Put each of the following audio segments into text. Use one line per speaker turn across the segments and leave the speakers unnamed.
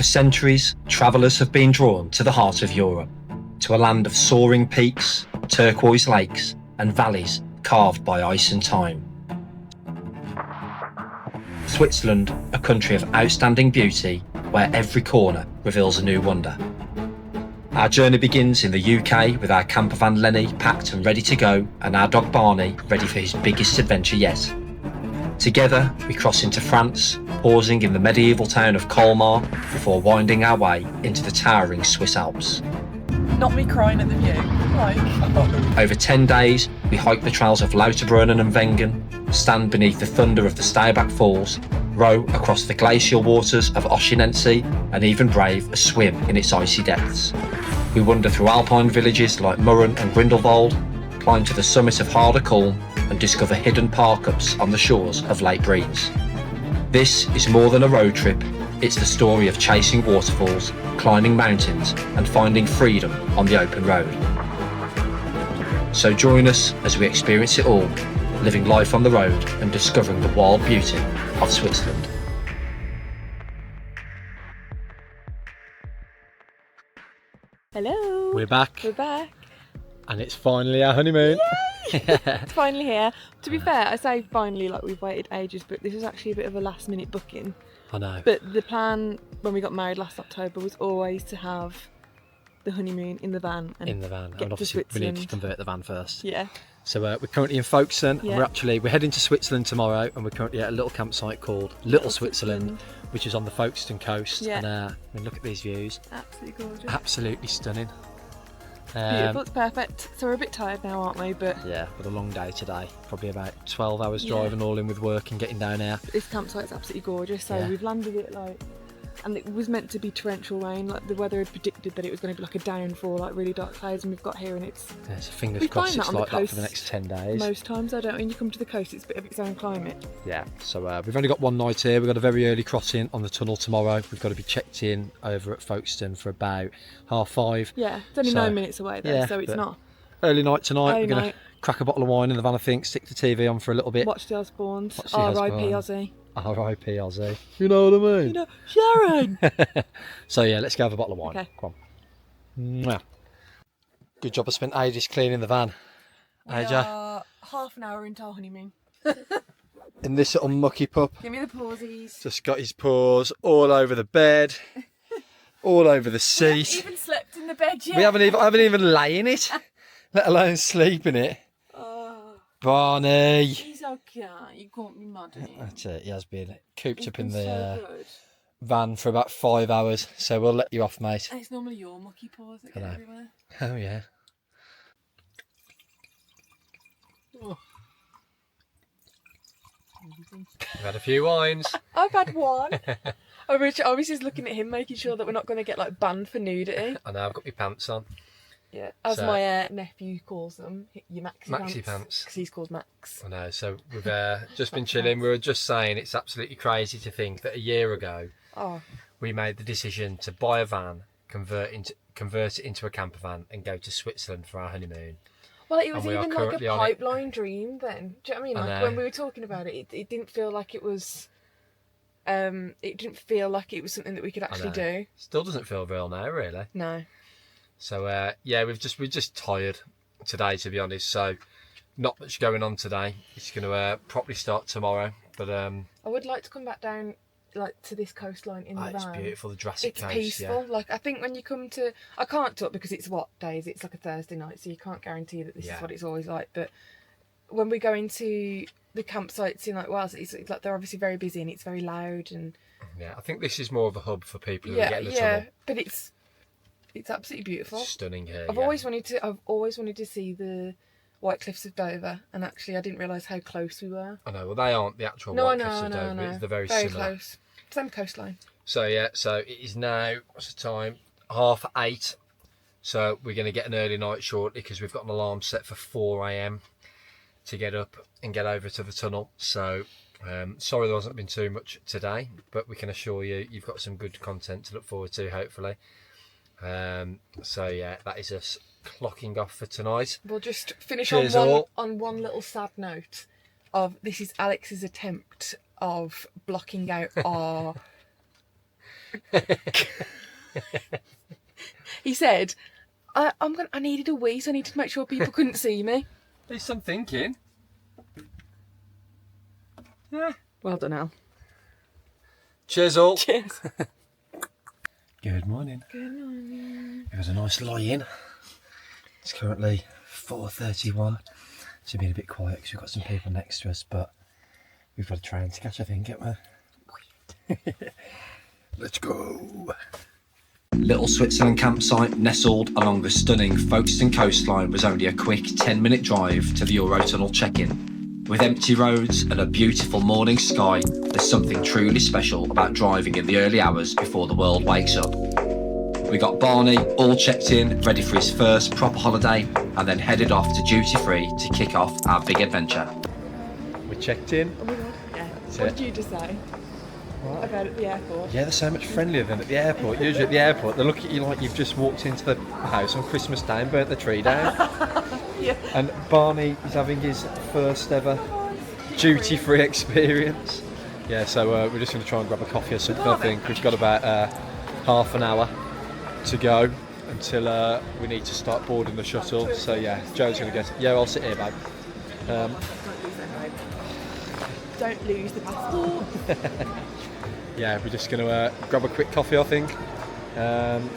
For centuries, travellers have been drawn to the heart of Europe, to a land of soaring peaks, turquoise lakes, and valleys carved by ice and time. Switzerland, a country of outstanding beauty, where every corner reveals a new wonder. Our journey begins in the UK with our campervan Lenny packed and ready to go, and our dog Barney ready for his biggest adventure yet. Together, we cross into France, pausing in the medieval town of Colmar before winding our way into the towering Swiss Alps.
Not me crying at the view. Like.
Over 10 days, we hike the trails of Lauterbrunnen and Wengen, stand beneath the thunder of the Staubbach Falls, row across the glacial waters of Oeschinen Lake, and even brave a swim in its icy depths. We wander through alpine villages like Mürren and Grindelwald, climb to the summit of Aare Gorge, and discover hidden park-ups on the shores of Lake Brienz. This is more than a road trip, it's the story of chasing waterfalls, climbing mountains, and finding freedom on the open road. So join us as we experience it all, living life on the road and discovering the wild beauty of Switzerland.
Hello.
We're back.
We're back.
And it's finally our honeymoon.
Yay! It's finally here. To be fair, I say finally like we've waited ages, but this was actually a bit of a last minute booking.
I know.
But the plan when we got married last October was always to have the honeymoon in the van. And
In the van.
get
And
to
obviously we need to
Switzerland.
convert the van first.
Yeah.
So we're currently in Folkestone.
Yeah.
We're heading to Switzerland tomorrow, and we're currently at a little campsite called Little Switzerland, which is on the Folkestone coast.
Yeah.
And I mean, look at these views.
Absolutely gorgeous.
Absolutely stunning.
Beautiful, it's perfect. So we're a bit tired now, aren't we? But
Yeah, but a long day today. Probably about 12 hours
Yeah.
driving all in with work and getting down here.
this campsite's absolutely gorgeous. So
Yeah.
we've landed it like, and it was meant to be torrential rain. Like the weather had predicted that it was going to be like a downfall, like really dark clouds, and we've got here and it's
Yeah, so fingers
We
crossed
find that
it's
on the
like that for
coast
the next 10 days.
most times. I don't. When you come to the coast, it's a bit of its own climate.
Yeah, so we've only got one night here. We've got a very early crossing on the tunnel tomorrow. We've got to be checked in over at Folkestone for about 5:30.
Yeah, it's only
So,
9 minutes away though,
yeah,
so it's
but
not.
Early night tonight.
Early
We're going to
night.
crack a bottle of wine in the van, I think, stick the TV on for a little bit.
Watch the Osbournes.
Watch the
R.I.P.
Osbournes.
Aussie.
R.I.P. Aussie. You know what I mean?
You know, Sharon.
So yeah, let's go have a bottle of wine.
Okay.
Come on. Mwah. Good job I spent ages cleaning the van.
We
AJ,
are half an hour into our honeymoon.
in this little mucky pup.
Give me the pausies.
Just got his paws all over the bed, all over the seat.
Even slept in the bed yet.
I haven't even lay in it, let alone sleep in it.
Oh,
Barney.
he's okay. You can't be mad at him.
That's it. He has been cooped up in
He's
the
so good.
van for about 5 hours, so we'll let you off, mate.
And it's normally your mucky paws that get
Hello.
everywhere.
Oh yeah. We've had a few wines.
I've had one. I was just looking at him, making sure that we're not going to get like banned for nudity.
I know I've got my pants on.
Yeah, as
So-
my nephew calls them, your maxi
Maxi pants.
because he's called Max.
I know. So we've just been chilling. We were just saying it's absolutely crazy to think that a year ago
Oh,
we made the decision to buy a van, convert it into a camper van, and go to Switzerland for our honeymoon.
well, it was
And we are
even like a
currently on it.
pipeline dream then. Do you know what I mean?
I
Like
know.
when we were talking about it, it didn't feel like it was. It didn't feel like it was something that we could actually
know.
do.
Still doesn't feel real now, really.
No.
So yeah, we're just tired today, to be honest. So not much going on today. It's going to properly start tomorrow. But
I would like to come back down like to this coastline in the
it's
van.
beautiful, the Jurassic
It's
Coast.
peaceful. Like I think when you come to, I can't talk because it's what days. It's like a Thursday night, so you can't guarantee that this
Yeah.
is what it's always like. But when we go into the campsites in like Wales, it's like they're obviously very busy and it's very loud and
Yeah, I think this is more of a hub for people who are getting the tunnel.
But it's absolutely beautiful.
Stunning here.
I've always wanted to see the White Cliffs of Dover, and actually I didn't realise how close we were.
I know. Well, they aren't the actual
No, I
White
know,
Cliffs
I
of
know, I
Dover.
know.
They're very
Very
similar.
close. Same coastline.
So yeah, so it is now, what's the time? 8:30. So we're going to get an early night shortly because we've got an alarm set for 4 a.m. to get up and get over to the tunnel. So sorry there hasn't been too much today, but we can assure you you've got some good content to look forward to, hopefully. So yeah, that is us clocking off for tonight.
We'll just finish
Cheers
on
all.
one little sad note of this is Alex's attempt of blocking out our He said, I needed a wee, so I needed to make sure people couldn't see me.
At least I'm thinking. Yeah.
Well done, Al.
Cheers all.
Cheers.
Good morning.
Good morning.
It was a nice lie-in. It's currently 4:31. It's been a bit quiet because we've got some people next to us, but we've got a train to catch, I think, haven't we? Let's go.
Little Switzerland campsite nestled along the stunning Folkestone coastline was only a quick 10-minute drive to the Eurotunnel check-in. With empty roads and a beautiful morning sky, there's something truly special about driving in the early hours before the world wakes up. We got Barney all checked in, ready for his first proper holiday, and then headed off to duty free to kick off our big adventure.
We're checked in.
Oh my god. Yeah.
That's
What
it.
did you just say? What? About at the airport?
Yeah, they're so much friendlier than at the airport. Usually at the airport, they look at you like you've just walked into the house on Christmas Day and burnt the tree down.
Yeah.
And Barney is having his first ever duty-free experience. Yeah, so we're just going to try and grab a coffee or something. I think we've got about half an hour to go until we need to start boarding the shuttle. So yeah, Joe's going to get. Yeah, I'll sit here, babe.
Don't lose that, babe. Don't lose the passport.
Yeah, we're just going to grab a quick coffee, I think, and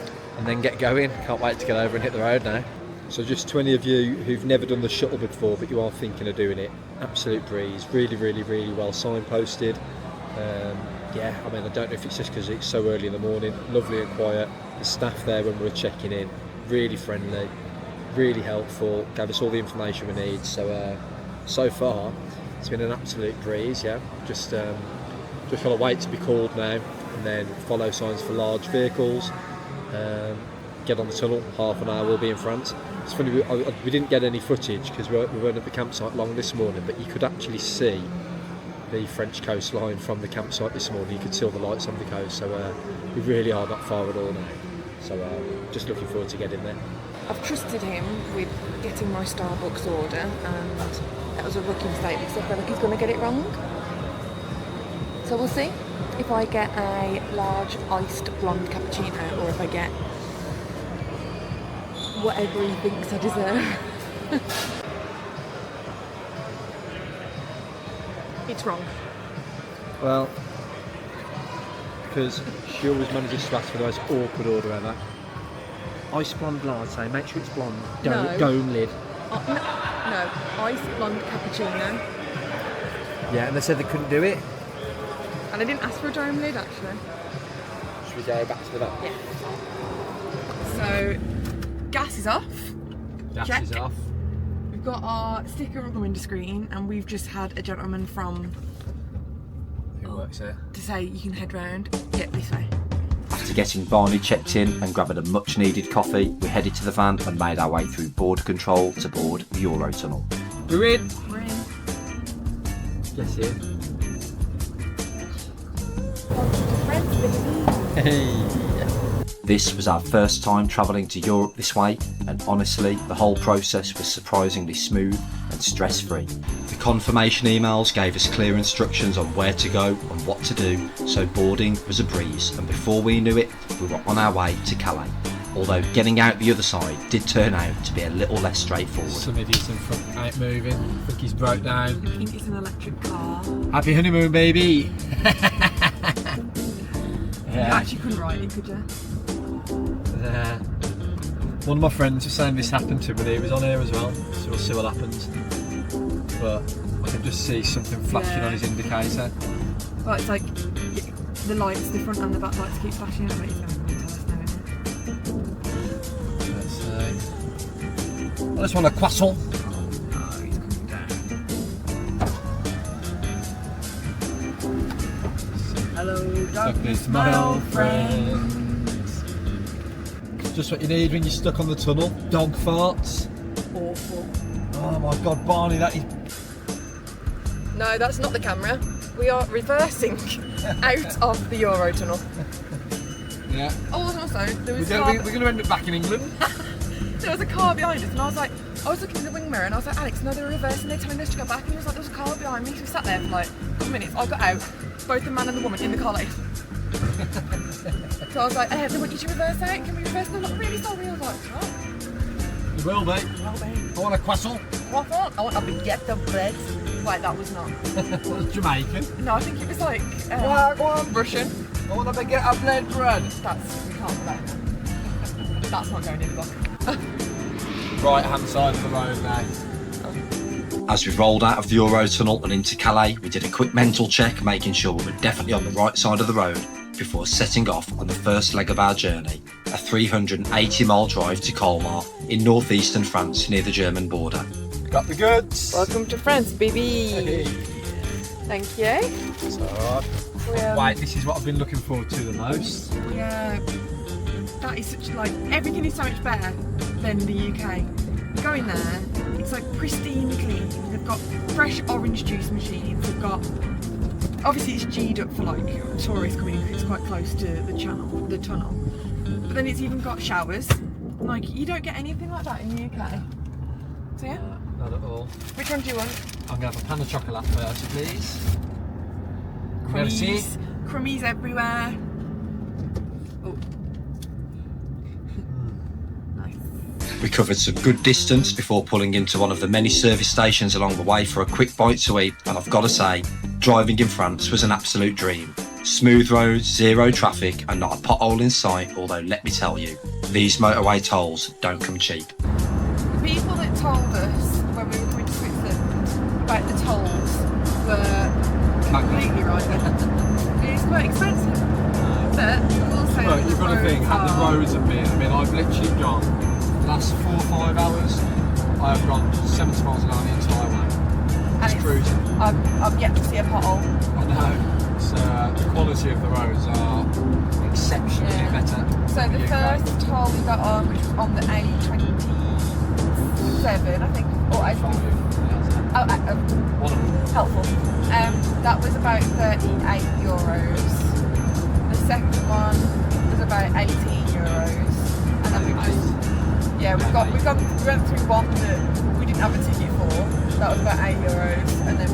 then get going. Can't wait to get over and hit the road now. So just to any of you who've never done the shuttle before but you are thinking of doing it, absolute breeze, really, really, really well signposted. Yeah, I mean, I don't know if it's just because it's so early in the morning, lovely and quiet. The staff there when we were checking in, really friendly, really helpful, gave us all the information we need. So far, it's been an absolute breeze, yeah. Just gotta wait to be called now and then follow signs for large vehicles. Get on the tunnel, half an hour we'll be in France. It's funny, we didn't get any footage because we weren't at the campsite long this morning, but you could actually see the French coastline from the campsite this morning. You could see all the lights on the coast, so we really are not far at all now. So just looking forward to getting there.
I've trusted him with getting my Starbucks order, and that was a rookie mistake because I feel like he's going to get it wrong. So we'll see if I get a large iced blonde cappuccino or if I get whatever he thinks I deserve. It's wrong.
Well, because she always manages to ask for the most awkward order ever. Ice blonde latte, make sure it's blonde.
No.
Dome lid.
No, iced blonde cappuccino.
Yeah, and they said they couldn't do it.
And I didn't ask for a dome lid actually.
Should we go back to that?
Yeah. So, gas is off.
Gas
Check.
is off.
We've got our sticker on the window screen, and we've just had a gentleman from
Who works here?
to say you can head round. Yeah, this way.
After getting Barney checked in and grabbing a much needed coffee, we headed to the van and made our way through border control to board the Eurotunnel.
We're in.
We're in.
Yes, here.
Friends, baby.
Hey.
This was our first time travelling to Europe this way, and honestly, the whole process was surprisingly smooth and stress-free. The confirmation emails gave us clear instructions on where to go and what to do, so boarding was a breeze, and before we knew it, we were on our way to Calais. Although getting out the other side did turn out to be a little less straightforward.
Some idiots in front ain't moving. I think he's broke down.
I think it's an electric car.
Happy honeymoon, baby.
You actually couldn't write it, could you?
One of my friends was saying this happened to him when he was on here as well, so we'll see what happens. But I can just see something flashing on his indicator.
Well, it's like the lights, the front and the back lights keep flashing. I bet he's going to tell us now, isn't it?
Let's see. I just want a croissant.
Oh, he's coming down. Hello, darkness, my old friend.
Just what you need when you're stuck on the tunnel. Dog farts.
Awful.
Oh my god, Barney, that is...
No, that's not the camera. We are reversing out of the Eurotunnel.
Yeah.
Oh, and also, there was
We're going to end up back in England.
there was a car behind us, and I was looking in the wing mirror, and I was like, Alex, no, they're reversing, they're telling us to go back, and he was like, there was a car behind me, so we sat there for like a couple minutes. I got out, both the man and the woman in the car like... So I was like, they want you to reverse out. Can we reverse? No, not really sorry. I was like, what?
You will be.
Well,
I want a croissant.
Waffle? I want a baguette of bread. Wait, that was not.
Jamaican.
No, I think it was like
Go on.
Russian.
I want a baguette of bread.
We can't play that. That's not going in the book.
Right hand side of the road now.
As we rolled out of the Eurotunnel and into Calais, we did a quick mental check, making sure we were definitely on the right side of the road before setting off on the first leg of our journey, a 380-mile drive to Colmar in northeastern France near the German border.
Got the goods.
Welcome to France, baby.
Hey.
Thank you.
So, wait, this is what I've been looking forward to the most.
Yeah, that is such everything is so much better than the UK. You go in there, it's like pristine clean. They've got fresh orange juice machines. They've got, obviously it's G'd up for tourists coming in because it's quite close to the tunnel. But then it's even got showers. You don't get anything like that in the UK. So yeah.
Not at all.
Which one do you want?
I'm going to have a pan of chocolate first, please. Merci.
Crummies everywhere. Oh. Nice.
We covered some good distance before pulling into one of the many service stations along the way for a quick bite to eat, and I've got to say, driving in France was an absolute dream. Smooth roads, zero traffic, and not a pothole in sight, although let me tell you, these motorway tolls don't come cheap.
The people that told us when we were coming to Switzerland about the tolls were completely right. It's quite expensive. But also
But you've got to think how the roads have been. I mean, I've literally gone the last 4 or 5 hours. I have gone 70 miles an hour the entire way. It's cruising.
I've yet to see a pothole.
I know. So the quality of the roads are exceptionally better.
So the first toll we got on, which was on the A27, I think, or A5.
One of them.
Helpful. That was about €38. The second one was about €18, and then we went through one that we didn't have a ticket for. That was about €8, and then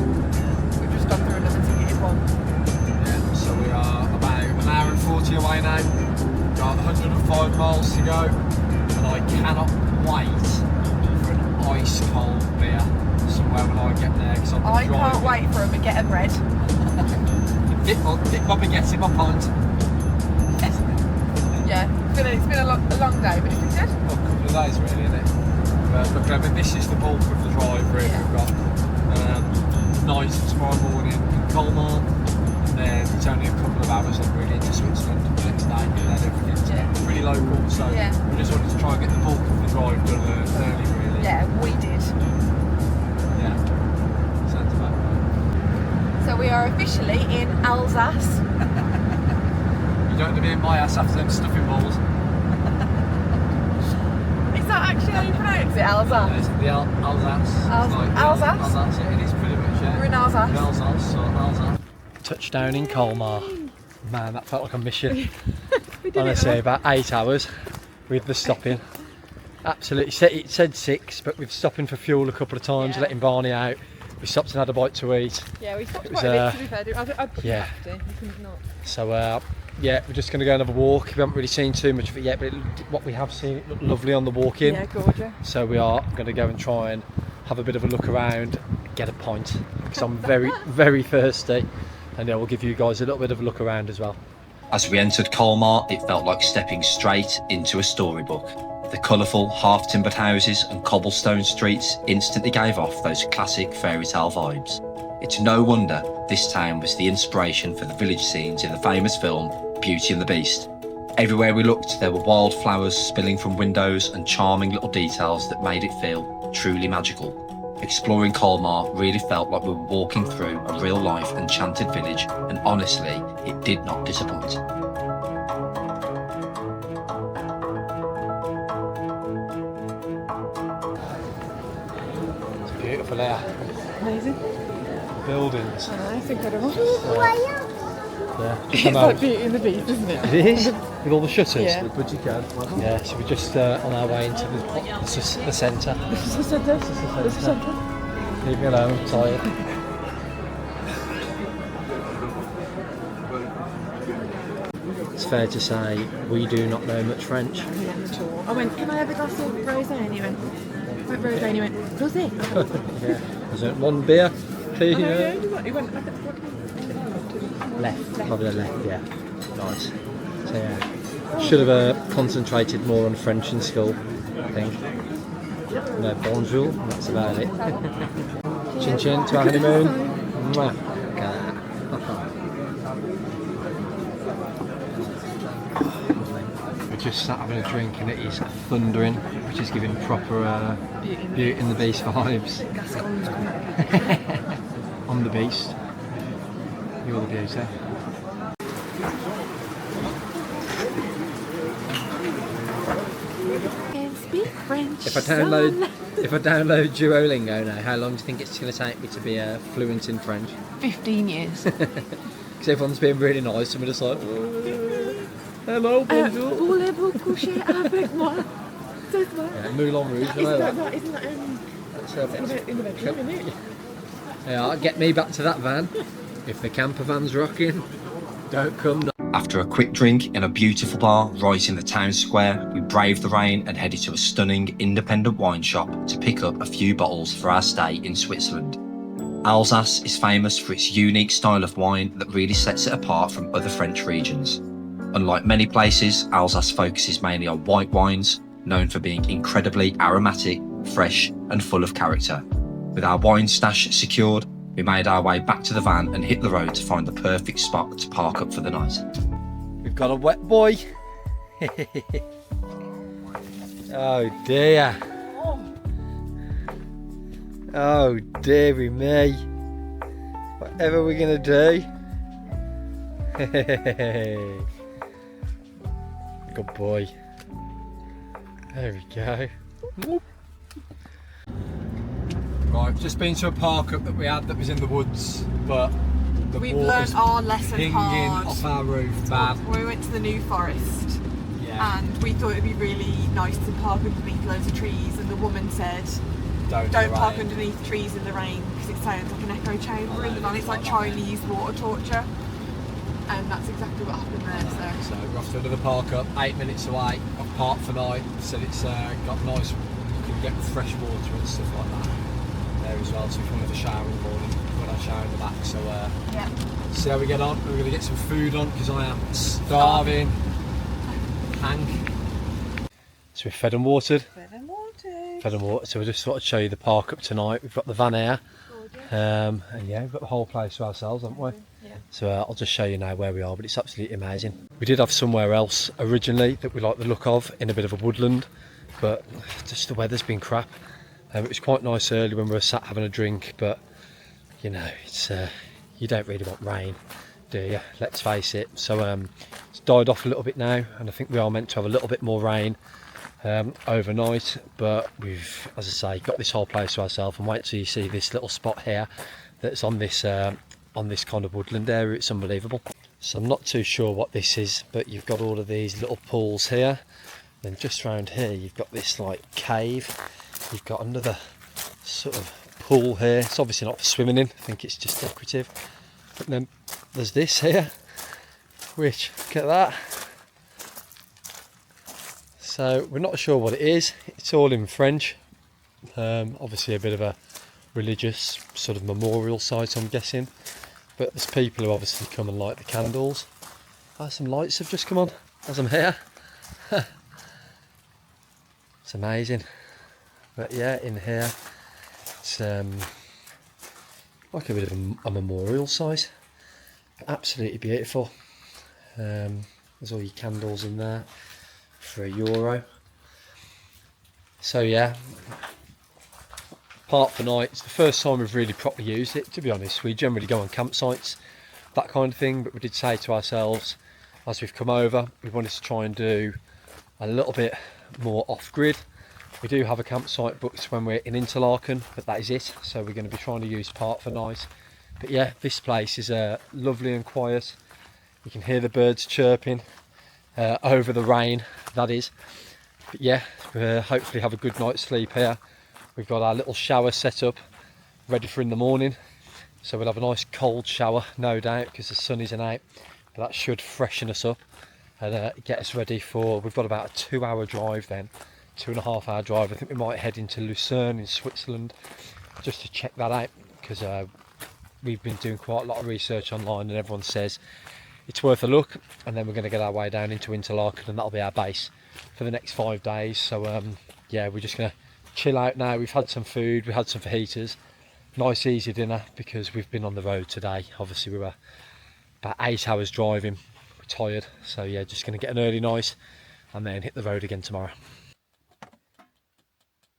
we've just gone through another ticketed one.
Yeah, so we are about an hour and 40 away now. Got 105 miles to go, and I cannot wait for an ice cold beer somewhere when I get there. Cause I
can't wait for a baguette of bread.
Dip my baguette in my pint.
Yeah, it's been a long day, but it's been good.
Well, a couple of days really, isn't it? But I mean, this is the bulk of the drive really.
Yeah.
We've got night tomorrow morning in Colmar, and then it's only a couple of hours on really into Switzerland the next day, and then everything's pretty local, so we just wanted to try and get the bulk of the drive done early really.
Yeah, we did.
Yeah, sounds about right.
So we are officially in Alsace.
You don't want to be in my ass after them stuffing balls.
Is that actually how you pronounce it, Alsace?
It's the Alsace.
Alsace?
Alsace, yeah, it is pretty much, yeah.
We're in Alsace.
In Alsace, so Alsace. Touchdown in Colmar. Man, that felt like a mission. Honestly, about 8 hours with the stopping. Absolutely, it said 6, but we've stopping for fuel a couple of times, letting Barney out. We stopped and had a bite to eat.
Yeah, we stopped quite a bit to be fair. I couldn't have to, you couldn't not.
So, yeah, we're just going to go and have a walk. We haven't really seen too much of it yet, but what we have seen, it looked lovely on the walk in.
Yeah, gorgeous.
So we are going to go and try and have a bit of a look around, get a pint, because I'm very, very thirsty. And yeah, we'll give you guys a little bit of a look around as well.
As we entered Colmar, it felt like stepping straight into a storybook. The colourful, half-timbered houses and cobblestone streets instantly gave off those classic fairy tale vibes. It's no wonder this town was the inspiration for the village scenes in the famous film Beauty and the Beast. Everywhere we looked, there were wildflowers spilling from windows and charming little details that made it feel truly magical. Exploring Colmar really felt like we were walking through a real-life enchanted village, and honestly, it did not disappoint.
It's beautiful there.
Amazing.
The buildings.
I know, it's incredible.
Yeah.
It's like Beauty and the Beast, isn't it?
It is, with all the shutters.
Yeah.
But you can. Yeah, so we're just on our way into the centre.
This is the centre. This is the centre.
Leave me alone, I'm tired. it's fair to say we do not know much French.
Not at all. I went, can I have a glass of rosé? And he went, rosé, and he went, rosé.
Yeah. Is it one beer, please?
He went,
Left, probably left, yeah. Nice. So yeah, should have concentrated more on French in school, I think. No, bonjour, that's about it. Chin chin to our honeymoon. Mwah. We're just sat having a drink and it is thundering, which is giving proper Beauty and the Beast vibes. On the Beast. You're the beauty.
Speak French.
If I download Duolingo now, how long do you think it's going to take me to be fluent in French?
15 years.
Because everyone's being really nice and we're just like, hello, bonjour.
Voulez-vous coucher avec moi?
Yeah, Moulin Rouge, I know that.
Isn't that
That's
in the bedroom, isn't it?
Yeah, get me back to that van. If the camper van's rocking, don't come.
After a quick drink in a beautiful bar right in the town square, we braved the rain and headed to a stunning independent wine shop to pick up a few bottles for our stay in Switzerland. Alsace is famous for its unique style of wine that really sets it apart from other French regions. Unlike many places, Alsace focuses mainly on white wines, known for being incredibly aromatic, fresh and full of character. With our wine stash secured, we made our way back to the van and hit the road to find the perfect spot to park up for the night.
We've got a wet boy. Oh dear. Oh dearie me. Whatever are we gonna do? Good boy. There we go. Right, just been to a park up that we had that was in the woods, but the
We've
water's
learnt our lesson
pinging
hard.
off our roof bad.
We went to the New Forest
Yeah.
and we thought it'd be really nice to park underneath loads of trees, and the woman said,
Don't
park
rain.
underneath trees in the rain because it sounds like an echo chamber in the van. It's like Chinese water torture, and that's exactly what happened there.
So we're off to another park up, 8 minutes away. I've parked for night, so it's got nice, you can get fresh water and stuff like that there as well. So if you want to have a shower in the morning, when I shower in the back. So
Yeah.
see how we get on. We're going to get some food on because I am starving. Hank. So we're fed and watered.
Fed and watered.
Fed and watered. So we just thought I'd show you the park up tonight. We've got the van here. And yeah, we've got the whole place to ourselves, haven't we?
Yeah.
So I'll just show you now where we are, but it's absolutely amazing. We did have somewhere else originally that we like the look of in a bit of a woodland, but just the weather's been crap. It was quite nice early when we were sat having a drink, but you know, it's you don't really want rain, do you? Let's face it. So it's died off a little bit now, and I think we are meant to have a little bit more rain overnight, but we've, as I say, got this whole place to ourselves. And wait till you see this little spot here that's on this kind of woodland area. It's unbelievable. So I'm not too sure what this is, but you've got all of these little pools here, then just around here you've got this like cave. You've got another sort of pool here. It's obviously not for swimming in, I think it's just decorative. But then there's this here, which, look at that. So we're not sure what it is. It's all in French. Obviously a bit of a religious sort of memorial site, I'm guessing. But there's people who obviously come and light the candles. Oh, some lights have just come on as I'm here. It's amazing. But yeah, in here it's like a bit of a memorial site. Absolutely beautiful. There's all your candles in there for €1. So yeah, park for night. It's the first time we've really properly used it, to be honest. We generally go on campsites, that kind of thing, but we did say to ourselves as we've come over, we wanted to try and do a little bit more off-grid. We do have a campsite booked when we're in Interlaken, but that is it. So we're going to be trying to use part for night. But yeah, this place is lovely and quiet. You can hear the birds chirping over the rain, that is. But yeah, we'll hopefully have a good night's sleep here. We've got our little shower set up, ready for in the morning. So we'll have a nice cold shower, no doubt, because the sun isn't out. But that should freshen us up. and get us ready for, we've got about a 2-hour drive then, 2.5 hour drive. I think we might head into Lucerne in Switzerland just to check that out, because we've been doing quite a lot of research online and everyone says it's worth a look. And then we're going to get our way down into Interlaken, and that'll be our base for the next 5 days. So yeah, we're just going to chill out now. We've had some food, we had some fajitas, nice easy dinner, because we've been on the road today. Obviously we were about 8 hours driving, we're tired, so yeah, just going to get an early night and then hit the road again tomorrow.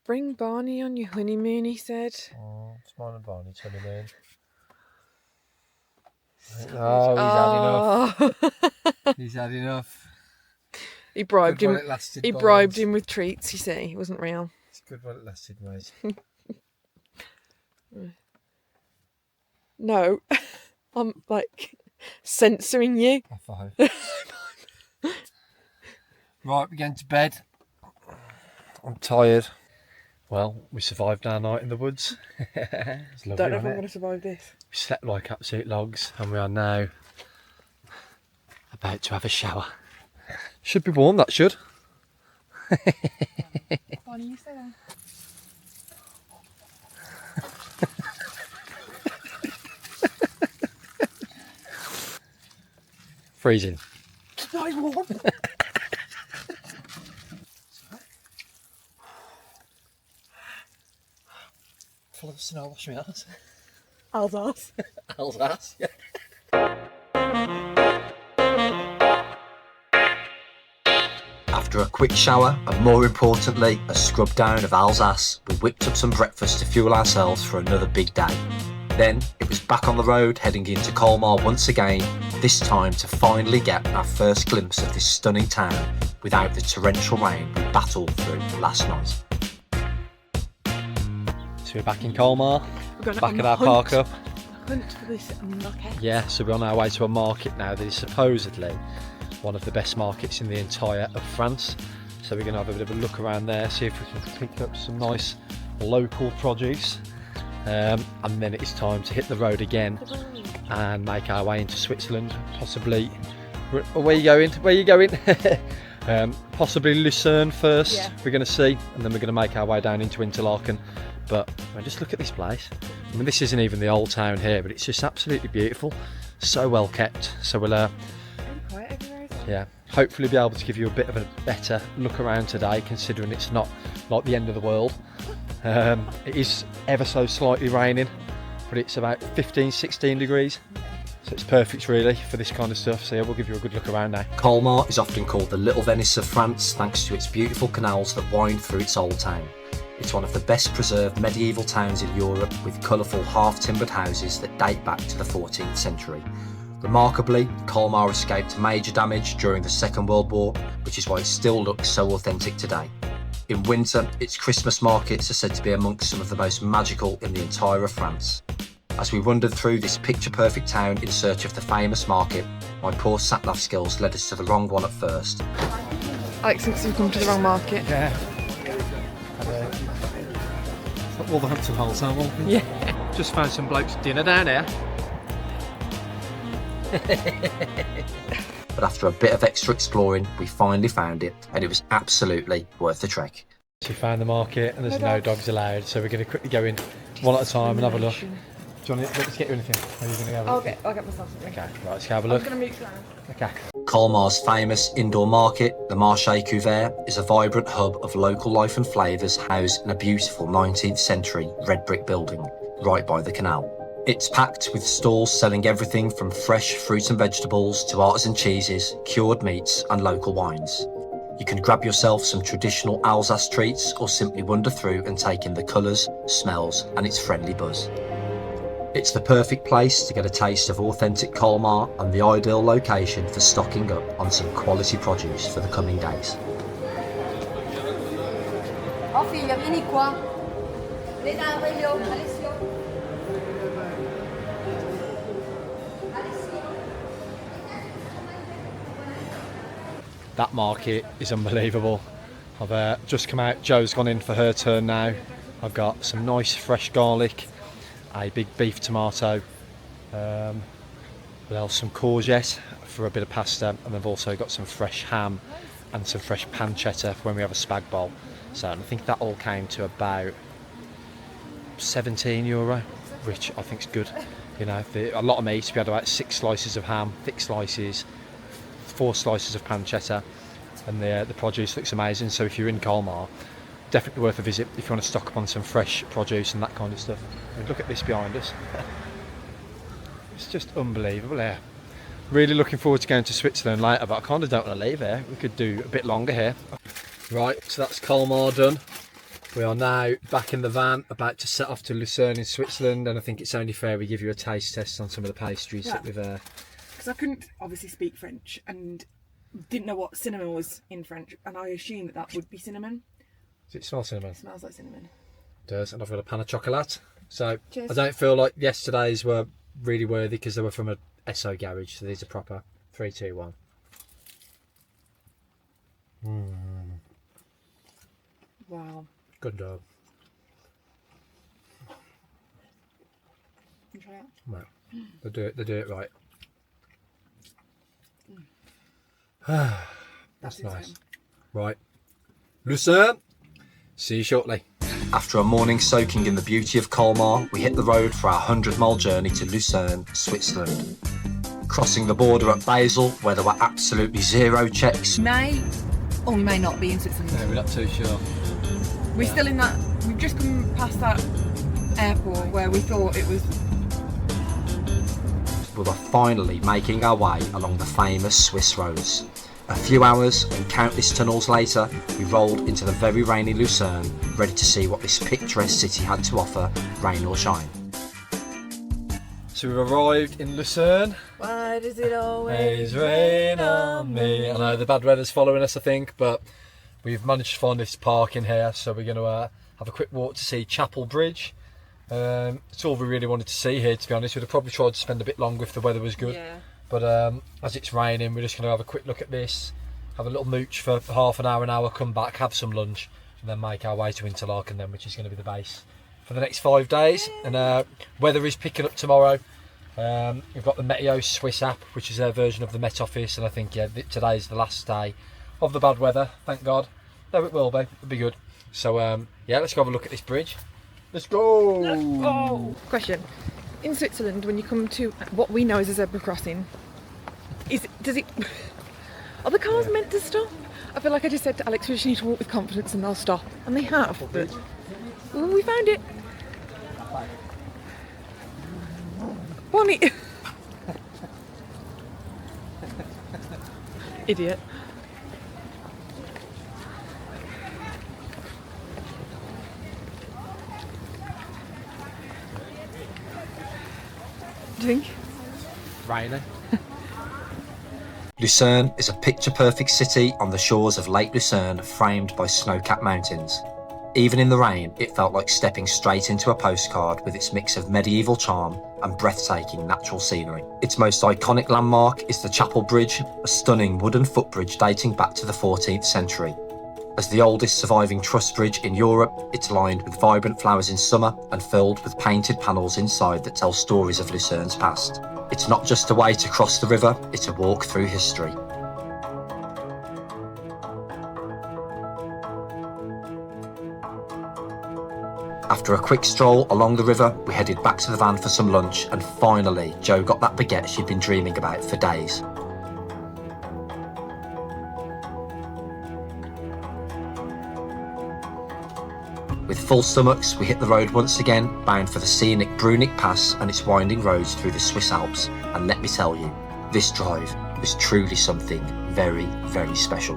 Bring Barney on your honeymoon, he said.
Oh, it's mine and Barney's honeymoon. Oh, he's had enough. He's had enough.
He bribed him.
Lasted,
he bribed him with treats, you see. It wasn't real.
It's good while it lasted, mate.
No, I'm like censoring you.
High five. Right, we're going to bed. I'm tired. Well, we survived our night in the woods. It's lovely,
Don't know if I'm
wasn't
going
it?
to survive this.
We slept like absolute logs, and we are now about to have a shower. Should be warm, that should.
Barney, you stay there.
Freezing.
It's not warm.
Full of snow, wash me out.
Alsace.
Alsace, yeah.
After a quick shower, and more importantly, a scrub down of Alsace, we whipped up some breakfast to fuel ourselves for another big day. Then it was back on the road, heading into Colmar once again, this time to finally get our first glimpse of this stunning town without the torrential rain we battled through last night.
So we're back in Colmar,
We're
back at our park up.
Hunt for this market.
Yeah, so we're on our way to a market now that is supposedly one of the best markets in the entire of France. So we're going to have a bit of a look around there, see if we can pick up some nice local produce. And then it's time to hit the road again and make our way into Switzerland, possibly. Where are you going? Where are you going? Possibly Lucerne first,
Yeah.
we're going to see, and then we're going to make our way down into Interlaken. But just look at this place. I mean, this isn't even the old town here, but it's just absolutely beautiful, so well kept. So we'll yeah, hopefully be able to give you a bit of a better look around today, considering it's not like the end of the world. It is ever so slightly raining, but it's about 15-16 degrees, so it's perfect really for this kind of stuff. So yeah, we'll give you a good look around now.
Colmar is often called the Little Venice of France thanks to its beautiful canals that wind through its old town. It's one of the best preserved medieval towns in Europe, with colourful half-timbered houses that date back to the 14th century. Remarkably, Colmar escaped major damage during the Second World War, which is why it still looks so authentic today. In winter, its Christmas markets are said to be amongst some of the most magical in the entire of France. As we wandered through this picture-perfect town in search of the famous market, my poor sat-nav skills led us to the wrong one at first.
Alex thinks we've come to the wrong market.
Yeah. Wolverhampton holes, aren't we?
Yeah.
Just found some blokes dinner down here.
But after a bit of extra exploring, we finally found it, and it was absolutely worth the trek.
So we found the market, and there's no dogs allowed, so we're going to quickly go in one at a time and have a look. Do you want to get you anything? Or are you going to have a look?
I'll get myself something.
Okay, right, let's go have a look.
I'm going to mute down.
Okay.
Colmar's famous indoor market, the Marché Couvert, is a vibrant hub of local life and flavours housed in a beautiful 19th century red brick building right by the canal. It's packed with stalls selling everything from fresh fruit and vegetables to artisan cheeses, cured meats and local wines. You can grab yourself some traditional Alsace treats or simply wander through and take in the colours, smells and its friendly buzz. It's the perfect place to get a taste of authentic Colmar and the ideal location for stocking up on some quality produce for the coming days.
Oh figlia, vieni qua. Le dà Aurelio, Alessio.
That market is unbelievable. I've just come out, Jo's gone in for her turn now. I've got some nice fresh garlic, a big beef tomato, a We'll have some courgette for a bit of pasta, and we've also got some fresh ham and some fresh pancetta for when we have a spag bowl. So I think that all came to about €17, which I think is good. You know, a lot of meat. We had about 6 slices of ham, thick slices, 4 slices of pancetta, and the produce looks amazing. So if you're in Colmar, definitely worth a visit if you want to stock up on some fresh produce and that kind of stuff. And look at this behind us. It's just unbelievable here. Really looking forward to going to Switzerland later, but I kind of don't want to leave here. We could do a bit longer here. Right, so that's Colmar done. We are now back in the van, about to set off to Lucerne in Switzerland, and I think it's only fair we give you a taste test on some of the pastries that we've...
Because I couldn't obviously speak French and didn't know what cinnamon was in French, and I assumed that that would be cinnamon.
Does it smell cinnamon?
It smells like cinnamon.
It does, and I've got a pan of chocolate. So
cheers.
I don't feel like yesterday's were really worthy because they were from a Esso garage, so these are proper. 3, 2, 1.
Wow.
Good dog.
Can you try it?
No, they do it right. That's nice. Right, Lucerne. See you shortly.
After a morning soaking in the beauty of Colmar, we hit the road for our 100-mile journey to Lucerne, Switzerland. Crossing the border at Basel, where there were absolutely 0 checks.
May or we may not be in Switzerland.
Yeah, we're not too sure.
We're still in that. We've just come past that airport where we thought it was.
We were finally making our way along the famous Swiss roads. A few hours and countless tunnels later, we rolled into the very rainy Lucerne, ready to see what this picturesque city had to offer, rain or shine.
So we've arrived in Lucerne.
Why does it
Always rain on me. I know the bad weather's following us, I think, but we've managed to find this park in here, so we're going to have a quick walk to see Chapel Bridge. It's all we really wanted to see here, to be honest. We'd have probably tried to spend a bit longer if the weather was good.
Yeah.
But as it's raining, we're just going to have a quick look at this, have a little mooch for half an hour, come back, have some lunch, and then make our way to Interlaken then, which is going to be the base for the next 5 days. And weather is picking up tomorrow. We've got the Meteo Swiss app, which is their version of the Met Office, and I think today's the last day of the bad weather, thank God. No, it will be, it'll be good. So yeah, let's go have a look at this bridge. Let's go!
Oh. Question. In Switzerland, when you come to what we know as a zebra crossing, are the cars meant to stop? I feel like I just said to Alex, we just need to walk with confidence and they'll stop. And they have, but we found it. Bonnie! Idiot. Do you think?
Raining.
Lucerne is a picture-perfect city on the shores of Lake Lucerne, framed by snow-capped mountains. Even in the rain, it felt like stepping straight into a postcard with its mix of medieval charm and breathtaking natural scenery. Its most iconic landmark is the Chapel Bridge, a stunning wooden footbridge dating back to the 14th century. As the oldest surviving truss bridge in Europe, it's lined with vibrant flowers in summer and filled with painted panels inside that tell stories of Lucerne's past. It's not just a way to cross the river, it's a walk through history. After a quick stroll along the river, we headed back to the van for some lunch, and finally, Jo got that baguette she'd been dreaming about for days. With full stomachs, we hit the road once again, bound for the scenic Brunig Pass and its winding roads through the Swiss Alps. And let me tell you, this drive was truly something very, very special.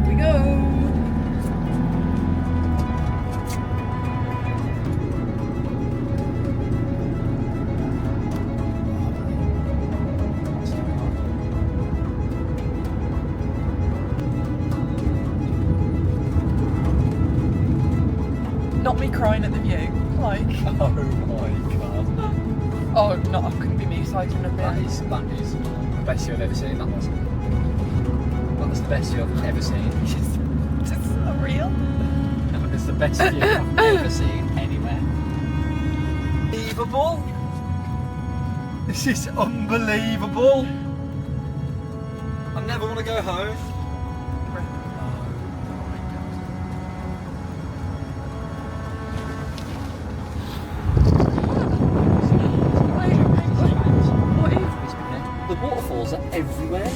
We go! Not me crying at the view, like.
Oh my God.
Oh, no, I couldn't be me cycling up there.
That is the best view I've ever seen, that was. That was the best view I've ever seen.
Just
best view I've ever seen anywhere. Unbelievable! This is unbelievable! I never want to go home. The waterfalls are everywhere.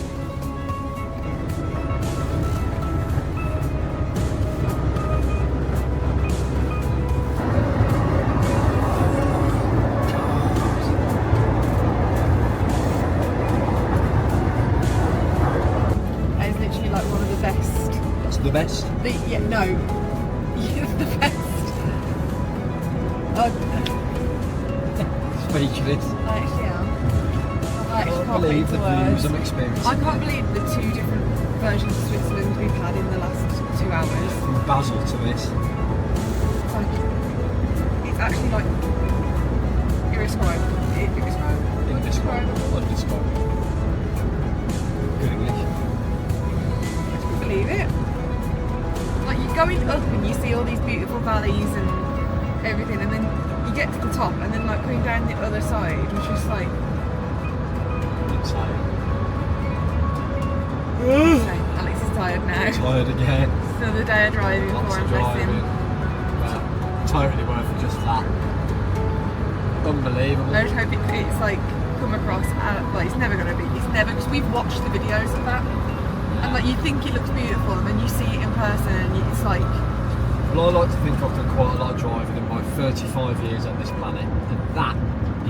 It's literally like one of the best.
That's the best.
Yeah, no. It's the best.
Speechless.
I actually am. I
I
actually
can't
can't
believe
put
the
into
views
words.
I'm experiencing.
I can't believe the two different versions of Switzerland we've had in the last 2 hours.
From Basel to this.
Like, it's actually like irrescribable. Undescribable.
Undescribable. Good English.
I couldn't believe it. Like you're going up and you see all these beautiful valleys and everything, and then you get to the top, and then like going down the other side was just like.
Insane.
Alex is tired now.
Tired again.
It's another day of driving
Lots
for
of
him, bless
driving.
him.
Well, totally worth just that. Unbelievable.
I just hope it's like come across. Like it's never gonna be. It's never because we've watched the videos of that, and like you think it looks beautiful, and then you see it in person, and it's like.
Well, I like to think I've done quite a lot of driving in my 35 years on this planet, and that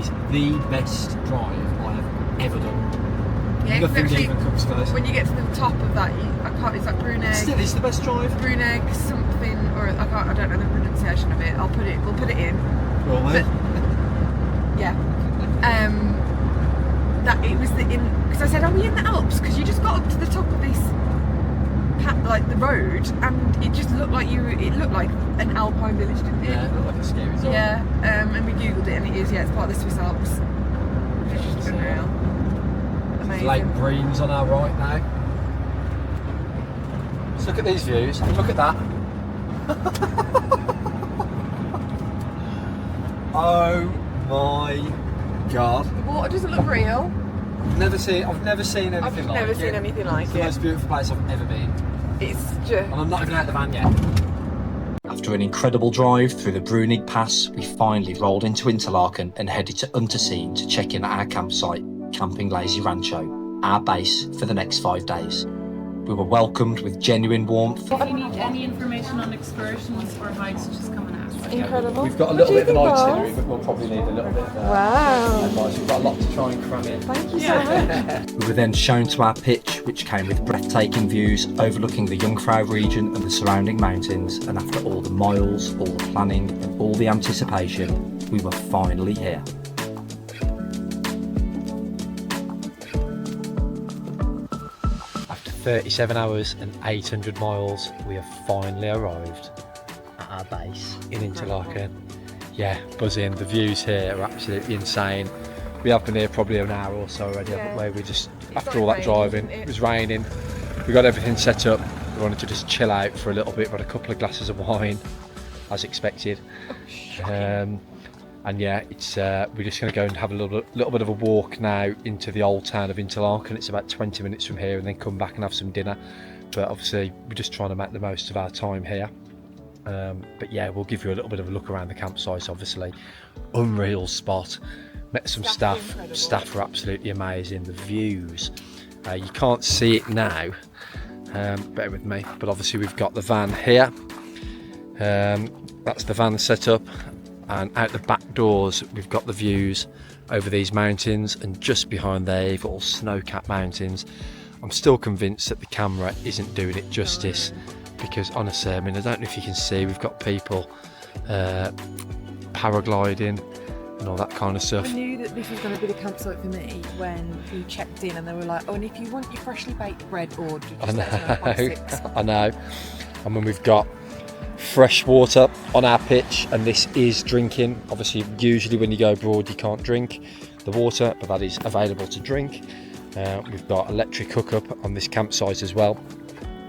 is the best drive I have ever done.
Yeah,
Nothing
actually,
even comes close.
when you get to the top of that, it's like Bruneg.
Still, it's the best drive.
Bruneg something, or I don't know the pronunciation of it. We'll put it in.
Well,
But, yeah. That it was because I said, are we in the Alps? Because you just got up to the top of this, like the road, and it just looked like it looked like an alpine village, didn't it?
yeah, it looked like a scary zone.
Yeah. And we googled it, and it is. Yeah, it's part of the Swiss Alps. Which is just unreal. Amazing.
Lake Brienz on our right now. Let's look at these views. Look at that. Oh my god.
The water doesn't look real.
I've never seen anything like it.
I've never seen anything like
It's the
it.
most beautiful place I've ever been.
It's just.
And I'm not even out of the van yet.
After an incredible drive through the Bruneg Pass, we finally rolled into Interlaken and headed to Unterseen to check in at our campsite, Camping Lazy Rancho, our base for the next 5 days. We were welcomed with genuine warmth.
If you need any information on excursions or hikes, just come and ask.
Incredible.
We've got a
What
little
do you
bit of an
think,
itinerary,
Ross?
but we'll probably need a little bit of
Wow.
advice. We've got a lot to try and cram in.
Thank you so much.
We were then shown to our pitch, which came with breathtaking views overlooking the Jungfrau region and the surrounding mountains, and after all the miles, all the planning and all the anticipation, we were finally here. After 37 hours and 800 miles, we have finally arrived at our base in Interlaken. Yeah, buzzing. The views here are absolutely insane. We have been here probably an hour or so already, haven't we? We just, after all that driving, it was raining. We got everything set up. We wanted to just chill out for a little bit. We had a couple of glasses of wine, as expected. And yeah, it's we're just going to go and have a little bit of a walk now into the old town of Interlaken. It's about 20 minutes from here, and then come back and have some dinner. But obviously, we're just trying to make the most of our time here. But yeah, we'll give you a little bit of a look around the campsite. Obviously, unreal spot. Met some staff. Staff are absolutely amazing. The views, you can't see it now. Bear with me. But obviously, we've got the van here. That's the van set up. And out the back doors we've got the views over these mountains, and just behind there you've got all snow-capped mountains. I'm still convinced that the camera isn't doing it justice, because honestly, I mean, I don't know if you can see, we've got people paragliding and all that kind of stuff.
I knew that this was going to be the campsite for me when we checked in, and they were like, oh, and if you want your freshly baked bread ordered, just let us know by 6.
I know. And then we've got fresh water on our pitch, and this is drinking. Obviously, usually when you go abroad you can't drink the water, but that is available to drink. We've got electric hookup on this campsite as well,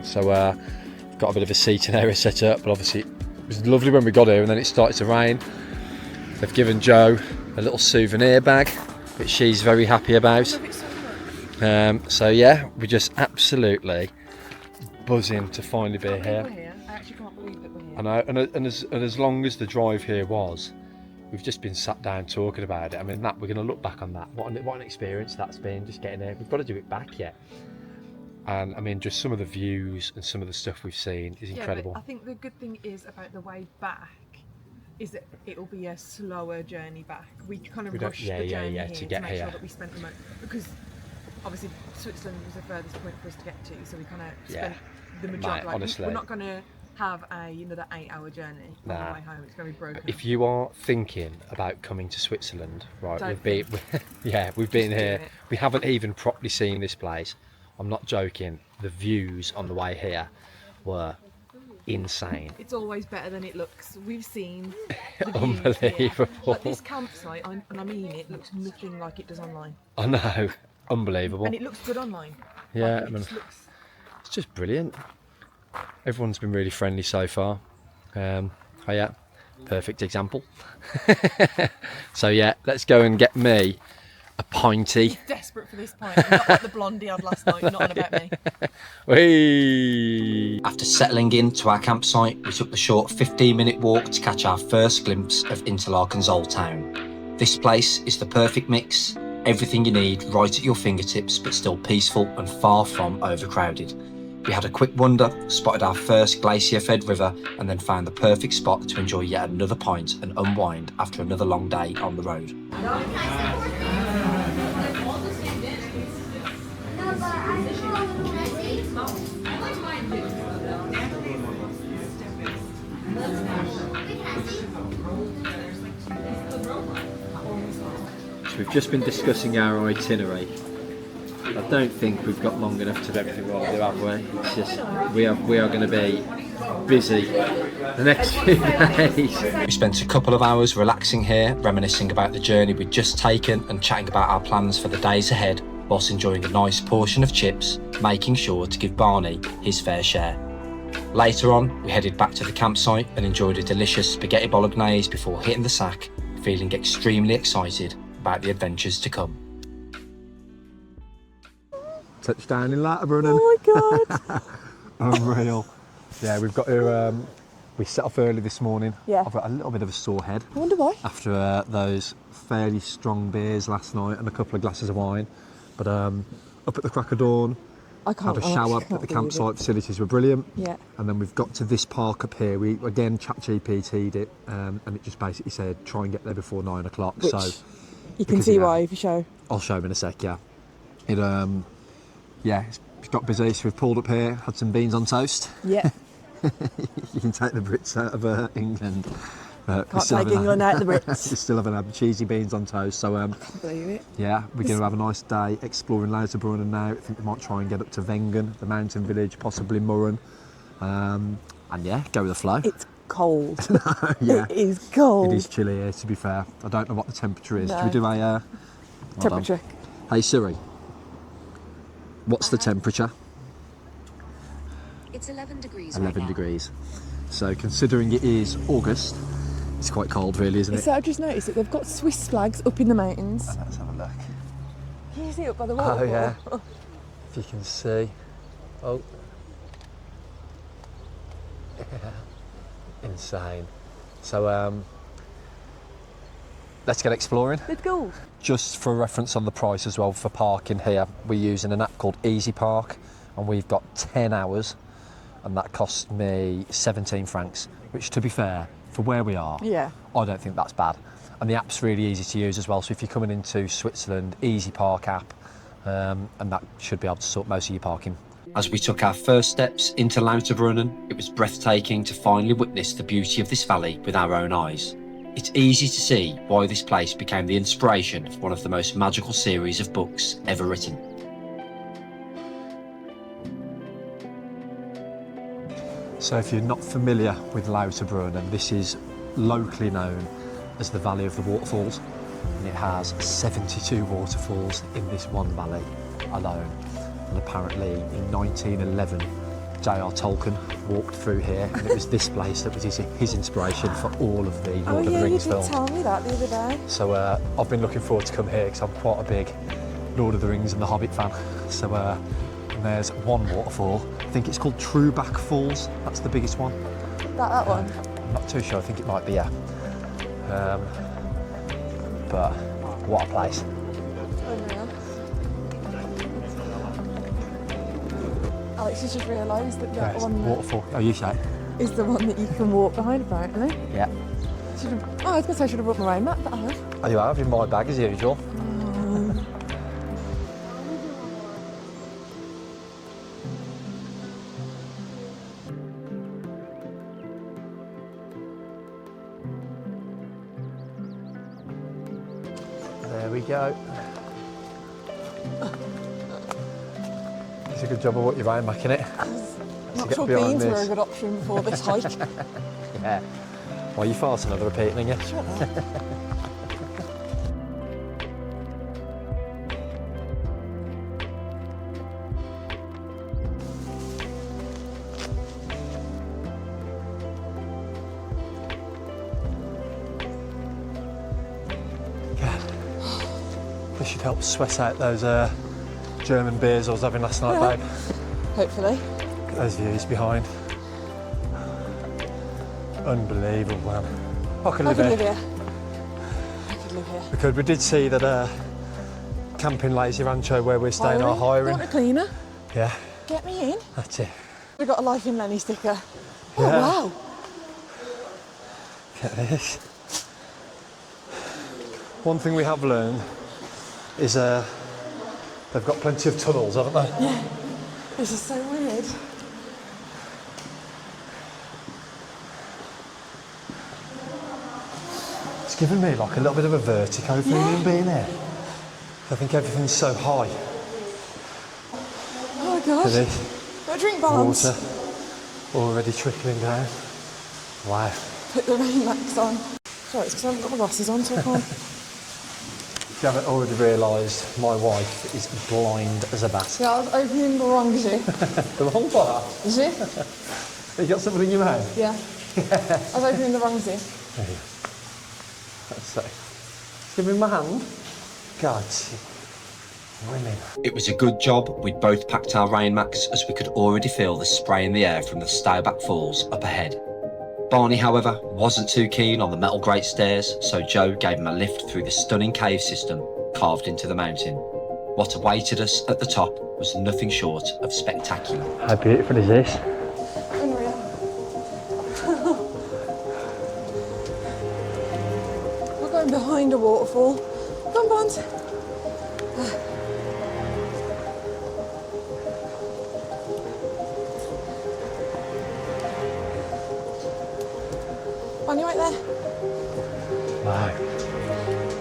so we've got a bit of a seating area set up, but obviously
was lovely when we got here, and then it started to rain. They've given Jo a little souvenir bag, which she's very happy about. So yeah, we're just absolutely buzzing to finally be here.
I actually can't believe that we're here.
I know, and as long as the drive here was, we've just been sat down talking about it. I mean, that we're going to look back on that. What an experience that's been, just getting here. We've got to do it back yet. And I mean, just some of the views and some of the stuff we've seen is incredible.
But I think the good thing is about the way back is that it'll be a slower journey back. We kind of rushed the journey here to get here. Sure that we spent the most, because obviously Switzerland was the furthest point for us to get to, so we kind of spent the majority.
Mate, honestly,
we're not going to have another 8-hour journey on the way home. It's going to be broken.
If you are thinking about coming to Switzerland, right, we've been here. We haven't even properly seen this place. I'm not joking. The views on the way here were insane.
It's always better than it looks. We've seen the
unbelievable.
Like this campsite, and I mean it looks nothing like it does online.
I know, unbelievable.
And it looks good online.
Yeah,
like,
it's just brilliant. Everyone's been really friendly so far. Oh yeah, perfect example. So yeah, let's go and get me a pinty.
He's desperate for this pint. Not like the blondie I had last night. Not on about me.
Whee!
After settling into our campsite, we took the short 15-minute walk to catch our first glimpse of Interlaken's Old Town. This place is the perfect mix. Everything you need right at your fingertips, but still peaceful and far from overcrowded. We had a quick wander, spotted our first glacier-fed river, and then found the perfect spot to enjoy yet another pint and unwind after another long day on the road.
So we've just been discussing our itinerary. I don't think we've got long enough to do everything we want to do, have we? It's just, we are going to be busy the next few days.
We spent a couple of hours relaxing here, reminiscing about the journey we'd just taken and chatting about our plans for the days ahead, whilst enjoying a nice portion of chips, making sure to give Barney his fair share. Later on, we headed back to the campsite and enjoyed a delicious spaghetti bolognese before hitting the sack, feeling extremely excited about the adventures to come.
Touchdown in Lauterbrunnen.
Oh my god.
Unreal. Yeah, we've got to, we set off early this morning.
Yeah.
I've got a little bit of a sore head.
I wonder why.
After those fairly strong beers last night and a couple of glasses of wine. But up at the crack of dawn, had a shower at the campsite. Facilities were brilliant.
Yeah.
And then we've got to this park up here. We again ChatGPT'd it, and it just basically said try and get there before 9 o'clock.
Which
so
you can see why if you show.
I'll show them in a sec. Yeah. It yeah, it's got busy. So we've pulled up here, had some beans on toast.
Yeah.
You can take the Brits out of England.
Can't take England out of the Brits.
We still haven't had cheesy beans on toast. So
believe it.
yeah, we're going to have a nice day exploring Lauterbrunnen now. I think we might try and get up to Wengen, the mountain village, possibly Mürren. And yeah, go with the flow.
It's cold.
Yeah.
It is cold.
It is chilly here, to be fair. I don't know what the temperature is.
No.
Should we do a
temperature?
Hey Siri, what's the temperature?
It's 11 degrees
11
right now.
degrees. So considering it is August, it's quite cold really, isn't it?
So I've just noticed that they've got Swiss flags up in the mountains.
Let's have a look.
Can you see it up by the waterfall?
Oh yeah. If you can see. Oh. Yeah. Insane. So let's get exploring.
Let's go.
Just for reference on the price as well for parking here, we're using an app called Easy Park, and we've got 10 hours, and that cost me 17 francs, which to be fair, for where we are,
yeah,
I don't think that's bad. And the app's really easy to use as well, so if you're coming into Switzerland, Easy Park app, and that should be able to sort most of your parking.
As we took our first steps into Lauterbrunnen, it was breathtaking to finally witness the beauty of this valley with our own eyes. It's easy to see why this place became the inspiration of one of the most magical series of books ever written.
So if you're not familiar with Lauterbrunnen, this is locally known as the Valley of the Waterfalls, and it has 72 waterfalls in this one valley alone. And apparently in 1911 J.R. Tolkien walked through here, and it was this place that was his inspiration for all of the
Oh
Lord of
yeah,
the
you
Rings
did
films.
tell me that the other day.
So I've been looking forward to come here because I'm quite a big Lord of the Rings and the Hobbit fan. So and there's one waterfall. I think it's called Staubbach Falls. That's the biggest one.
That one.
I'm not too sure. I think it might be, yeah. But what a place.
Unreal. Alex has just realised that that
There's
one
waterfall. Oh, you say?
is the one that you can walk behind, apparently.
Yeah.
I was going to say I should have brought my own map, but I have.
Oh, you have in my bag as usual. There we go. It's a good job of what you're iron macking it.
I'm not sure beans were a good option before this hike.
Yeah. Well, you farting another repeating, you?
Shut up.
This should help sweat out those German beers I was having last night, babe.
Hopefully.
Look at those views behind. Unbelievable, man. I could live here.
I could live here.
Because we did see that camping Lazy Rancho where we're staying are hiring.
Water cleaner.
Yeah,
Get me in.
that's it.
We've got a Life in Lenny sticker. Oh
Yeah.
wow.
Look at this. One thing we have learned is they've got plenty of tunnels, haven't they?
Yeah. This is so weird.
It's given me like a little bit of a vertigo feeling being here. I think everything's so high.
Oh my
Look at
gosh.
this.
Got a drink balance.
Water already trickling down. Wow.
Put the rain max on. Sorry, it's because I haven't got my glasses on, so I can't.
If you haven't already realised, my wife is blind as a bat.
Yeah, I was opening the wrong shoe.
The whole bar?
Is she?
Have you got something in your mouth?
Yeah. I was opening the wrong shoe.
There you go. That's so. Give me my hand. God, women.
It was a good job we'd both packed our rain macs as we could already feel the spray in the air from the Staubbach Falls up ahead. Barney, however, wasn't too keen on the metal grate stairs, so Joe gave him a lift through the stunning cave system carved into the mountain. What awaited us at the top was nothing short of spectacular.
How beautiful is this?
Unreal. We're going behind a waterfall. Come on, Bonds. Bonnie, right there.
Wow.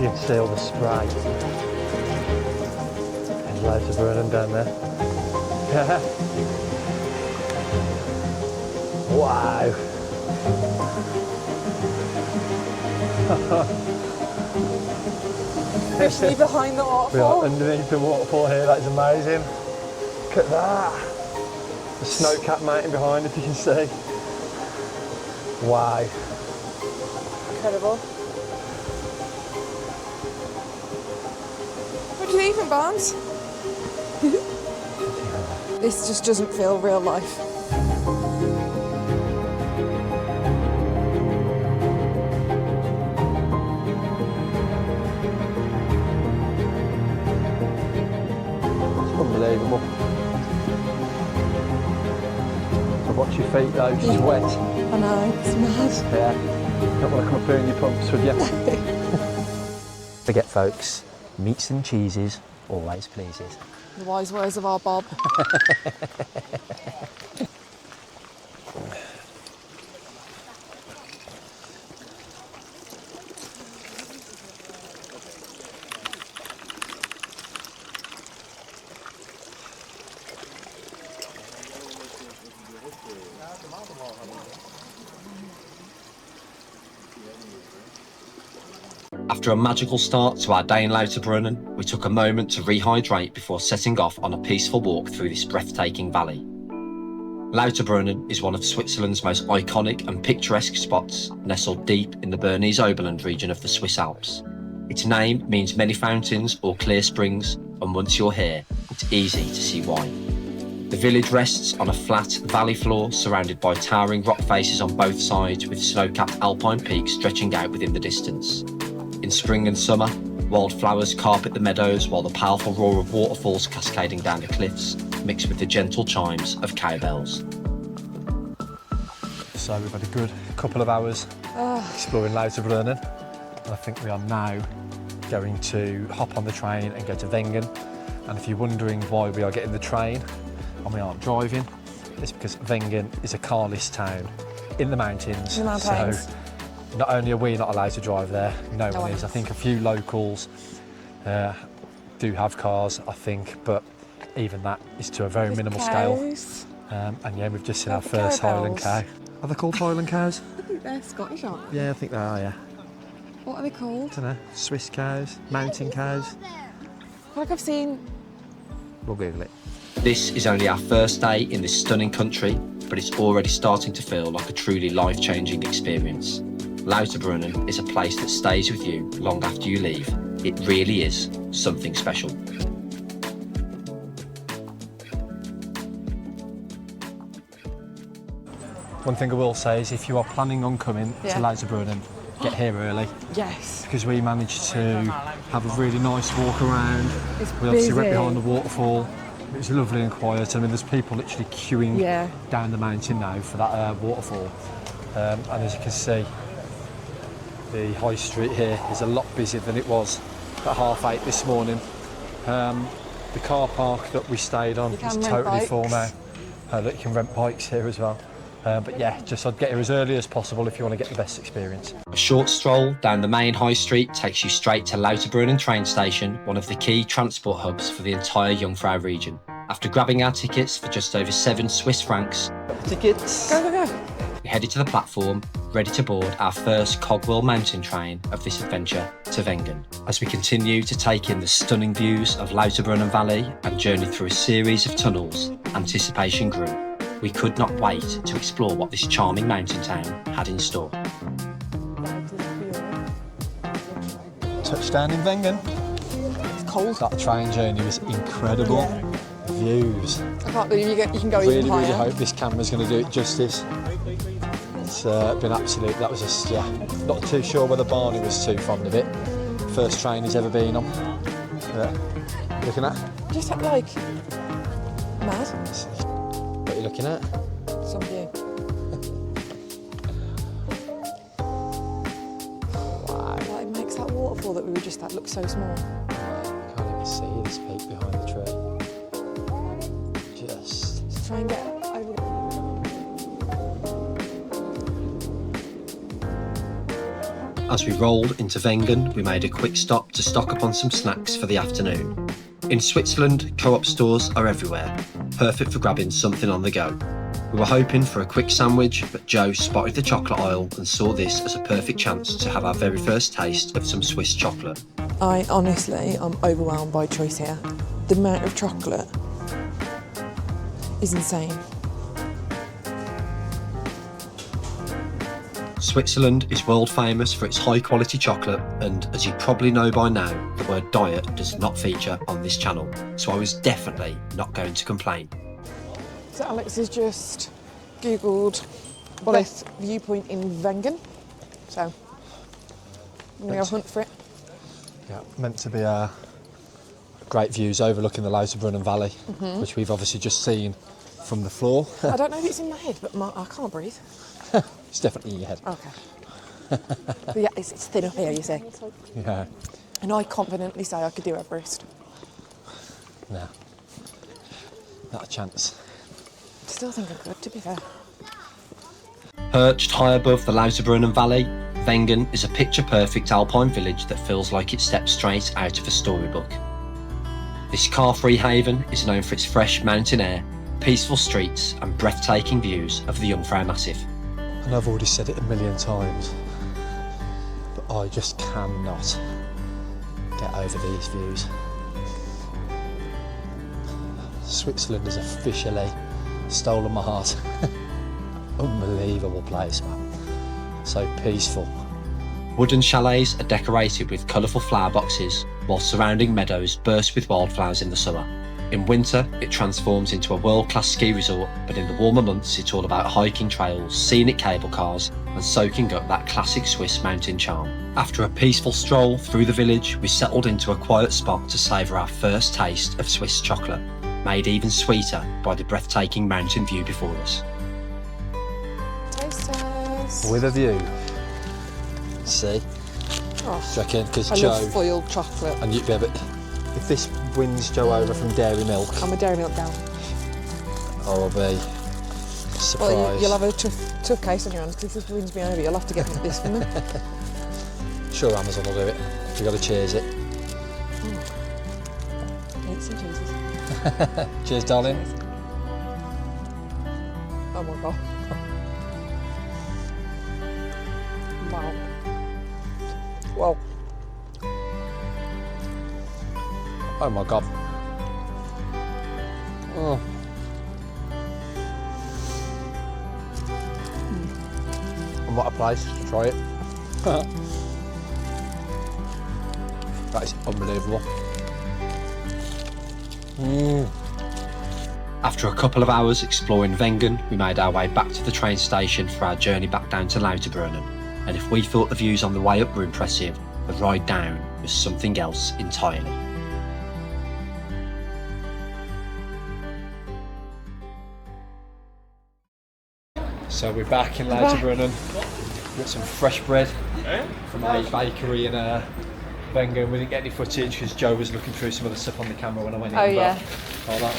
You can see all the spray. There's loads of Lauterbrunnen down there. Wow.
Officially behind the
We
waterfall.
are underneath the waterfall here, that is amazing. Look at that. The snow-capped mountain behind, if you can see. Wow.
Incredible. What do you think, Barnes? This just doesn't feel real life.
Unbelievable. So watch your feet though, she's wet.
I know, it's mad.
Yeah. Don't want to come up here in your pumps, would you? Forget folks, meats and cheeses always pleases.
The wise words of our Bob.
After a magical start to our day in Lauterbrunnen, we took a moment to rehydrate before setting off on a peaceful walk through this breathtaking valley. Lauterbrunnen is one of Switzerland's most iconic and picturesque spots, nestled deep in the Bernese Oberland region of the Swiss Alps. Its name means many fountains or clear springs, and once you're here, it's easy to see why. The village rests on a flat valley floor surrounded by towering rock faces on both sides, with snow-capped alpine peaks stretching out within the distance. In spring and summer, wildflowers carpet the meadows, while the powerful roar of waterfalls cascading down the cliffs mix with the gentle chimes of cowbells.
So we've had a good couple of hours exploring Lauterbrunnen. I think we are now going to hop on the train and go to Wengen. And if you're wondering why we are getting the train and we aren't driving, it's because Wengen is a carless town in the mountains.
In the mountains.
So not only are we not allowed to drive there, no one is. I think a few locals do have cars, I think, but even that is to a very minimal scale. And yeah, we've just seen our first Highland cow. Are they called Highland cows?
I think they're Scottish, aren't they?
Yeah, I think they are, yeah.
What are they called?
I don't know, Swiss cows, mountain cows.
Like I've seen.
We'll Google it.
This is only our first day in this stunning country, but it's already starting to feel like a truly life-changing experience. Lauterbrunnen is a place that stays with you long after you leave. It really is something special.
One thing I will say is if you are planning on coming to Lauterbrunnen, get here early.
Yes.
Because we managed to have a really nice walk around. We obviously went behind the waterfall. It was lovely and quiet. I mean, there's people literally queuing down the mountain now for that waterfall. And as you can see, the high street here is a lot busier than it was at 8:30 this morning. The car park that we stayed on is totally full now. Look, you can rent bikes here as well. But yeah, just I'd get here as early as possible if you want to get the best experience.
A short stroll down the main high street takes you straight to Lauterbrunnen train station, one of the key transport hubs for the entire Jungfrau region. After grabbing our tickets for just over 7 Swiss francs,
Tickets!
Go, go, go.
we headed to the platform, ready to board our first cogwheel mountain train of this adventure to Wengen. As we continue to take in the stunning views of Lauterbrunnen Valley and journey through a series of tunnels, anticipation grew. We could not wait to explore what this charming mountain town had in store.
Touchdown in Wengen.
It's cold.
That train journey was incredible.
Yeah.
Views.
I can't believe you can go
Really,
even higher.
really hope this camera's going to do it justice. It's been absolute. That was just, not too sure whether Barney was too fond of it. First train he's ever been on. Looking at?
Just like mad.
What are you looking at?
Some view.
Wow.
Like, it makes that waterfall that we were just at look so small.
Can't even see this peak behind the tree.
Just try and get over.
As we rolled into Wengen, we made a quick stop to stock up on some snacks for the afternoon. In Switzerland, co-op stores are everywhere, perfect for grabbing something on the go. We were hoping for a quick sandwich, but Joe spotted the chocolate aisle and saw this as a perfect chance to have our very first taste of some Swiss chocolate.
I honestly, I'm overwhelmed by choice here. The amount of chocolate is insane.
Switzerland is world famous for its high quality chocolate, and as you probably know by now, the word diet does not feature on this channel, so I was definitely not going to complain.
So Alex has just Googled best viewpoint in Wengen. So I'm going to hunt for it.
Yeah, meant to be great views overlooking the Lauterbrunnen Valley, which we've obviously just seen from the floor.
I don't know if it's in my head, but I can't breathe.
It's definitely in your head.
Okay. But yeah, it's thin up here, you see.
Yeah.
And I confidently say I could do Everest.
No. Not a chance.
Still think I could, to be fair.
Perched high above the Lauterbrunnen Valley, Wengen is a picture-perfect alpine village that feels like it steps straight out of a storybook. This car-free haven is known for its fresh mountain air, peaceful streets and breathtaking views of the Jungfrau Massif.
And I've already said it a million times, but I just cannot get over these views. Switzerland has officially stolen my heart. Unbelievable place, man. So peaceful.
Wooden chalets are decorated with colourful flower boxes, while surrounding meadows burst with wildflowers in the summer. In winter, it transforms into a world-class ski resort, but in the warmer months, it's all about hiking trails, scenic cable cars, and soaking up that classic Swiss mountain charm. After a peaceful stroll through the village, we settled into a quiet spot to savour our first taste of Swiss chocolate, made even sweeter by the breathtaking mountain view before us.
Taste test.
With a view. See?
Oh,
Do you reckon? Because
I
Joe...
love foiled chocolate.
And you'd be able... If this wins Joe over from Dairy Milk,
I'm a Dairy Milk gal.
I will be surprised.
Well, you'll have a tough case on your hands, because if this wins me over, you'll have to get this for me.
Sure, Amazon will do it. You've got to cheers it.
Eat some cheeses.
Cheers, darling.
Cheers. Oh my god. Wow. Well.
Oh my god. Oh. And what a place to try it. That is unbelievable.
After a couple of hours exploring Wengen, we made our way back to the train station for our journey back down to Lauterbrunnen. And if we thought the views on the way up were impressive, the ride down was something else entirely.
So we're back in Lauterbrunnen. Got some fresh bread from a bakery in Wengen. We didn't get any footage because Joe was looking through some of the stuff on the camera when I went in.
Oh yeah.
All that.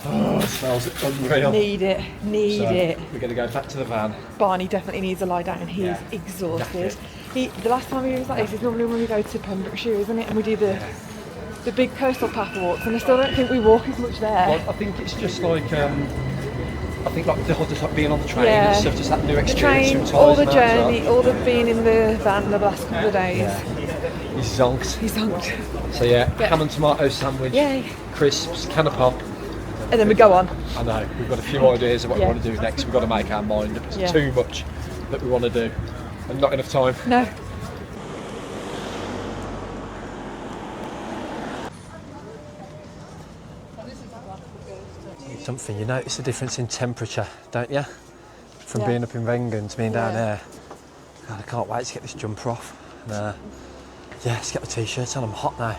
Oh, it smells unreal.
Need it.
We're going to go back to the van.
Barney definitely needs a lie down. He's exhausted. The last time he was like this is normally when we go to Pembrokeshire, isn't it? And we do the big coastal path walks, and I still don't think we walk as much there.
Well, I think it's just like I think like the whole just like being on the train and stuff, just that new
the
experience.
train,
sometimes,
all the
man,
journey,
so.
all the being in the van the last couple of days.
Yeah. He's zonked.
He's zonked.
So yeah, ham and tomato sandwich,
Yay.
crisps, can of pop.
And then we go on.
I know, we've got a few ideas of what we want to do next. We've got to make our mind up. There's too much that we want to do and not enough time.
No.
Something, you notice the difference in temperature, don't you? From being up in Wengen to being down there. God, I can't wait to get this jumper off. And, let's get the t-shirts on, I'm hot now.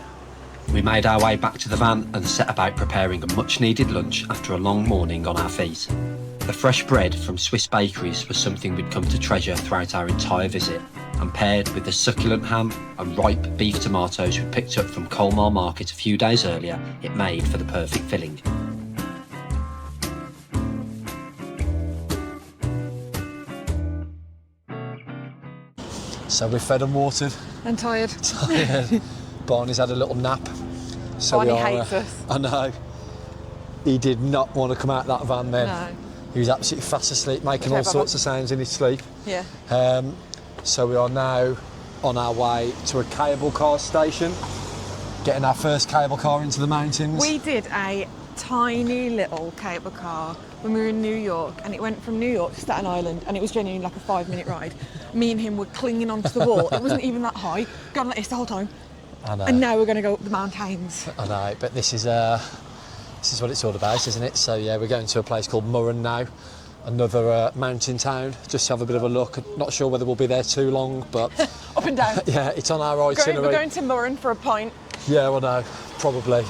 We made our way back to the van and set about preparing a much needed lunch after a long morning on our feet. The fresh bread from Swiss bakeries was something we'd come to treasure throughout our entire visit, and paired with the succulent ham and ripe beef tomatoes we picked up from Colmar market a few days earlier, it made for the perfect filling.
So we're fed and watered.
And tired.
Barney's had a little nap. So
Barney hates us.
I know. He did not want to come out of that van then.
No.
He was absolutely fast asleep, making all sorts of sounds in his sleep.
Yeah.
So we are now on our way to a cable car station, getting our first cable car into the mountains.
We did a tiny little cable car when we were in New York, and it went from New York to Staten Island, and it was genuinely like a 5-minute ride. Me and him were clinging onto the wall. It wasn't even that high. Going like this the whole time.
I know.
And now we're going to go up the mountains.
I know, but this is what it's all about, isn't it? So yeah, we're going to a place called Mürren now, another mountain town, just to have a bit of a look. Not sure whether we'll be there too long, but
Up and down.
yeah, it's on our itinerary.
We're going to Mürren for a pint.
Yeah, well, no, probably.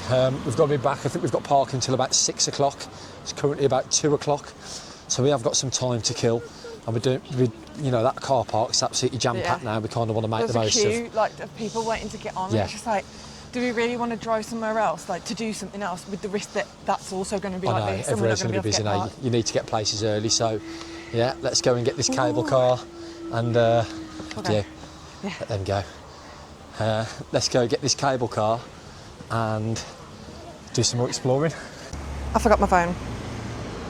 We've got to be back. I think we've got parking until about 6 o'clock. It's currently about 2 o'clock, so we have got some time to kill. And that car park's absolutely jam-packed now. We kind of want to make the most
There's a
of.
queue, of people waiting to get on.
Yeah.
And it's just like, do we really want to drive somewhere else, to do something else, with the risk that that's also going to be like this?
Everyone's going to be busy now. You need to get places early, so yeah, let's go and get this cable car and let them go. Let's go get this cable car and do some more exploring.
I forgot my phone,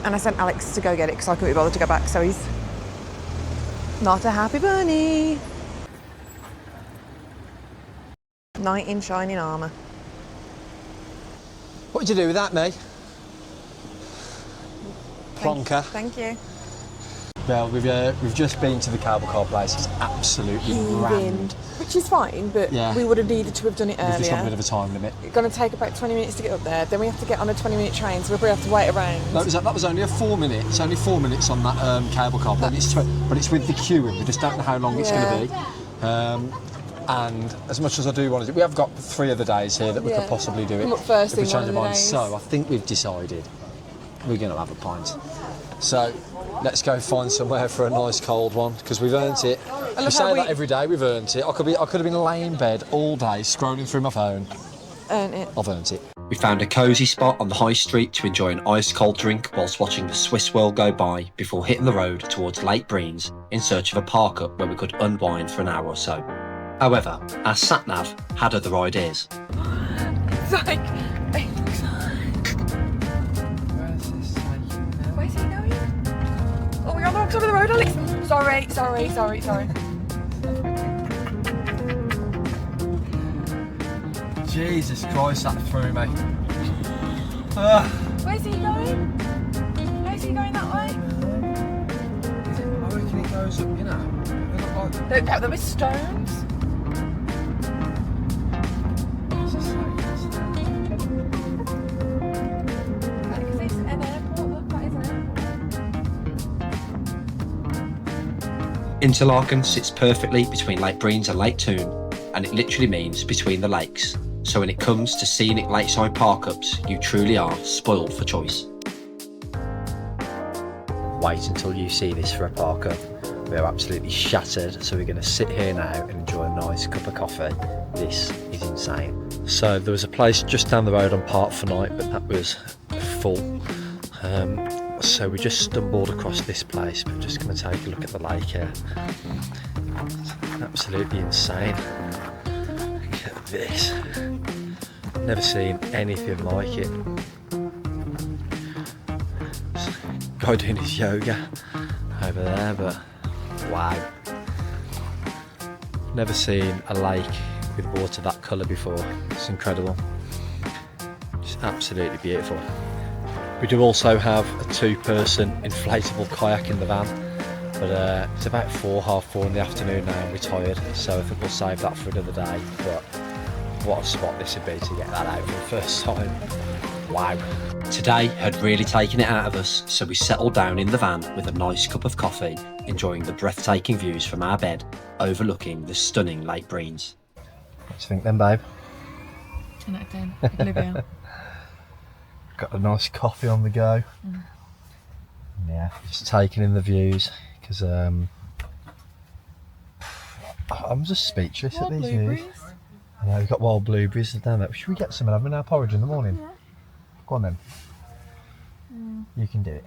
and I sent Alex to go get it because I couldn't be bothered to go back, so he's not a happy bunny. Knight in shining armour.
What did you do with that, mate? Plonker.
Thank you.
Well, we've just been to the cable car place. It's absolutely rammed.
Which is fine, but
Yeah.
we would have needed to have done it
We've just got a bit
earlier.
of a time limit.
It's going to take about 20 minutes to get up there. Then we have to get on a 20-minute train, so we'll probably have to wait around.
That was only a 4 minute. It's only 4 minutes on that cable car, but it's with the queuing. We just don't know how long it's going to be. And as much as I do want to do, we have got 3 other days here that we could possibly do it.
Look, first
if we
thing
change
one
our
of the
minds.
days.
So I think we've decided we're going to have a pint. So let's go find somewhere for a nice cold one because we've earned it. We say that every day. We've earned it. I could have been laying in bed all day scrolling through my phone.
Earned it.
I've earned it.
We found a cosy spot on the high street to enjoy an ice cold drink whilst watching the Swiss world go by before hitting the road towards Lake Brienz in search of a park up where we could unwind for an hour or so. However, our sat-nav had other ideas.
It's like... Where's he going? Oh, we're on the wrong side of the road, Alex. Sorry.
Jesus Christ, that threw me.
Where's he going? How's he going that way?
I reckon it goes up, you know.
There were stones.
Interlaken sits perfectly between Lake Brienz and Lake Thun, and it literally means between the lakes. So when it comes to scenic lakeside park-ups, you truly are spoiled for choice. Wait until you see this for a park-up. We're absolutely shattered, so we're going to sit here now and enjoy a nice cup of coffee. This is insane. So there was a place just down the road on Park for Night, but that was full. So we just stumbled across this place. We're just going to take a look at the lake here. It's absolutely insane. Look at this. Never seen anything like it. Guy doing his yoga over there, but wow. Never seen a lake with water that colour before. It's incredible. It's absolutely beautiful. We do also have a 2-person inflatable kayak in the van, but it's about 4:30 in the afternoon now and we're tired, so I think we'll save that for another day. But what a spot this would be to get that out for the first time. Wow. Today had really taken it out of us, so we settled down in the van with a nice cup of coffee, enjoying the breathtaking views from our bed overlooking the stunning Lake Brienz. What do you think then, babe?
10 out of 10. Olivia.
Got a nice coffee on the go. Yeah, just taking in the views because I'm just speechless at these views. I know we've got wild blueberries down there. Should we get some and have them in our porridge in the morning? Yeah. Go on then. You can do it.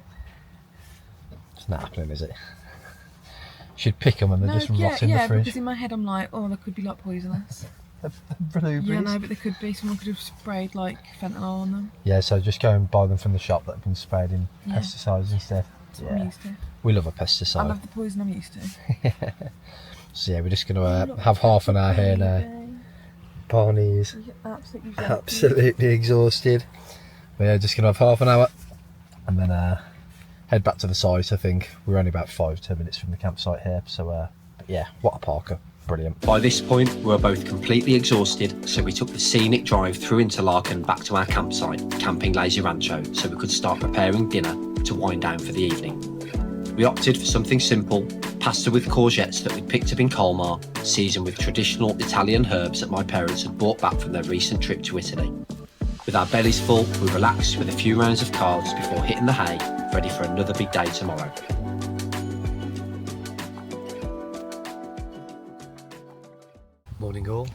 It's not happening, is it? Should pick them and they're just rot in the fridge.
Yeah, because in my head I'm like, oh, they could be like poisonous.
Blueberries.
Yeah, no, but they could be. Someone could have sprayed like fentanyl on them.
Yeah, so just go and buy them from the shop that have been sprayed in pesticides instead.
That's what I'm used to.
We love a pesticide.
I love the poison I'm used to.
So yeah, we're just going to have half an hour here now. Barney's absolutely exhausted. But yeah, just going to have half an hour and then head back to the site. I think we're only about 5-10 minutes from the campsite here. So but yeah, what a parker. Brilliant. By this point, we were both completely exhausted, so we took the scenic drive through Interlaken back to our campsite, Camping Lazy Rancho, so we could start preparing dinner to wind down for the evening. We opted for something simple, pasta with courgettes that we'd picked up in Colmar, seasoned with traditional Italian herbs that my parents had brought back from their recent trip to Italy. With our bellies full, we relaxed with a few rounds of cards before hitting the hay, ready for another big day tomorrow. Morning all.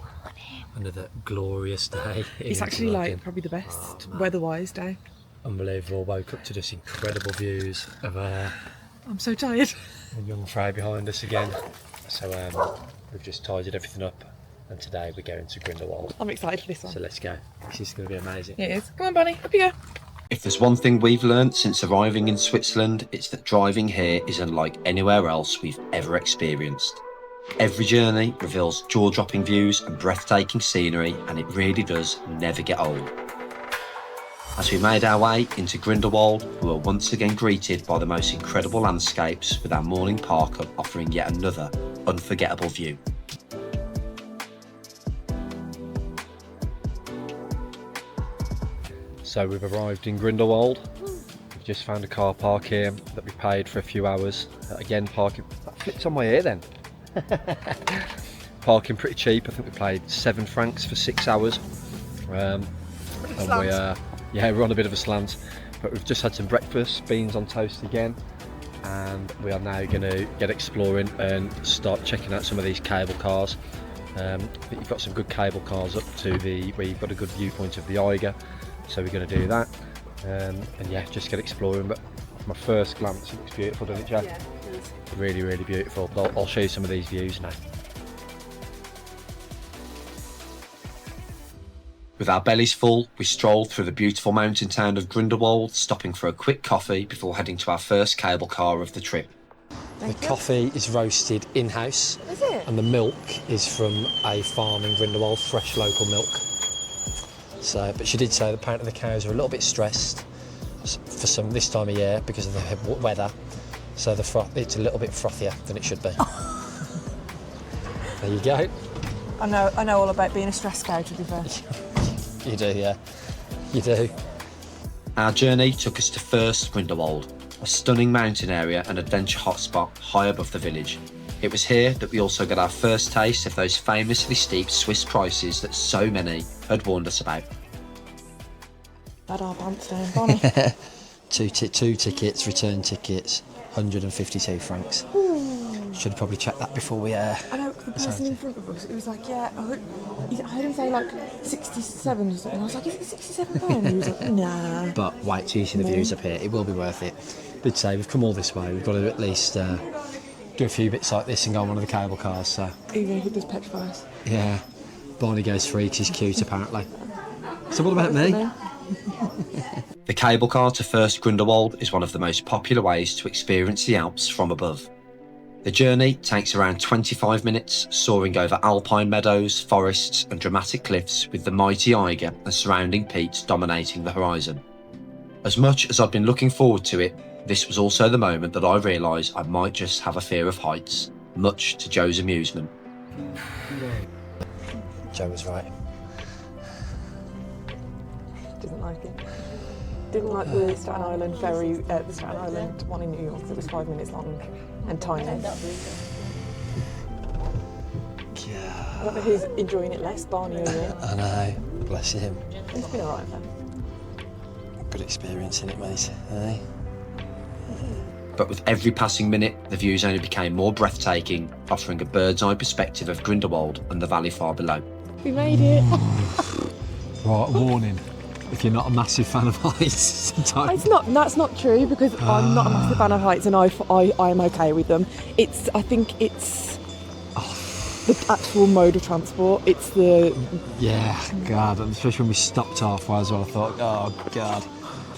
Another glorious day.
It's actually like probably the best weather-wise day.
Unbelievable. Woke up to just incredible views of
I'm so tired.
the young fry behind us again. So we've just tidied everything up and today we're going to Grindelwald.
I'm excited for this one.
So let's go. This is going to be amazing.
It is. Come on, Bonnie. Up you go.
If there's one thing we've learnt since arriving in Switzerland, it's that driving here is unlike anywhere else we've ever experienced. Every journey reveals jaw-dropping views and breathtaking scenery, and it really does never get old. As we made our way into Grindelwald, we were once again greeted by the most incredible landscapes, with our morning park-up offering yet another unforgettable view.
So we've arrived in Grindelwald. We've just found a car park here that we paid for a few hours. Again, parking, that flips on my ear then. Parking pretty cheap. I think we paid 7 francs for 6 hours. And we're on a bit of a slant, but we've just had some breakfast, beans on toast again, and we are now going to get exploring and start checking out some of these cable cars. I think you've got some good cable cars up to where you've got a good viewpoint of the Eiger, so we're going to do that, and yeah, just get exploring. But my first glance, it looks beautiful, doesn't it, Jack?
Yeah, it is.
Really, really beautiful. But I'll show you some of these views now.
With our bellies full, we strolled through the beautiful mountain town of Grindelwald, stopping for a quick coffee before heading to our first cable car of the trip.
The coffee is roasted in-house.
Is it?
And the milk is from a farm in Grindelwald, fresh local milk. So, but she did say that apparently the cows are a little bit stressed for some this time of year because of the weather. So it's a little bit frothier than it should be. There you go.
I know all about being a stress cow, to be fair.
You do, yeah. You do.
Our journey took us to First Grindelwald, a stunning mountain area and adventure hotspot high above the village. It was here that we also got our first taste of those famously steep Swiss prices that so many had warned us about.
Bad our pants down, Bonnie.
Two tickets, return tickets, 152 francs. Should have probably checked that before we...
I know, the person in front of us, it was like, yeah, I heard him say like 67 or something. I was like, is it £67? He was like, nah.
But wait till you see the views up here, it will be worth it. Did say we've come all this way, we've got to at least do a few bits like this and go on one of the cable cars, so...
Even if it does petrify us.
Yeah, Barney goes free because he's cute apparently. So what about me?
The cable car to First Grindelwald is one of the most popular ways to experience the Alps from above. The journey takes around 25 minutes, soaring over alpine meadows, forests and dramatic cliffs, with the mighty Eiger and surrounding peaks dominating the horizon. As much as I'd been looking forward to it, this was also the moment that I realised I might just have a fear of heights, much to Joe's amusement.
Joe was right.
Didn't like it. Didn't like the Staten Island ferry, the Staten Island one in New York that was 5 minutes long and tiny. I don't know who's enjoying it less, Barney or you.
I know, bless him.
It's been alright though.
Good experience in it, mate. Eh?
But with every passing minute, the views only became more breathtaking, offering a bird's eye perspective of Grindelwald and the valley far below.
We made it.
Right, warning. If you're not a massive fan of heights,
That's not true, because I'm not a massive fan of heights and I am okay with them. I think it's the actual mode of transport. It's the...
Yeah, God, and especially when we stopped halfway as well, I thought, oh God.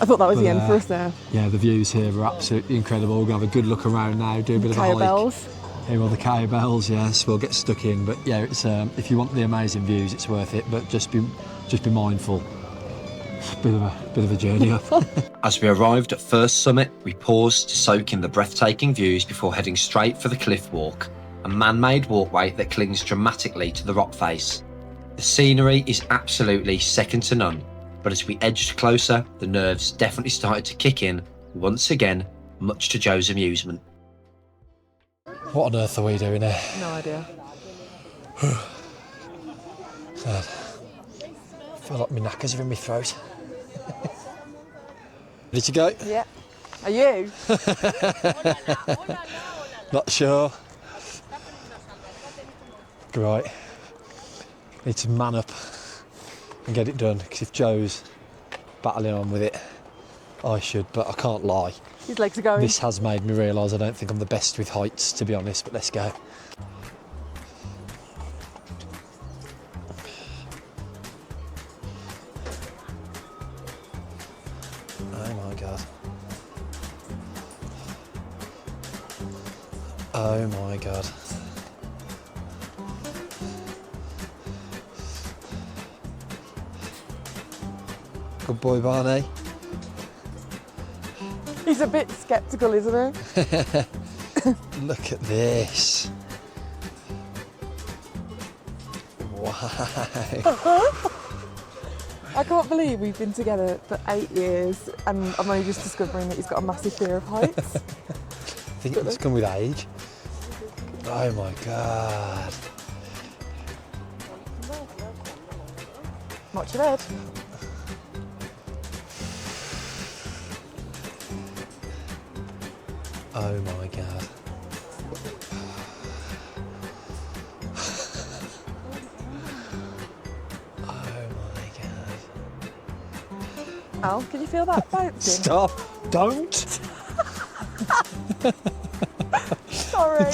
I thought that was the end for us there.
Yeah, the views here are absolutely incredible. We're going to have a good look around now, do a bit of a hike.
Bells.
Here are the cowbells, yes, we'll get stuck in. But yeah, it's if you want the amazing views, it's worth it, but just be mindful. Bit of a journey up.
As we arrived at First Summit, we paused to soak in the breathtaking views before heading straight for the cliff walk, a man-made walkway that clings dramatically to the rock face. The scenery is absolutely second to none, but as we edged closer, the nerves definitely started to kick in, once again, much to Joe's amusement.
What on earth are we doing here?
No idea.
God. I feel like my knackers are in my throat. Ready to go?
Yeah. Are you?
Not sure. Right. Need to man up and get it done, because if Joe's battling on with it, I should, but I can't lie.
His legs are going.
This has made me realise I don't think I'm the best with heights, to be honest, but let's go. Oh my God. Oh my God. Good boy, Barney.
He's a bit sceptical, isn't he?
Look at this. Wow.
I can't believe we've been together for 8 years and I'm only just discovering that he's got a massive fear of heights.
I think it's come with age. Oh my God.
Watch your head.
Oh my God.
Al, can you feel that bouncing?
Stop! Don't!
Sorry.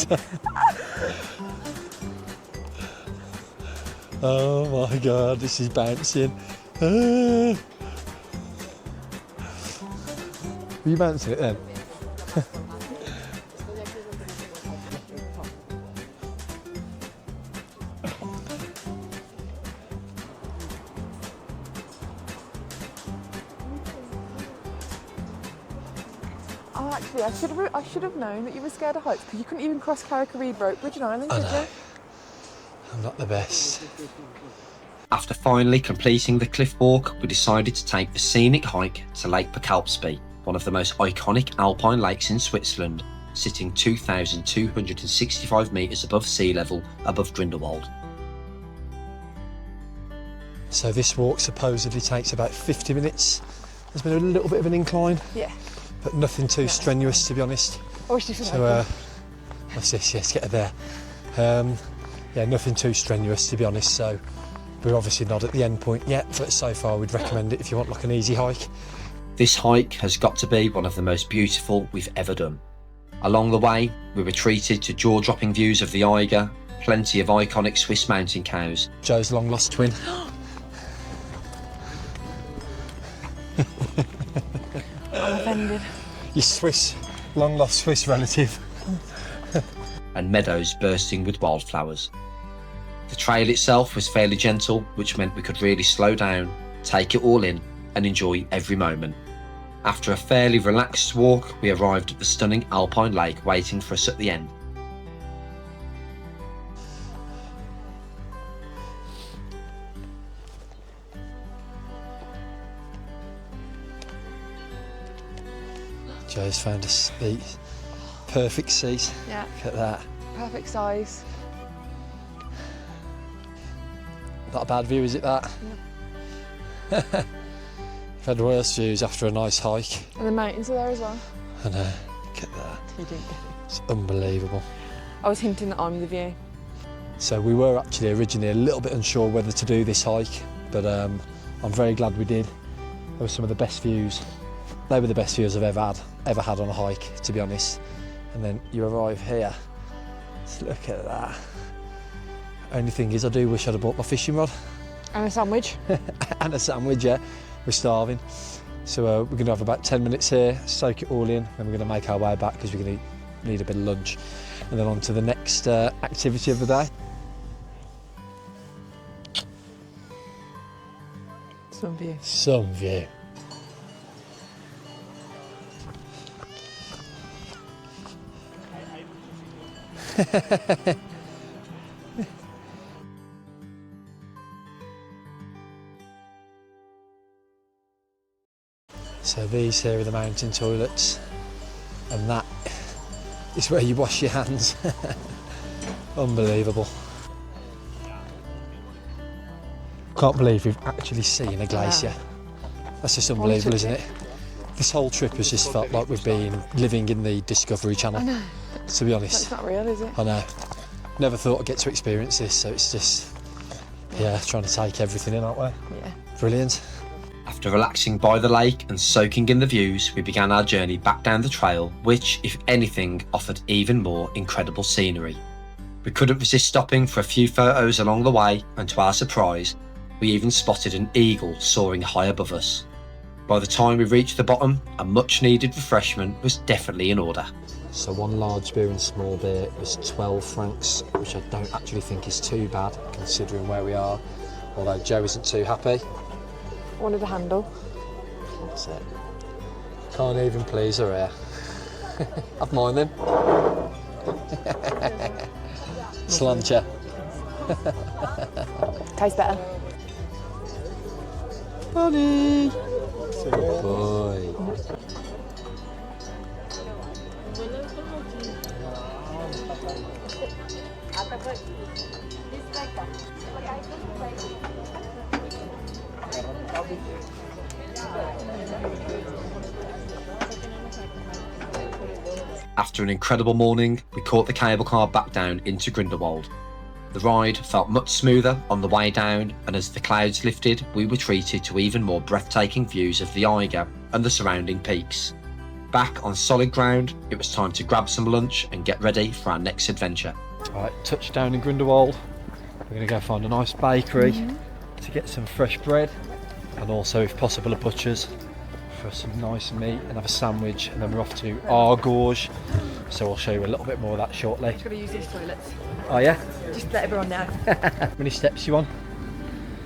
Oh my God, this is bouncing. Were you bouncing it then?
Oh, actually, I should have known that you were scared of heights because you couldn't even cross Carrick-a-Reed Rope Bridge in Ireland, did you?
I'm not the best.
After finally completing the cliff walk, we decided to take the scenic hike to Lake Bachalpsee, one of the most iconic alpine lakes in Switzerland, sitting 2,265 metres above sea level above Grindelwald.
So this walk supposedly takes about 50 minutes. There's been a little bit of an incline.
Yeah.
But nothing too strenuous, to be honest.
I wish you should
So, what's this? Yes, get her there. Yeah, nothing too strenuous, to be honest. So, we're obviously not at the end point yet, but so far we'd recommend it if you want like an easy hike.
This hike has got to be one of the most beautiful we've ever done. Along the way, we were treated to jaw-dropping views of the Eiger, plenty of iconic Swiss mountain cows.
Joe's long-lost twin.
I'm offended.
Your long-lost Swiss relative.
And meadows bursting with wildflowers. The trail itself was fairly gentle, which meant we could really slow down, take it all in, and enjoy every moment. After a fairly relaxed walk, we arrived at the stunning alpine lake waiting for us at the end.
Joe's found a seat. Perfect seat.
Yeah.
Look at that.
Perfect size.
Not a bad view, is it, that? No. I've had worse views after a nice hike.
And the mountains are there as well.
I know. Look at that.
You didn't.
It's unbelievable.
I was hinting that I'm the view.
So we were actually originally a little bit unsure whether to do this hike, but I'm very glad we did. They were some of the best views. They were the best views I've ever had on a hike, to be honest. And then you arrive here. Let's look at that. Only thing is, I do wish I'd have bought my fishing rod.
And a sandwich.
And a sandwich, yeah. We're starving. So we're going to have about 10 minutes here, soak it all in, then we're going to make our way back because we're going to need a bit of lunch. And then on to the next activity of the day.
Some view.
Some view. So these here are the mountain toilets, and that is where you wash your hands. Unbelievable. Can't believe we've actually seen a glacier. That's just unbelievable, isn't it? This whole trip has just felt like we've been living in the Discovery Channel.
I know.
To be honest.
It's not real, is it?
I know. Never thought I'd get to experience this, so it's just, yeah, trying to take everything in, aren't we?
Yeah.
Brilliant.
After relaxing by the lake and soaking in the views, we began our journey back down the trail, which, if anything, offered even more incredible scenery. We couldn't resist stopping for a few photos along the way, and to our surprise, we even spotted an eagle soaring high above us. By the time we reached the bottom, a much needed refreshment was definitely in order. So one large beer and small beer was 12 francs, which I don't actually think is too bad considering where we are, although Joe isn't too happy.
Wanted a handle.
That's it. Can't even please her hair. Have mine then. Slancha.
Tastes better.
Buddy. Good boy.
After an incredible morning, we caught the cable car back down into Grindelwald. The ride felt much smoother on the way down, and as the clouds lifted, we were treated to even more breathtaking views of the Eiger and the surrounding peaks. Back on solid ground, it was time to grab some lunch and get ready for our next adventure.
Right, touchdown in Grindelwald. We're going to go find a nice bakery to get some fresh bread, and also, if possible, a butcher's for some nice meat and have a sandwich, and then we're off to Aare Gorge, so I'll show you a little bit more of that shortly.
I'm going to use these toilets.
Oh yeah?
Just let everyone know.
How many steps you on?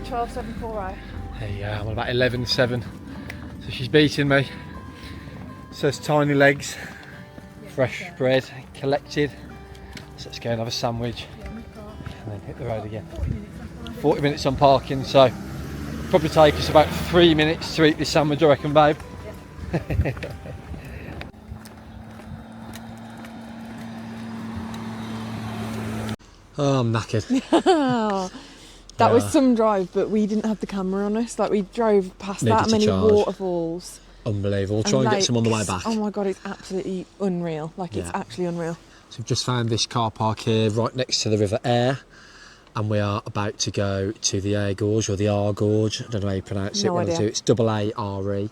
12,740.
There you go, I'm on about 11.7, so she's beating me. So it's tiny legs, fresh bread collected, so let's go and have a sandwich and then hit the road again. 40 minutes on parking, so probably take us about 3 minutes to eat this sandwich, I reckon, babe. Oh, I'm knackered.
That was some drive, but we didn't have the camera on us. Like, we drove past
Needed
that
to
many
charge.
waterfalls.
Unbelievable. We'll
and
try and get some on the way
lakes.
back.
Oh my god, it's absolutely unreal. Like, it's
Yeah.
actually unreal.
So we've just found this car park here right next to the River Aire, and we are about to go to the Aare Gorge, or the Aare Gorge, I don't know how you pronounce it,
No
one of the
idea.
two. It's A-A-R-E.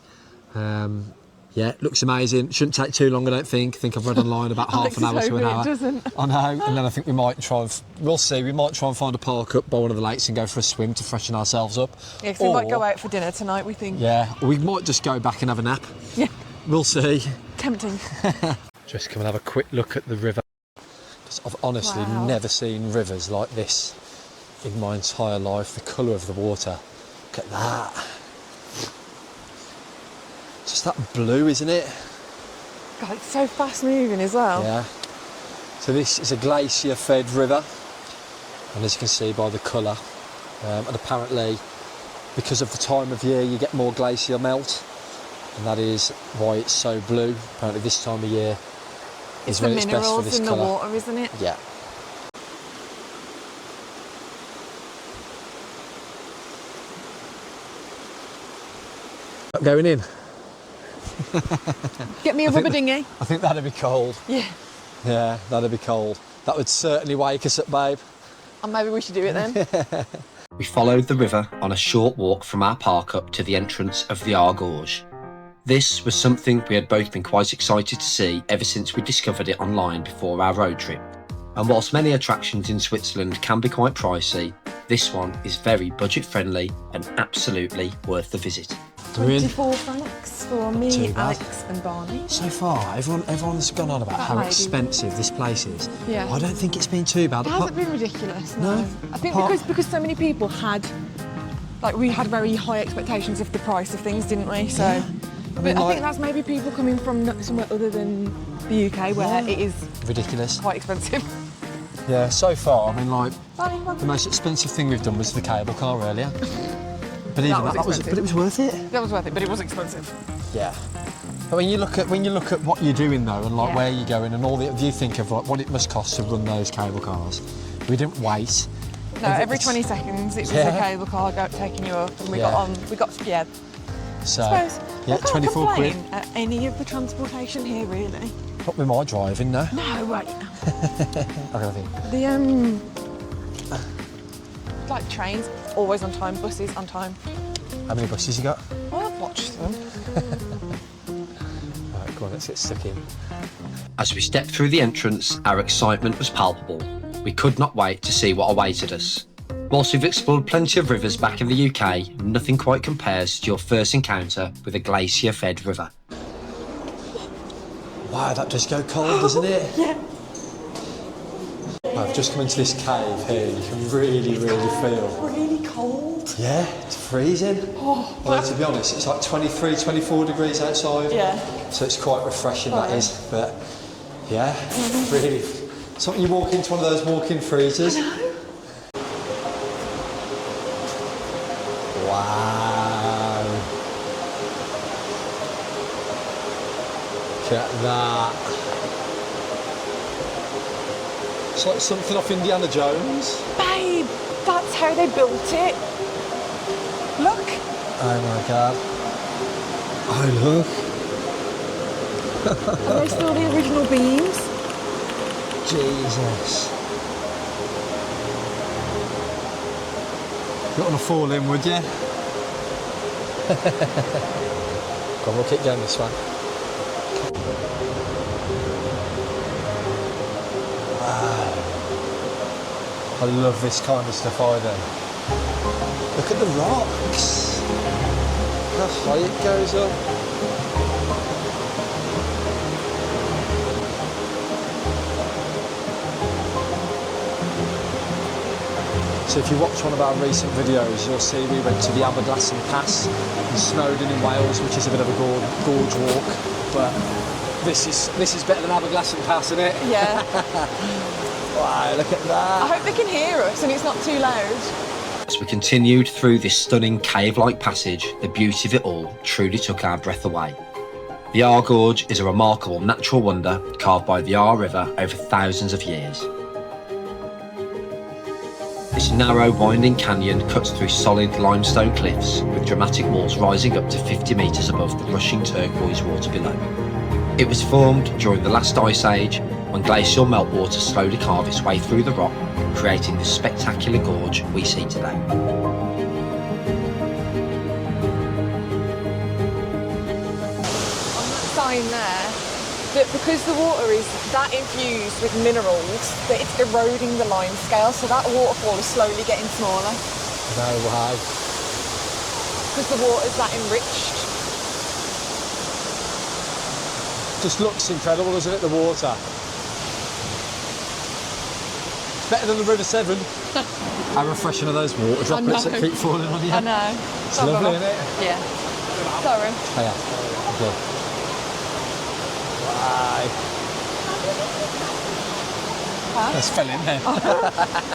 Yeah, looks amazing. Shouldn't take too long, I don't think. I think I've read online about half an hour to an hour.
It doesn't.
I know, and then I think we might try and, we'll see, we might try and find a park up by one of the lakes and go for a swim to freshen ourselves up.
Yeah, 'cause we might go out for dinner tonight, we think.
Yeah, we might just go back and have a nap.
Yeah.
We'll see.
Tempting.
Just come and have a quick look at the river. Because I've honestly
Wow.
never seen rivers like this in my entire life. The colour of the water. Look at that. Just that blue, isn't it?
God, it's so fast moving as well.
Yeah. So this is a glacier-fed river, and as you can see by the colour, and apparently because of the time of year you get more glacier melt, and that is why it's so blue. Apparently this time of year
It's
is
the
when it's best for
minerals
this
in
colour.
the water, isn't it?
Yeah. Not going in.
Get me a rubber dinghy.
I think that'd be cold.
Yeah.
Yeah, that'd be cold. That would certainly wake us up, babe.
And maybe we should do it then.
We followed the river on a short walk from our park up to the entrance of the Aare Gorge. This was something we had both been quite excited to see ever since we discovered it online before our road trip. And whilst many attractions in Switzerland can be quite pricey, this one is very budget friendly and absolutely worth the visit.
We're in.
24 francs for
too
me,
bad.
Alex and Barney.
So far, everyone's gone on about
That
how
lady.
expensive this place is.
Yeah.
I don't think it's been too bad.
It hasn't been ridiculous, no.
No.
I think
Part-
because so many people had, like, we had very high expectations of the price of things, didn't we? So,
I
but
mean,
I
like,
think that's maybe people coming from somewhere other than the UK where it is
ridiculous.
quite expensive.
Yeah, so far, I mean, like,
Barney,
the most expensive thing we've done was the cable car earlier. But even
was
that was,
expensive.
but it was worth it.
That was worth it, but it was expensive.
Yeah. But when you look at what you're doing though, and like
Yeah.
where you're going, and all the, if you think of like what it must cost to run those cable cars, we didn't wait.
No, every
It's-
20 seconds it was
Yeah.
a cable car taking you up, and we
Yeah.
got scared.
So
I suppose
yeah,
we can't
24 quid.
complain at any of the transportation here, really.
But we might drive in there.
No, right.
I don't think.
The like trains, always on time. Buses on time.
How many buses you got?
Well, I've watched them.
Right, go on, let's get stuck in.
As we stepped through the entrance, our excitement was palpable. We could not wait to see what awaited us. Whilst we've explored plenty of rivers back in the UK, nothing quite compares to your first encounter with a glacier-fed river.
Wow, that does go cold, doesn't it?
Yeah.
I've just come into this cave here. You can really feel.
Really cold.
Yeah, it's freezing. Well, to be honest, it's like 23, 24 degrees outside.
Yeah.
So it's quite refreshing, that is. But yeah, really. Something you walk into one of those walk-in freezers.
I know.
Wow. Look at that. It's like something off Indiana Jones.
Babe, that's how they built it. Look.
Oh my god. Oh look.
Are they still the original beams?
Jesus. You don't want to fall in, would you? Come on, we'll keep going this way. Wow. I love this kind of stuff, I do. Look at the rocks. How high it goes up. So if you watch one of our recent videos, you'll see we went to the Aberglassing Pass in Snowdon in Wales, which is a bit of a gorge walk. But this is better than Aberglassing Pass, isn't it?
Yeah.
Wow, look at
I
that.
hope they can hear us and it's not too loud.
As we continued through this stunning cave-like passage, the beauty of it all truly took our breath away. The Aare Gorge is a remarkable natural wonder carved by the Aare River over thousands of years. This narrow, winding canyon cuts through solid limestone cliffs with dramatic walls rising up to 50 metres above the rushing turquoise water below. It was formed during the last ice age when glacial meltwater slowly carved its way through the rock, creating the spectacular gorge we see today.
On that sign there, that because the water is that infused with minerals that it's eroding the lime scale, so that waterfall is slowly getting smaller.
No way.
Because the water's that enriched.
Just looks incredible, doesn't it, the water? It's better than the River Severn. How refreshing are those water droplets that keep falling on you?
I know.
It's lovely, isn't it?
Yeah. Sorry.
Oh yeah. Okay. Wow. That's fell in there.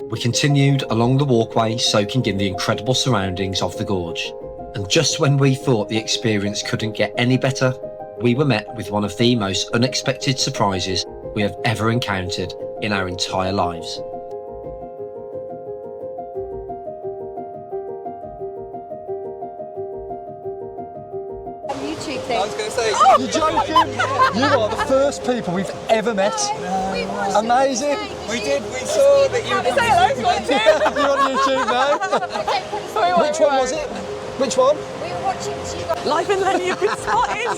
We continued along the walkway, soaking in the incredible surroundings of the gorge. And just when we thought the experience couldn't get any better, we were met with one of the most unexpected surprises we have ever encountered in our entire lives.
YouTube thing.
I was going to say,
You're joking? You are the first people we've ever met. Amazing.
we saw that you
Say hello if you want to.
You're on YouTube now. Which one was it? Which one?
We were watching you guys.
Life and Lenny have been spotted.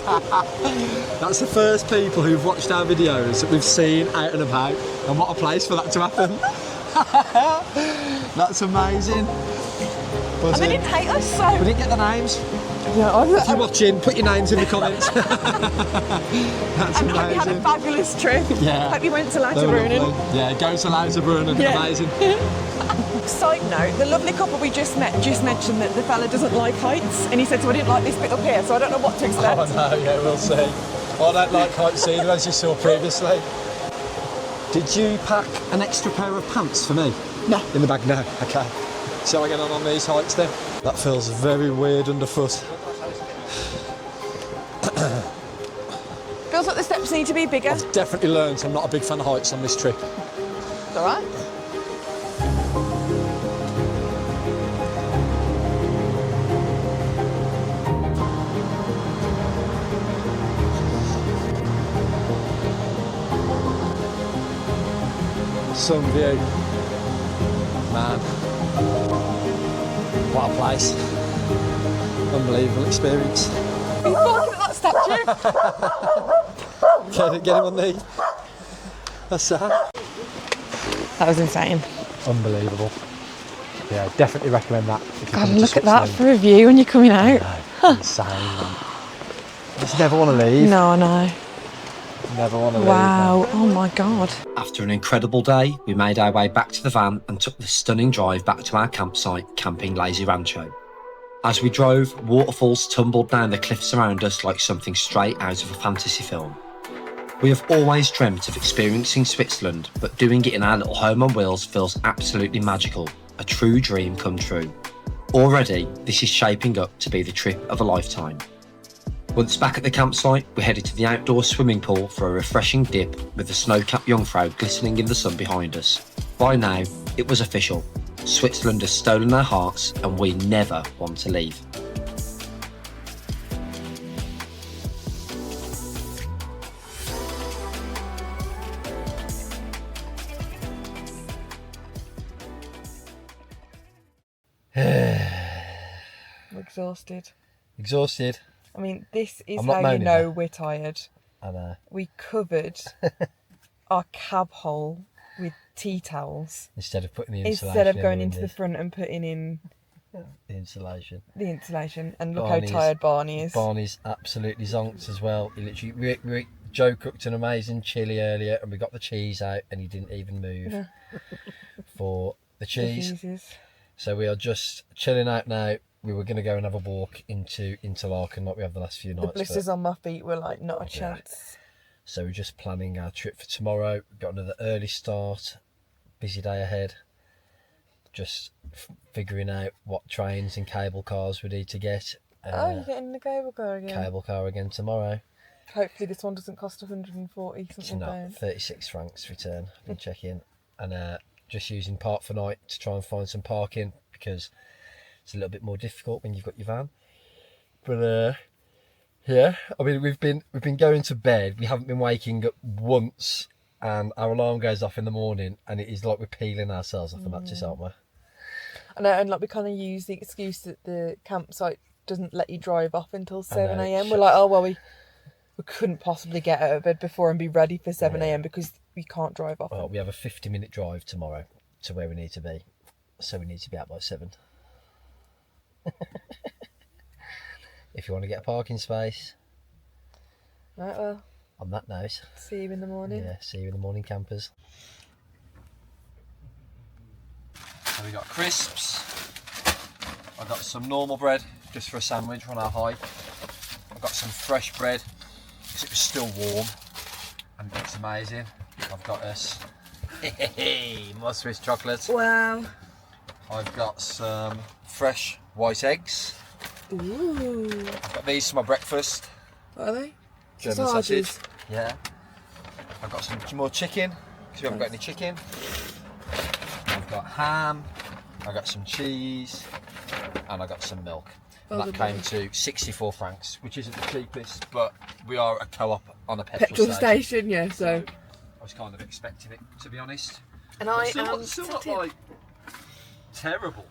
That's the first people who've watched our videos that we've seen out and about, and what a place for that to happen. That's amazing.
And they didn't hate us, so.
We didn't get the names.
Yeah,
If you're watching, put your names in the comments. That's
and hope you had a
amazing.
fabulous trip.
Yeah.
Hope you went to
They were
Lauterbrunnen.
lovely. Yeah, go to Lauterbrunnen.
Yeah.
Amazing.
Side note, the lovely couple we just met just mentioned that the fella doesn't like heights, and he said, so I didn't like this bit up here, so I don't know what to expect.
Oh no, yeah, we'll see. I don't like heights either, as you saw previously. Did you pack an extra pair of pants for me?
No.
In the bag? No. Okay. Shall I get on these heights then? That feels very weird underfoot.
Feels like the steps need to be bigger.
I've definitely learned I'm not a big fan of heights on this trip.
It's alright.
Sun view. Man. What a place. Unbelievable experience.
Are you barking at that statue?
Get him on the... That's that.
That was insane.
Unbelievable. Yeah, definitely recommend that. If you
God,
come to
look at that
Switzerland.
for a view when you're coming out.
Insane, man. Just never want to leave.
No, no.
Never want to leave.
Wow, oh my god.
After an incredible day, we made our way back to the van and took the stunning drive back to our campsite, Camping Lazy Rancho. As we drove, waterfalls tumbled down the cliffs around us like something straight out of a fantasy film. We have always dreamt of experiencing Switzerland, but doing it in our little home on wheels feels absolutely magical, a true dream come true. Already, this is shaping up to be the trip of a lifetime. Once back at the campsite, we headed to the outdoor swimming pool for a refreshing dip with the snow-capped Jungfrau glistening in the sun behind us. By now, it was official. Switzerland has stolen our hearts and we never want to leave.
I'm exhausted.
Exhausted.
I mean, this is
I'm not
how you
moaning
know
though.
we're tired.
I know.
We covered our cab hole with tea towels
Instead of putting the insulation
instead of going
in
into the front and putting in
the insulation.
the insulation. And look
Barney's-
how tired Barney is.
Barney's absolutely zonked as well. He literally, Joe cooked an amazing chilli earlier, and we got the cheese out, and he didn't even move for the cheese.
Cheeses.
So we are just chilling out now. We were going to go and have a walk into Interlaken like we have the last few nights.
The blisters on my feet were like, not a chance.
So we're just planning our trip for tomorrow. We've got another early start, busy day ahead. Just figuring out what trains and cable cars we need to get.
Oh, you're getting the cable car again.
Cable car again tomorrow.
Hopefully this one doesn't cost 140
It's
something
not
pounds.
36 francs return. I've been checking. And just using Park for Night to try and find some parking because it's a little bit more difficult when you've got your van. But yeah, I mean we've been going to bed. We haven't been waking up once, and our alarm goes off in the morning, and it is like we're peeling ourselves off the mattress, aren't we?
I know, and like we kind of use the excuse that the campsite doesn't let you drive off until 7 a.m. We're like, oh well, we couldn't possibly get out of bed before and be ready for 7 a.m. because we can't drive off.
Well, we have a 50-minute drive tomorrow to where we need to be, so we need to be out by 7. If you want to get a parking space.
Right, well,
On that note,
see you in the morning.
yeah, see you in the morning, campers. So we got crisps. I got some normal bread just for a sandwich on our hike. I've got some fresh bread because it was still warm and it's amazing. I've got us more Swiss chocolates.
Wow.
I've got some fresh white eggs.
Ooh.
I've got these for my breakfast.
What are they?
German
Sausages.
sausage. Yeah. I've got some more chicken because we haven't got any chicken. I've got ham. I got some cheese, and I got some milk. And that came to 64 francs, which isn't the cheapest, but we are a co-op on a petrol
station, yeah. So.
I was kind of expecting it, to be honest.
And I
Still
am
not like terrible,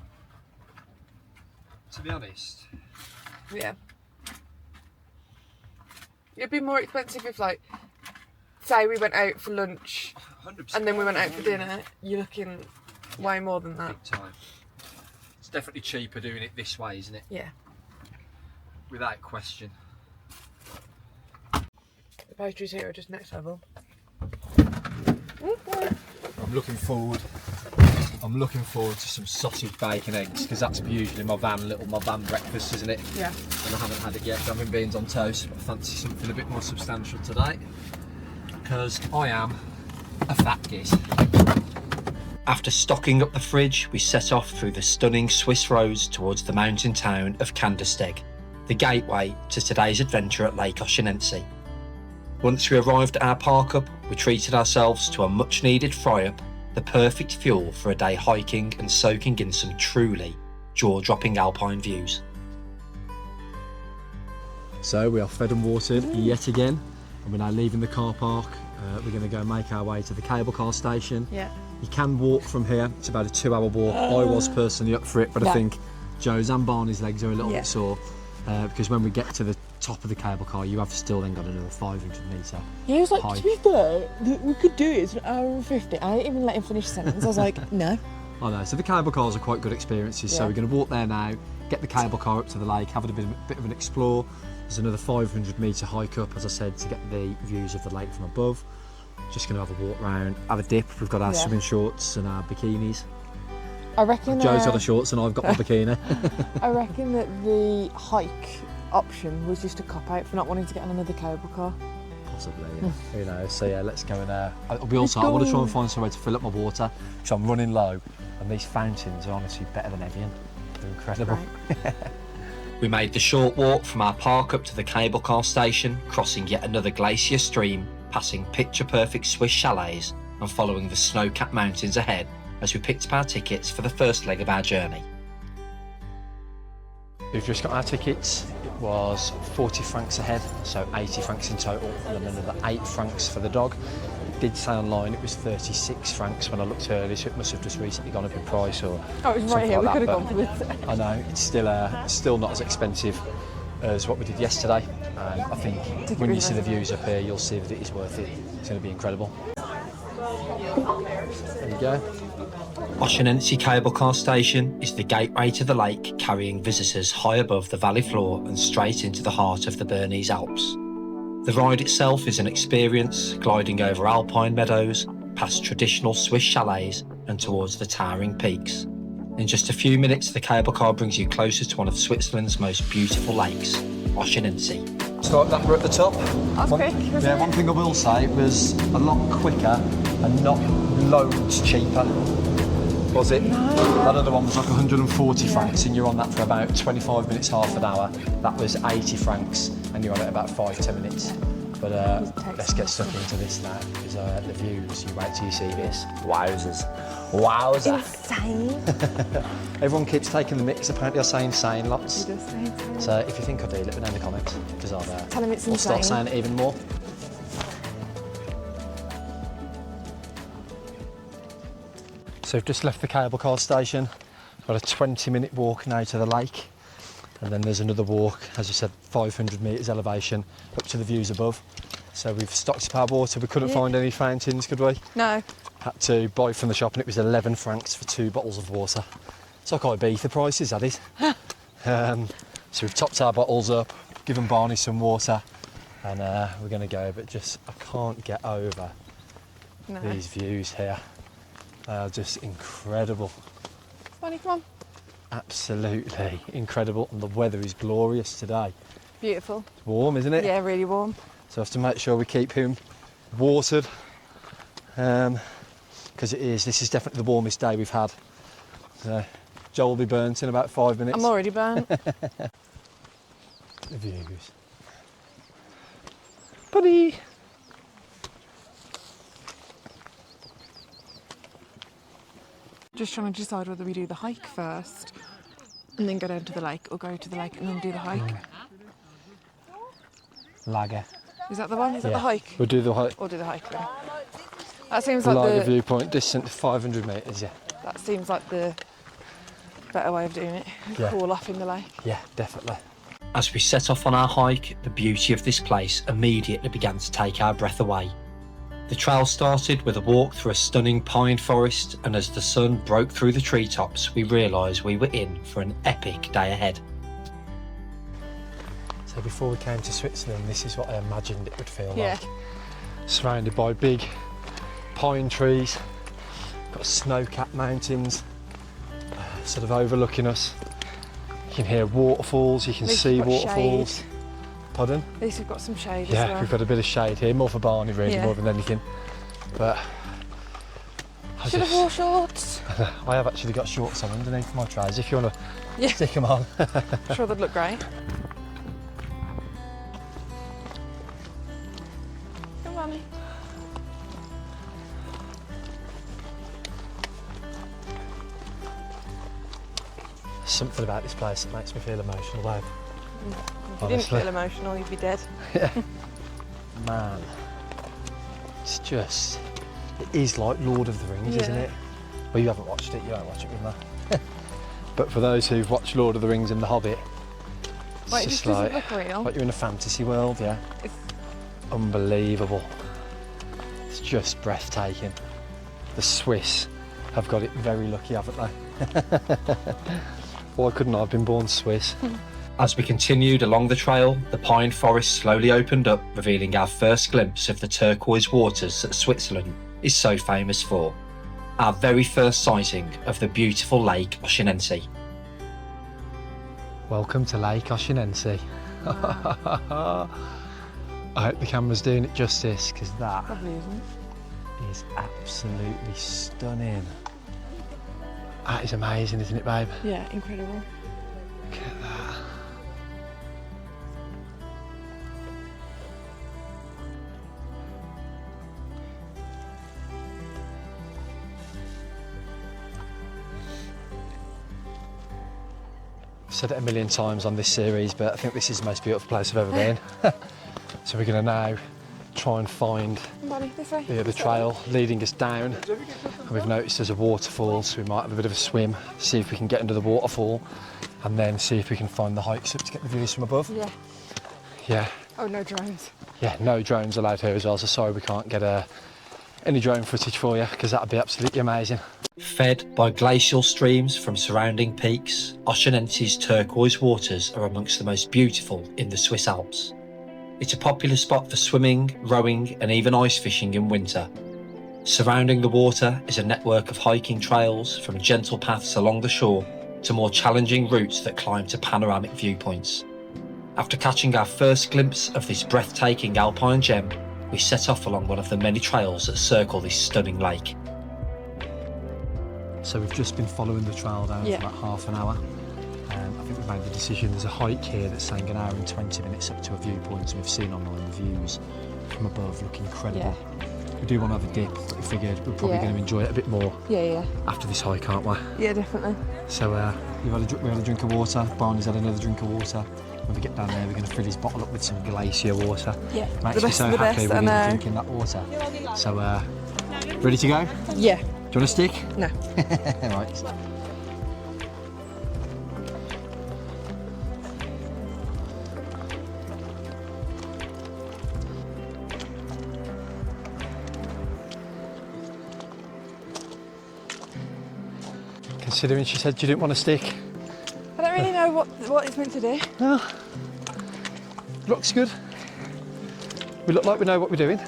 to be honest.
Yeah. It'd be more expensive if, like, say we went out for lunch
100%.
and then we went out for dinner. You're looking way more than that.
Big time. It's definitely cheaper doing it this way, isn't it?
Yeah.
Without question.
The pastries here are just next level.
I'm looking forward to some sausage, bacon, eggs, because that's usually my van breakfast, isn't it?
Yeah.
And I haven't had it yet. Having beans on toast, but I fancy something a bit more substantial today, because I am a fat git.
After stocking up the fridge, we set off through the stunning Swiss roads towards the mountain town of Kandersteg, the gateway to today's adventure at Lake Oeschinen. Once we arrived at our park-up, we treated ourselves to a much-needed fry-up, the perfect fuel for a day hiking and soaking in some truly jaw-dropping alpine views.
So we are fed and watered yet again, and we're now leaving the car park. We're going to go make our way to the cable car station.
Yeah.
You can walk from here. It's about a 2-hour walk. I was personally up for it, but I think Joe's and Barney's legs are a little bit sore because when we get to the top of the cable car, you have still then got another 500 metre.
Yeah, he was like,
hike.
to be fair, we could do it. It's an hour and 50. I didn't even let him finish the sentence. I was like, no.
I know. So the cable cars are quite good experiences. So
Yeah.
we're going to walk there now, get the cable car up to the lake, have a bit of an explore, There's another 500 metre hike up, as I said, to get the views of the lake from above. Just going to have a walk round, have a dip. We've got our swimming shorts and our bikinis.
I reckon
Joe's got the shorts and I've got my bikini.
I reckon that the hike option was just a cop-out for not wanting to get on another cable car.
Possibly, yeah. Who knows? So yeah, let's go and I want to try and find somewhere to fill up my water because I'm running low, and these fountains are honestly better than Evian. They're incredible.
Right.
We made the short walk from our park up to the cable car station, crossing yet another glacier stream, passing picture-perfect Swiss chalets and following the snow-capped mountains ahead as we picked up our tickets for the first leg of our journey.
We've just got our tickets. It was 40 francs a head, so 80 francs in total, and then another 8 francs for the dog. It did say online it was 36 francs when I looked earlier, so it must have just recently gone up in price or
Oh, it was right here,
like
we
that,
could have gone for this.
I know, it's still not as expensive as what we did yesterday. I think when you see the views up here, you'll see that it is worth it. It's going to be incredible. There you go.
Oeschinen cable car station is the gateway to the lake, carrying visitors high above the valley floor and straight into the heart of the Bernese Alps. The ride itself is an experience, gliding over alpine meadows, past traditional Swiss chalets and towards the towering peaks. In just a few minutes, the cable car brings you closer to one of Switzerland's most beautiful lakes, Oeschinen.
So that we're at the top.
That's quick, wasn't it?
One thing I will say, it was a lot quicker and not loads cheaper. Was it? No. That other one was like 140 francs and you're on that for about 25 minutes, half an hour. That was 80 francs and you're on it about 5-10 minutes. But let's get stuck into this now, because the views, you wait till you see this. Wowzers. Wowzer.
Insane.
Everyone keeps taking the mix, apparently I say insane lots.
He does say insane.
So if you think I do, let me know in the comments, because
Tell him it's
I'll start
insane.
saying it even more. So we've just left the cable car station. Got a 20-minute walk now to the lake, and then there's another walk, as I said, 500 metres elevation up to the views above. So we've stocked up our water. We couldn't find any fountains, could we?
No.
Had to buy from the shop, and it was 11 francs for 2 bottles of water. It's like Ibiza prices, that is. So we've topped our bottles up, given Barney some water, and we're going to go, but just I can't get over these views here. They are just incredible.
Barney, come on.
Absolutely incredible, and the weather is glorious today.
Beautiful.
It's warm, isn't it?
Yeah, really warm.
So I have to make sure we keep him watered, because this is definitely the warmest day we've had. Joel will be burnt in about 5 minutes.
I'm already burnt.
The views. Buddy!
Just trying to decide whether we do the hike first and then go down to the lake, or go to the lake and then do the hike.
Lager.
Is that the one? Is that the hike?
We'll do the hike.
Or do the hike then? That seems
The
like
Lager
the
viewpoint, distant 500 metres, yeah.
that seems like the better way of doing it.
Yeah.
Cool off in the lake.
Yeah, definitely.
As we set off on our hike, the beauty of this place immediately began to take our breath away. The trail started with a walk through a stunning pine forest, and as the sun broke through the treetops, we realised we were in for an epic day ahead.
So before we came to Switzerland, this is what I imagined it would feel
Yeah.
like. Surrounded by big pine trees, got snow-capped mountains sort of overlooking us. You can hear waterfalls, you can
At least
see
we've got
waterfalls.
shade.
Pardon?
At least we've got some shade as
Yeah,
well.
we've got a bit of shade here, more for Barney really,
Yeah.
more than anything. But
Should have wore shorts.
I have actually got shorts on underneath my trousers if you want to
Yeah.
stick them on.
I'm sure they'd look great. Come on.
Something about this place that makes me feel emotional though.
If you didn't feel emotional, you'd be dead.
Man, it's just, it is like Lord of the Rings, isn't
Yeah.
it? Well, you haven't watched it, you won't watch it with me. But for those who've watched Lord of the Rings and The Hobbit, it's
Wait,
just
this doesn't
like
look real.
you're in a fantasy world, yeah.
It's-
Unbelievable. It's just breathtaking. The Swiss have got it very lucky, haven't they? Why couldn't I have been born Swiss?
As we continued along the trail, the pine forest slowly opened up, revealing our first glimpse of the turquoise waters that Switzerland is so famous for. Our very first sighting of the beautiful Lake Oeschinen.
Welcome to Lake Oeschinen. I hope the camera's doing it justice, because that is absolutely stunning. That is amazing, isn't it, babe?
Yeah, incredible.
Look at that. I've said it a million times on this series, but I think this is the most beautiful place I've ever been. So we're going to now try and find the trail leading us down. And we've noticed there's a waterfall, so we might have a bit of a swim, see if we can get under the waterfall, and then see if we can find the hikes up to get the views from above.
Yeah.
Yeah.
Oh, no drones.
Yeah, no drones allowed here as well, so sorry we can't get any drone footage for you, because that'd be absolutely amazing.
Fed by glacial streams from surrounding peaks, Oeschinen's turquoise waters are amongst the most beautiful in the Swiss Alps. It's a popular spot for swimming, rowing and even ice fishing in winter. Surrounding the water is a network of hiking trails, from gentle paths along the shore to more challenging routes that climb to panoramic viewpoints. After catching our first glimpse of this breathtaking alpine gem, we set off along one of the many trails that circle this stunning lake.
So we've just been following the trail down for about half an hour. I think we've made the decision, there's a hike here that's saying an hour and 20 minutes up to a viewpoint, and we've seen online the views from above look incredible. Yeah. We do want to have a dip, but we figured we're probably going to enjoy it a bit more after this hike, aren't we?
Yeah, definitely.
So we had a drink of water, Barney's had another drink of water. When we get down there, we're going to fill his bottle up with some glacier water.
Yeah,
Makes me so happy when he's drinking that water. So, ready to go?
Yeah.
Do you want a stick?
No.
Right. Considering she said you didn't want a stick.
I don't really know what it's meant to do.
Oh, looks good. We look like we know what we're doing,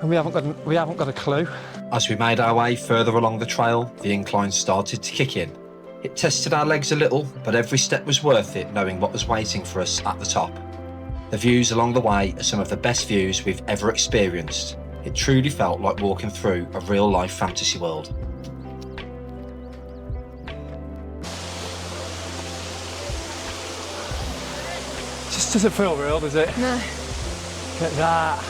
and we haven't got a clue.
As we made our way further along the trail, the incline started to kick in. It tested our legs a little, but every step was worth it, knowing what was waiting for us at the top. The views along the way are some of the best views we've ever experienced. It truly felt like walking through a real-life fantasy world.
Just doesn't feel real, does it?
No.
Look at that.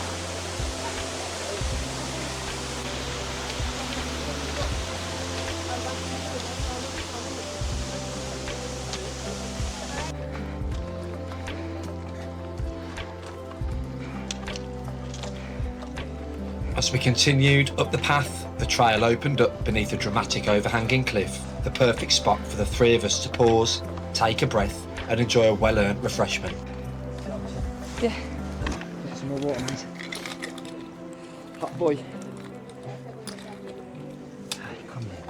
As we continued up the path, the trail opened up beneath a dramatic overhanging cliff, the perfect spot for the three of us to pause, take a breath and enjoy a well-earned refreshment.
Yeah.
Get some more water, mate. Hot boy. Come here.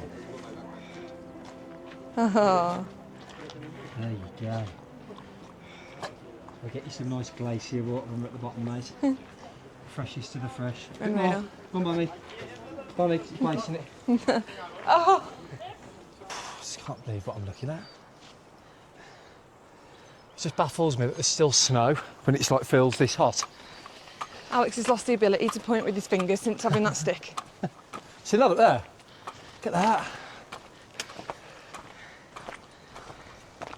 Oh.
There you go. I'll get you some nice glacier water when we're at the bottom, mate. Freshest to the fresh. A bit more. Come on, Bonnie. Bonnie, keep placing it.
Oh.
Just can't believe what I'm looking at. It just baffles me that there's still snow when it's like feels this hot.
Alex has lost the ability to point with his fingers since having that stick.
See that up there? Look at that.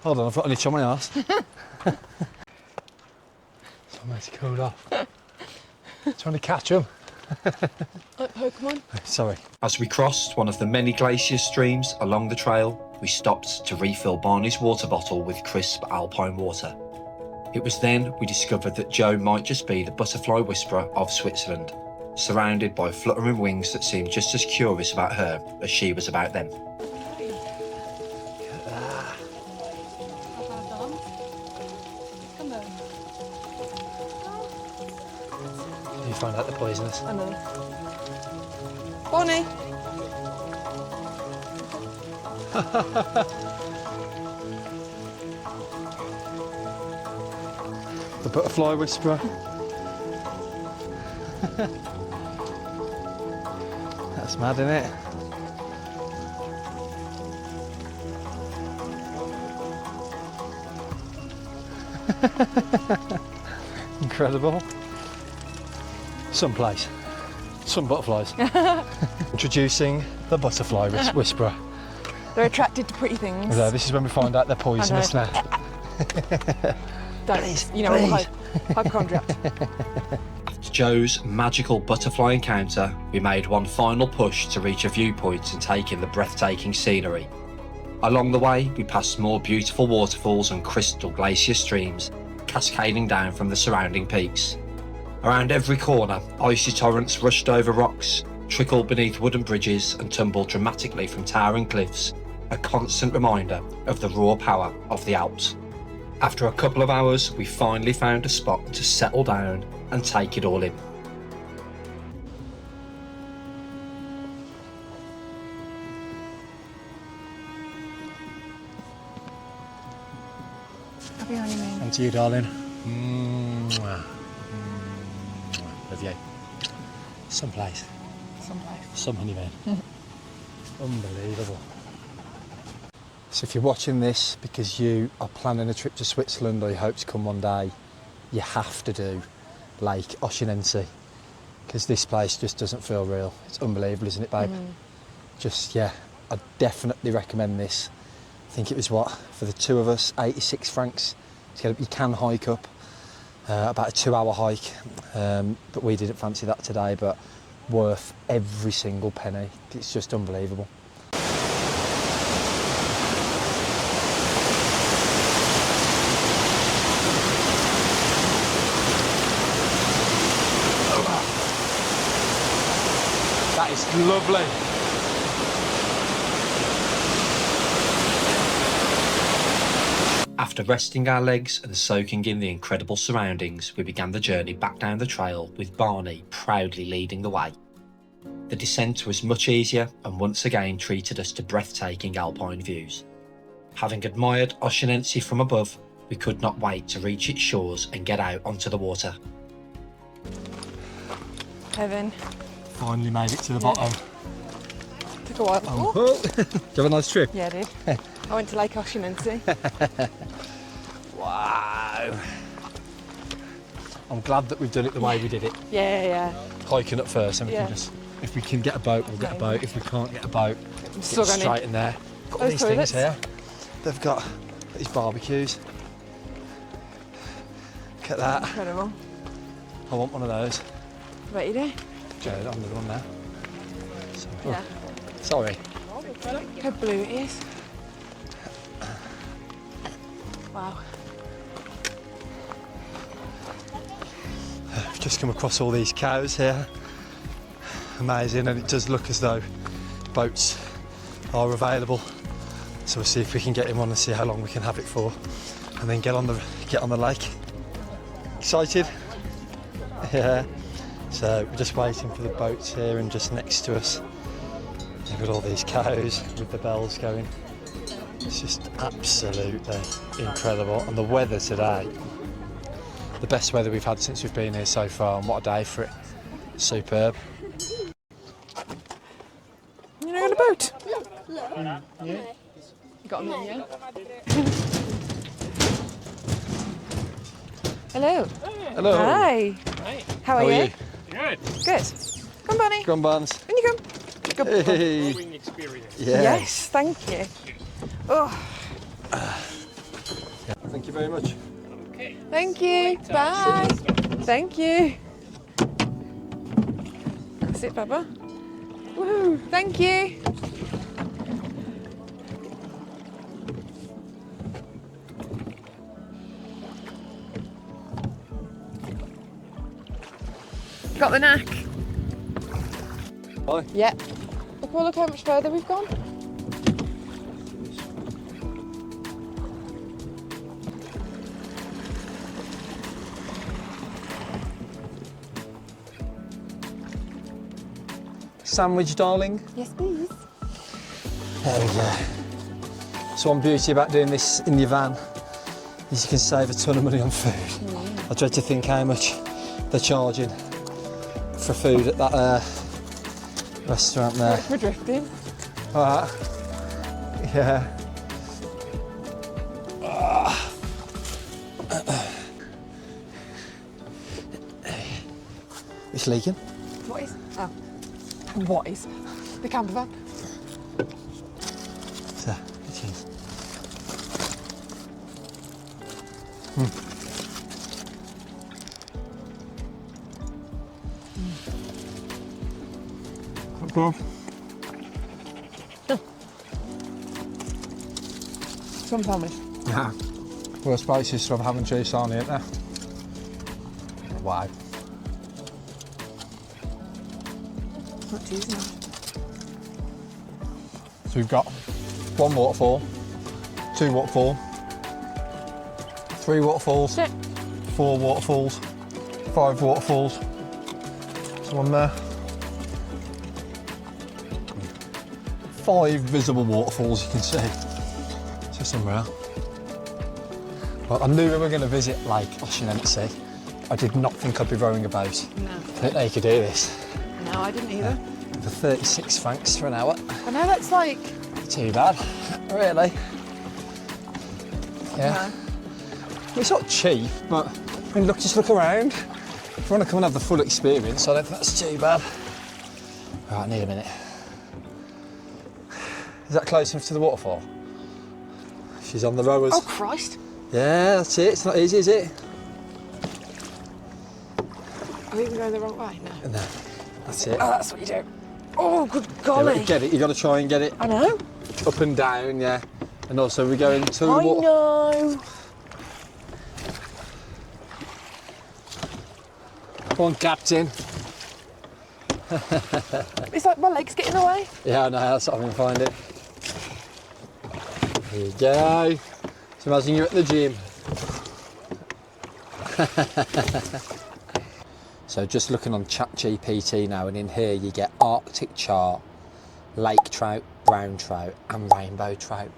Hold on, I've got an itch on my arse. So I'm going to cool off. Trying to catch them.
Like Pokemon?
Sorry.
As we crossed one of the many glacier streams along the trail, we stopped to refill Barney's water bottle with crisp alpine water. It was then we discovered that Joe might just be the butterfly whisperer of Switzerland, surrounded by fluttering wings that seemed just as curious about her as she was about them.
You find out the poisonous.
I know. Bonnie!
The butterfly whisperer. That's mad, isn't it? Incredible. Someplace. Some butterflies. Introducing the butterfly whisperer.
They're attracted to pretty things.
So this is when we find out they're poisonous now.
Don't, you know, hypochondriac.
After Joe's magical butterfly encounter, we made one final push to reach a viewpoint and take in the breathtaking scenery. Along the way, we passed more beautiful waterfalls and crystal glacier streams cascading down from the surrounding peaks. Around every corner, icy torrents rushed over rocks, trickled beneath wooden bridges and tumbled dramatically from towering cliffs, a constant reminder of the raw power of the Alps. After a couple of hours, we finally found a spot to settle down and take it all in.
Happy honeymoon.
And to you, darling. Love you. Someplace. Some honeymoon. Unbelievable. So if you're watching this because you are planning a trip to Switzerland or you hope to come one day, you have to do Lake Oeschinen, because this place just doesn't feel real. It's unbelievable, isn't it, babe? Just, yeah, I definitely recommend this. I think it was, what, for the two of us, 86 francs. You can hike up, about a 2-hour hike, but we didn't fancy that today, but worth every single penny. It's just unbelievable. That is lovely.
After resting our legs and soaking in the incredible surroundings, we began the journey back down the trail with Barney proudly leading the way. The descent was much easier and once again treated us to breathtaking alpine views. Having admired Oeschinen from above, we could not wait to reach its shores and get out onto the water.
Heaven.
Finally made it to the bottom.
Took a while.
Oh. Did you have a nice trip?
Yeah, I did. I went to Lake Oeschinen.
Wow. I'm glad that we've done it the way we did it.
Yeah.
Hiking up first, and we
Yeah.
can just, if we can get a boat, we'll get a boat. If we can't get a boat,
Still
get
going
straight in there. Got all
Those
these
toilets.
things here. They've got these barbecues. Look at that.
Incredible.
I want one of those.
Bet you do.
Joe, I'm the one now. So,
Yeah.
Sorry.
Look how blue it is. Wow.
We've just come across all these cows here. Amazing, and it does look as though boats are available. So we'll see if we can get in one and see how long we can have it for, and then get on the lake. Excited? Yeah. So we're just waiting for the boats here, and just next to us, you've got all these cows with the bells going. It's just absolutely incredible. And the weather today, the best weather we've had since we've been here so far, and what a day for it. Superb.
You know, on a boat. Yeah. You got on there, yeah? Hello.
Hello.
Hi. How are you?
Good.
Good. Come, Bonnie.
Come on, Barnes.
In you come. Good.
Hey.
Growing experience.
Yeah.
Yes, thank you. Oh,
Thank you very much.
Okay.
thank you. Bye. Thank you. That's it, Baba. Woohoo. Thank you. Got the knack.
Bye.
Yep. Look how much further we've gone.
Sandwich, darling.
Yes, please.
There we go. So one beauty about doing this in your van is you can save a ton of money on food. I dread to think how much they're charging for food at that restaurant there.
We're drifting.
Alright. Yeah. It's leaking.
What is? Oh. What is? The campervan.
So, it is. Good.
Some sandwich.
Yeah. Worst places to have ham and cheese on, ain't there? Wow.
Not too much.
So we've got 1 waterfall, 2 waterfall, 3 waterfalls,
Sit.
4 waterfalls, 5 waterfalls. There's one there. 5 visible waterfalls you can see. It's just unreal. Well, I knew we were going to visit Lake Oeschinen Lake. I did not think I'd be rowing a boat.
No.
I didn't know you could do this.
No, I didn't either.
For 36 francs for an hour.
I know that's like.
Too bad, really. Yeah.
No.
It's not cheap, but I mean, look, just look around. If you want to come and have the full experience, I don't think that's too bad. Right, I need a minute. Is that close enough to the waterfall? She's on the rowers.
Oh Christ!
Yeah, that's it. It's not easy, is it?
I think we're going the wrong way. No.
No, that's it.
Oh, that's what you do. Oh, good
Yeah,
golly!
get it. You got to try and get it
I know.
up and down, yeah. And also we're going to the
I
water.
know.
Come on, Captain.
It's like my legs get in the way.
Yeah, I know. That's what I'm going to find it. There you go. So imagine you're at the gym. So just looking on ChatGPT now, and in here you get Arctic char, lake trout, brown trout and rainbow trout,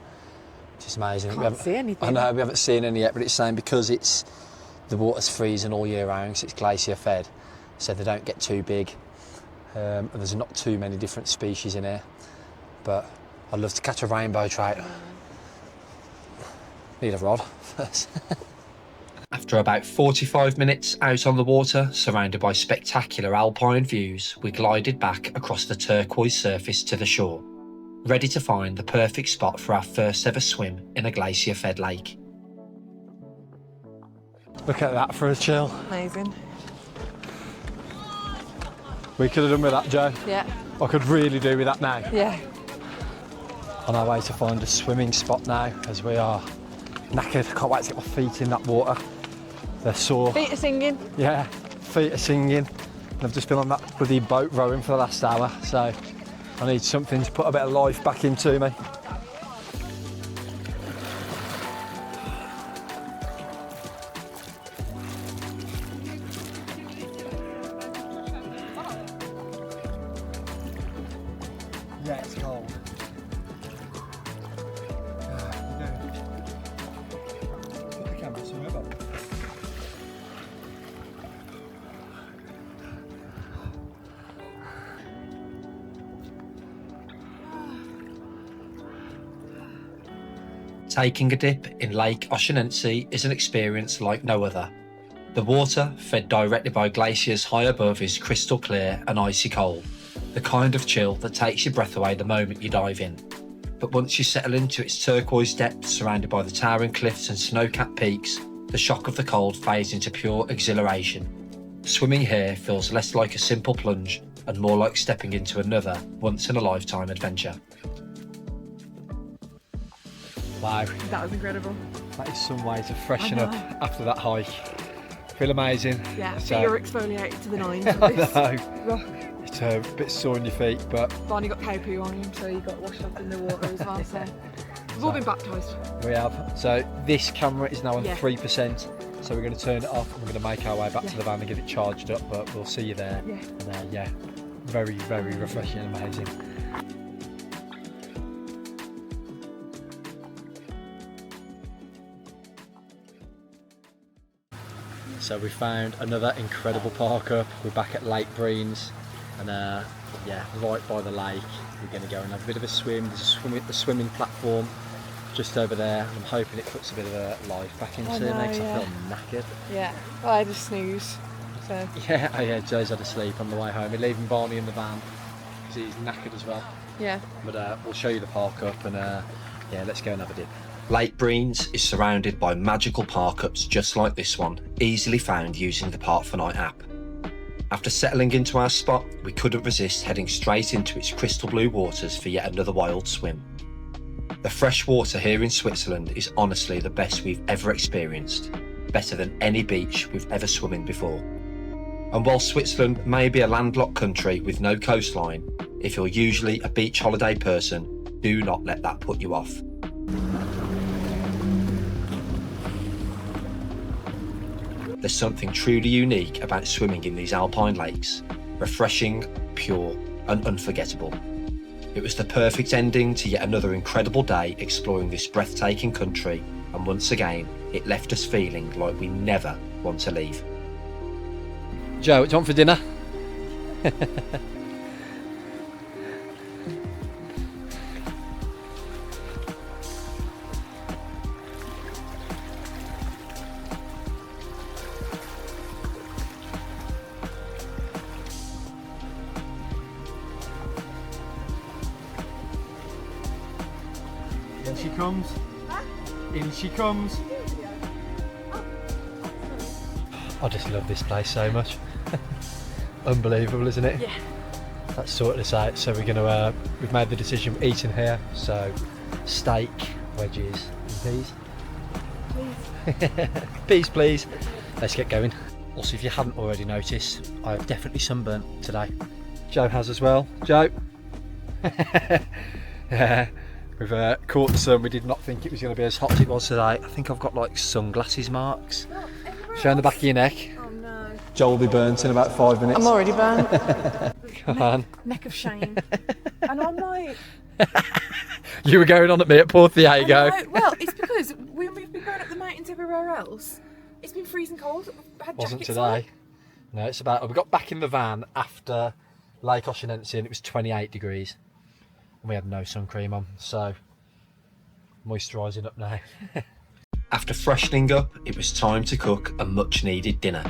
which is amazing.
Can't see anything.
I know, we haven't seen any yet, but it's saying because it's the water's freezing all year round, so it's glacier fed, so they don't get too big. And there's not too many different species in here, but I'd love to catch a rainbow trout. Need a rod first.
After about 45 minutes out on the water, surrounded by spectacular alpine views, we glided back across the turquoise surface to the shore, ready to find the perfect spot for our first ever swim in a glacier-fed lake.
Look at that for a chill.
Amazing.
We could have done with that, Joe.
Yeah.
I could really do with that now.
Yeah.
On our way to find a swimming spot now, as we are knackered. Can't wait to get my feet in that water. They're sore.
Feet are singing.
Yeah, feet are singing. And I've just been on that bloody boat rowing for the last hour, so I need something to put a bit of life back into me. Yeah, it's cold. Put the camera somewhere, Bob.
Taking a dip in Lake Oeschinen Lake is an experience like no other. The water, fed directly by glaciers high above, is crystal clear and icy cold, the kind of chill that takes your breath away the moment you dive in. But once you settle into its turquoise depths, surrounded by the towering cliffs and snow-capped peaks, the shock of the cold fades into pure exhilaration. Swimming here feels less like a simple plunge and more like stepping into another once-in-a-lifetime adventure.
Wow,
That was incredible.
that is some way to freshen up after that hike. Feel amazing.
Yeah.
So-
Feet are exfoliated to the nines.
I
with this
know.
rock.
It's a bit sore on your feet, but
Barney got cow poo on him, so he got washed off in the water as well. So we've all been baptised.
we have. So this camera is now on
Yeah.
3%, so we're going to turn it off and we're going to make our way back to the van and get it charged up, but we'll see you there.
Yeah.
And yeah, very, very refreshing and amazing.
So we found another incredible park up. We're back at Lake Brienz, and yeah, right by the lake. We're going to go and have a bit of a swim. There's a swimming platform just over there. I'm hoping it puts a bit of a life back into me because I feel knackered.
Yeah, well, I had a snooze. So.
Yeah, oh yeah, Joe's had a sleep on the way home. We're leaving Barney in the van because he's knackered as well.
Yeah.
But we'll show you the park up, and yeah, let's go and have a dip.
Lake Brienz is surrounded by magical park-ups just like this one, easily found using the Park for Night app. After settling into our spot, we couldn't resist heading straight into its crystal blue waters for yet another wild swim. The fresh water here in Switzerland is honestly the best we've ever experienced, better than any beach we've ever swum in before. And while Switzerland may be a landlocked country with no coastline, if you're usually a beach holiday person, do not let that put you off. There's something truly unique about swimming in these alpine lakes, refreshing, pure and unforgettable. It was the perfect ending to yet another incredible day exploring this breathtaking country, and once again it left us feeling like we never want to leave.
Joe, what do you want for dinner? In she comes. In she comes. I just love this place so much. Unbelievable, isn't it?
Yeah.
That's sorted us out. So we're gonna. We've made the decision. We're eating here. So steak, wedges, and peas. Peas, please. Let's get going. Also, if you haven't already noticed, I've definitely sunburnt today. Joe has as well. Joe. Yeah. We've caught the sun. We did not think it was going to be as hot as it was today. I think I've got like sunglasses marks. Showing the back of your neck.
Oh no.
Joel will be burnt in about 5 minutes.
I'm already burnt.
Come on.
Neck of shame. And I'm like...
You were going on at me at Port Diego.
Well, it's because when we've been going up the mountains everywhere else, it's been freezing cold. We've had
Wasn't
jackets
today. No, it's about... We got back in the van after Lake Oeschinen and it was 28 degrees. And we had no sun cream on, so moisturising up now.
After freshening up, it was time to cook a much needed dinner.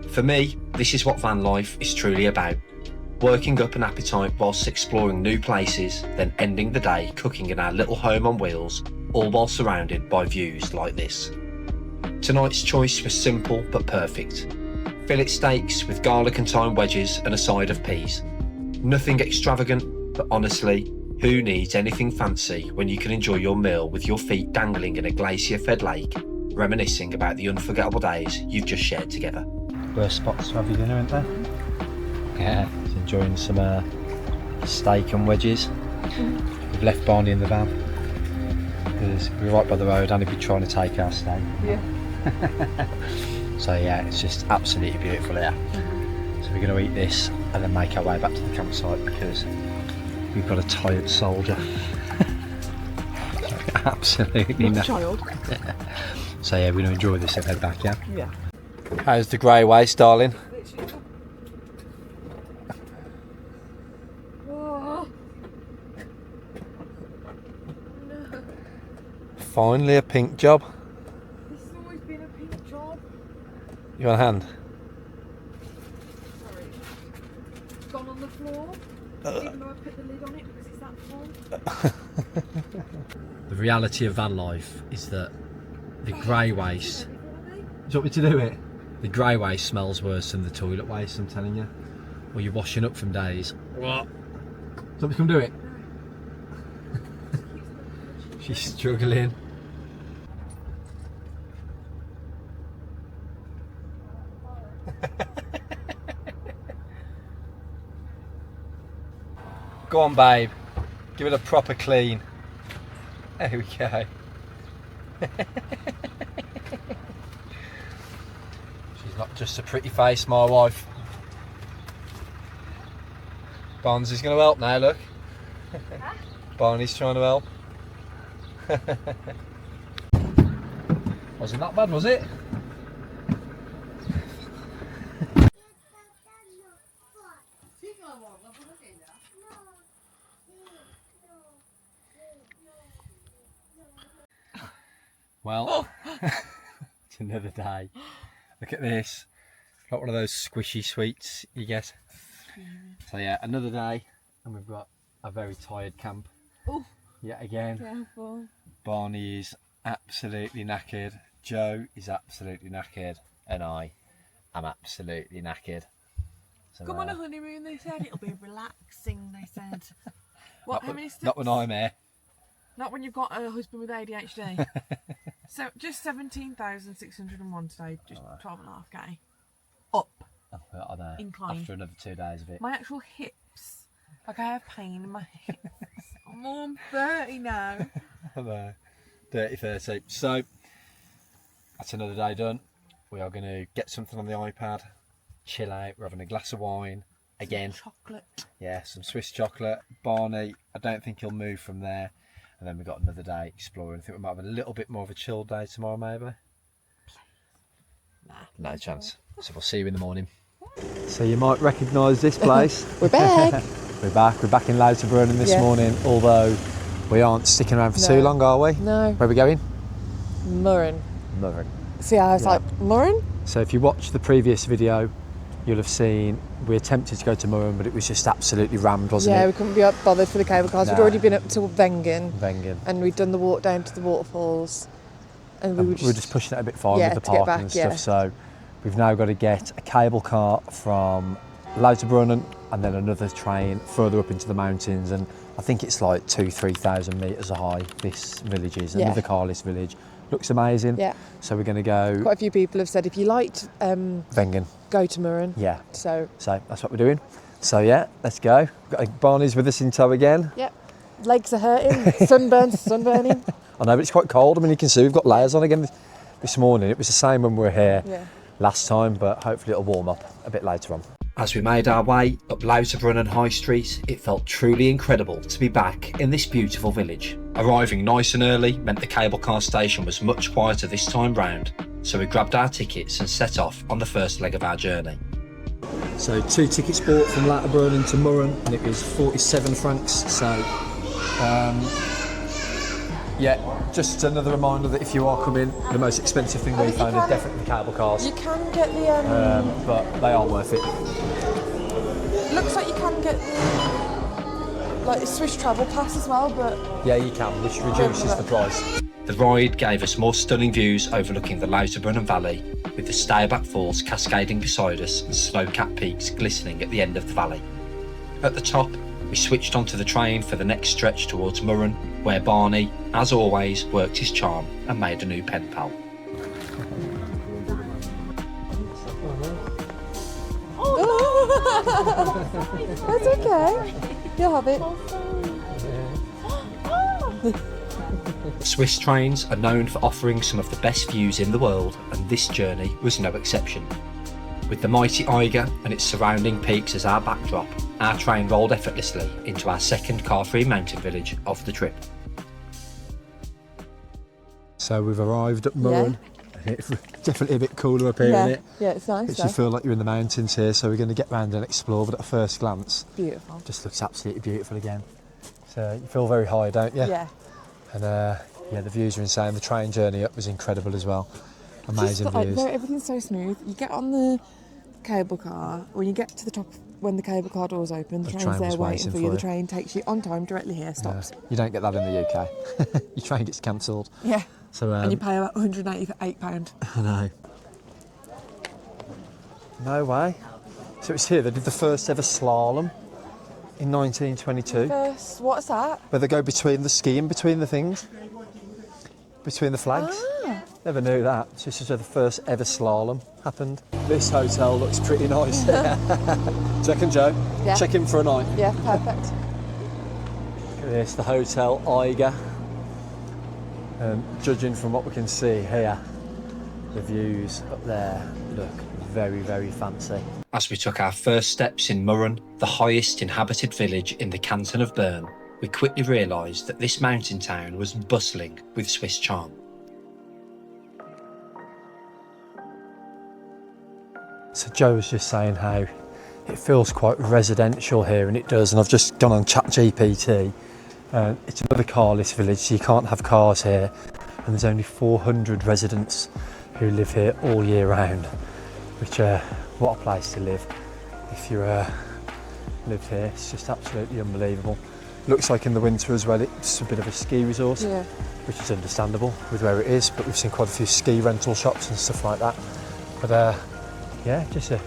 For me, this is what van life is truly about. Working up an appetite whilst exploring new places, then ending the day cooking in our little home on wheels, all while surrounded by views like this. Tonight's choice was simple but perfect. Fillet steaks with garlic and thyme wedges and a side of peas. Nothing extravagant, but honestly, who needs anything fancy when you can enjoy your meal with your feet dangling in a glacier-fed lake, reminiscing about the unforgettable days you've just shared together.
Worst spots to have your dinner, aren't there? Yeah, just enjoying some steak and wedges. We've left Barney in the van because we're right by the road and he'd be trying to take our steak.
Yeah.
So yeah, it's just absolutely beautiful here. So we're going to eat this and then make our way back to the campsite because we've got a tired soldier. Absolutely
Not a child.
So yeah, we're going to enjoy this and head back, yeah?
Yeah.
How's the grey waste, darling?
Oh. No.
Finally a pink job.
This has always been a pink job.
You want a hand?
Sorry. It's gone on the floor. Even though I put the lid on it because it's that full.
The reality of van life is that the grey waste... Do you want me to do it? The grey waste smells worse than the toilet waste, I'm telling you. Or you're washing up from days. What? Do you want me to come do it? She's struggling. Go on, babe. Give it a proper clean. There we go. She's not just a pretty face, my wife. Barnes is going to help now, look. Barney's trying to help. Wasn't that bad, was it? Well, it's another day. Look at this. Got one of those squishy sweets you get. So yeah, another day, and we've got a very tired camp.
Oh,
yet again.
careful.
Barney is absolutely knackered. Joe is absolutely knackered, and I am absolutely knackered. So,
Come on a honeymoon, they said. It'll be relaxing, they said. What? How many steps?
Not when I'm here.
Not when you've got a husband with ADHD. So just 17,601 today, just 12.5k. Up.
I know.
Incline.
After another 2 days of it.
My actual hips. Like I have pain in my hips. I'm 30 now.
I know. Dirty 30. So that's another day done. We are going to get something on the iPad, chill out. We're having a glass of wine again.
Some chocolate.
Yeah, some Swiss chocolate. Barney, I don't think he'll move from there. And then we've got another day exploring. I think we might have a little bit more of a chill day tomorrow, maybe. Nah, no chance. So we'll see you in the morning. So you might recognise this place.
We're back.
We're back in Lauterbrunnen this morning, although we aren't sticking around for too long, are we?
No.
Where are we going?
Mürren.
Mürren.
See, I was like, Mürren?
So if you watched the previous video, you'll have seen we attempted to go to Mürren, but it was just absolutely rammed, wasn't it?
Yeah, we couldn't be up bothered for the cable cars. We'd already been up to Wengen. And we'd done the walk down to the waterfalls. And we were
just pushing it a bit far with the
to get
parking and stuff. So we've now got to get a cable car from Lauterbrunnen and then another train further up into the mountains. And I think it's like 2,000-3,000 metres high, this village is, another carless village. Looks amazing. Yeah. So we're going to go.
Quite a few people have said if you liked
Wengen,
go to Mürren.
Yeah.
So
that's what we're doing. So yeah, let's go. We've got Barney's with us in tow again.
Yep. Legs are hurting. Sunburning.
I know, but it's quite cold. I mean, you can see we've got layers on again this morning. It was the same when we were here last time, but hopefully it'll warm up a bit later on.
As we made our way up Lauterbrunnen High Street, it felt truly incredible to be back in this beautiful village. Arriving nice and early meant the cable car station was much quieter this time round, so we grabbed our tickets and set off on the first leg of our journey.
So 2 tickets bought from Lauterbrunnen to Mürren, and it was 47 francs. So yeah, just another reminder that if you are coming, the most expensive thing we found are definitely the cable cars.
You can get the
but they are worth it.
Looks like you can get the Swiss travel pass as well, but
yeah, you can, which reduces the price.
The ride gave us more stunning views overlooking the Lauterbrunnen Valley, with the Staubbach Falls cascading beside us and snow-capped peaks glistening at the end of the valley. At the top, we switched onto the train for the next stretch towards Mürren, where Barney, as always, worked his charm and made a new pen pal.
That's okay. You'll have it.
Swiss trains are known for offering some of the best views in the world, and this journey was no exception. With the mighty Eiger and its surrounding peaks as our backdrop, our train rolled effortlessly into our second car-free mountain village of the trip.
So we've arrived at Mürren. It's definitely a bit cooler up here, isn't it?
Yeah, it's nice.
You feel like you're in the mountains here, so we're going to get round and explore, but at first glance,
beautiful.
Just looks absolutely beautiful again. So you feel very high, don't you?
Yeah.
And yeah, the views are insane. The train journey up was incredible as well. Amazing views.
Everything's so smooth. You get on the cable car, when you get to the top, when the cable car doors open, the train's there waiting for you. The train takes you on time directly here, stops.
Yeah. You don't get that in the UK. Your train gets cancelled.
Yeah.
So,
and you pay about £188.
I know. No way. So it's here, they did the first ever slalom in 1922.
What's that?
Where they go between the skiing, between the things. Between the flags.
Ah.
Never knew that. So this is where the first ever slalom happened. This hotel looks pretty nice. Do you reckon, Joe?
Yeah.
Check in for a night.
Yeah, perfect.
Look at this, the Hotel Eiger. Judging from what we can see here, the views up there look very, very fancy.
As we took our first steps in Mürren, the highest inhabited village in the canton of Bern, we quickly realised that this mountain town was bustling with Swiss charm.
So Joe was just saying how it feels quite residential here, and it does, and I've just gone on ChatGPT. It's another carless village, so you can't have cars here,
and there's only 400 residents who live here all year round, which what a place to live if you live here. It's just absolutely unbelievable. Looks like in the winter as well it's a bit of a ski resort, which is understandable with where it is, but we've seen quite a few ski rental shops and stuff like that. But yeah, just a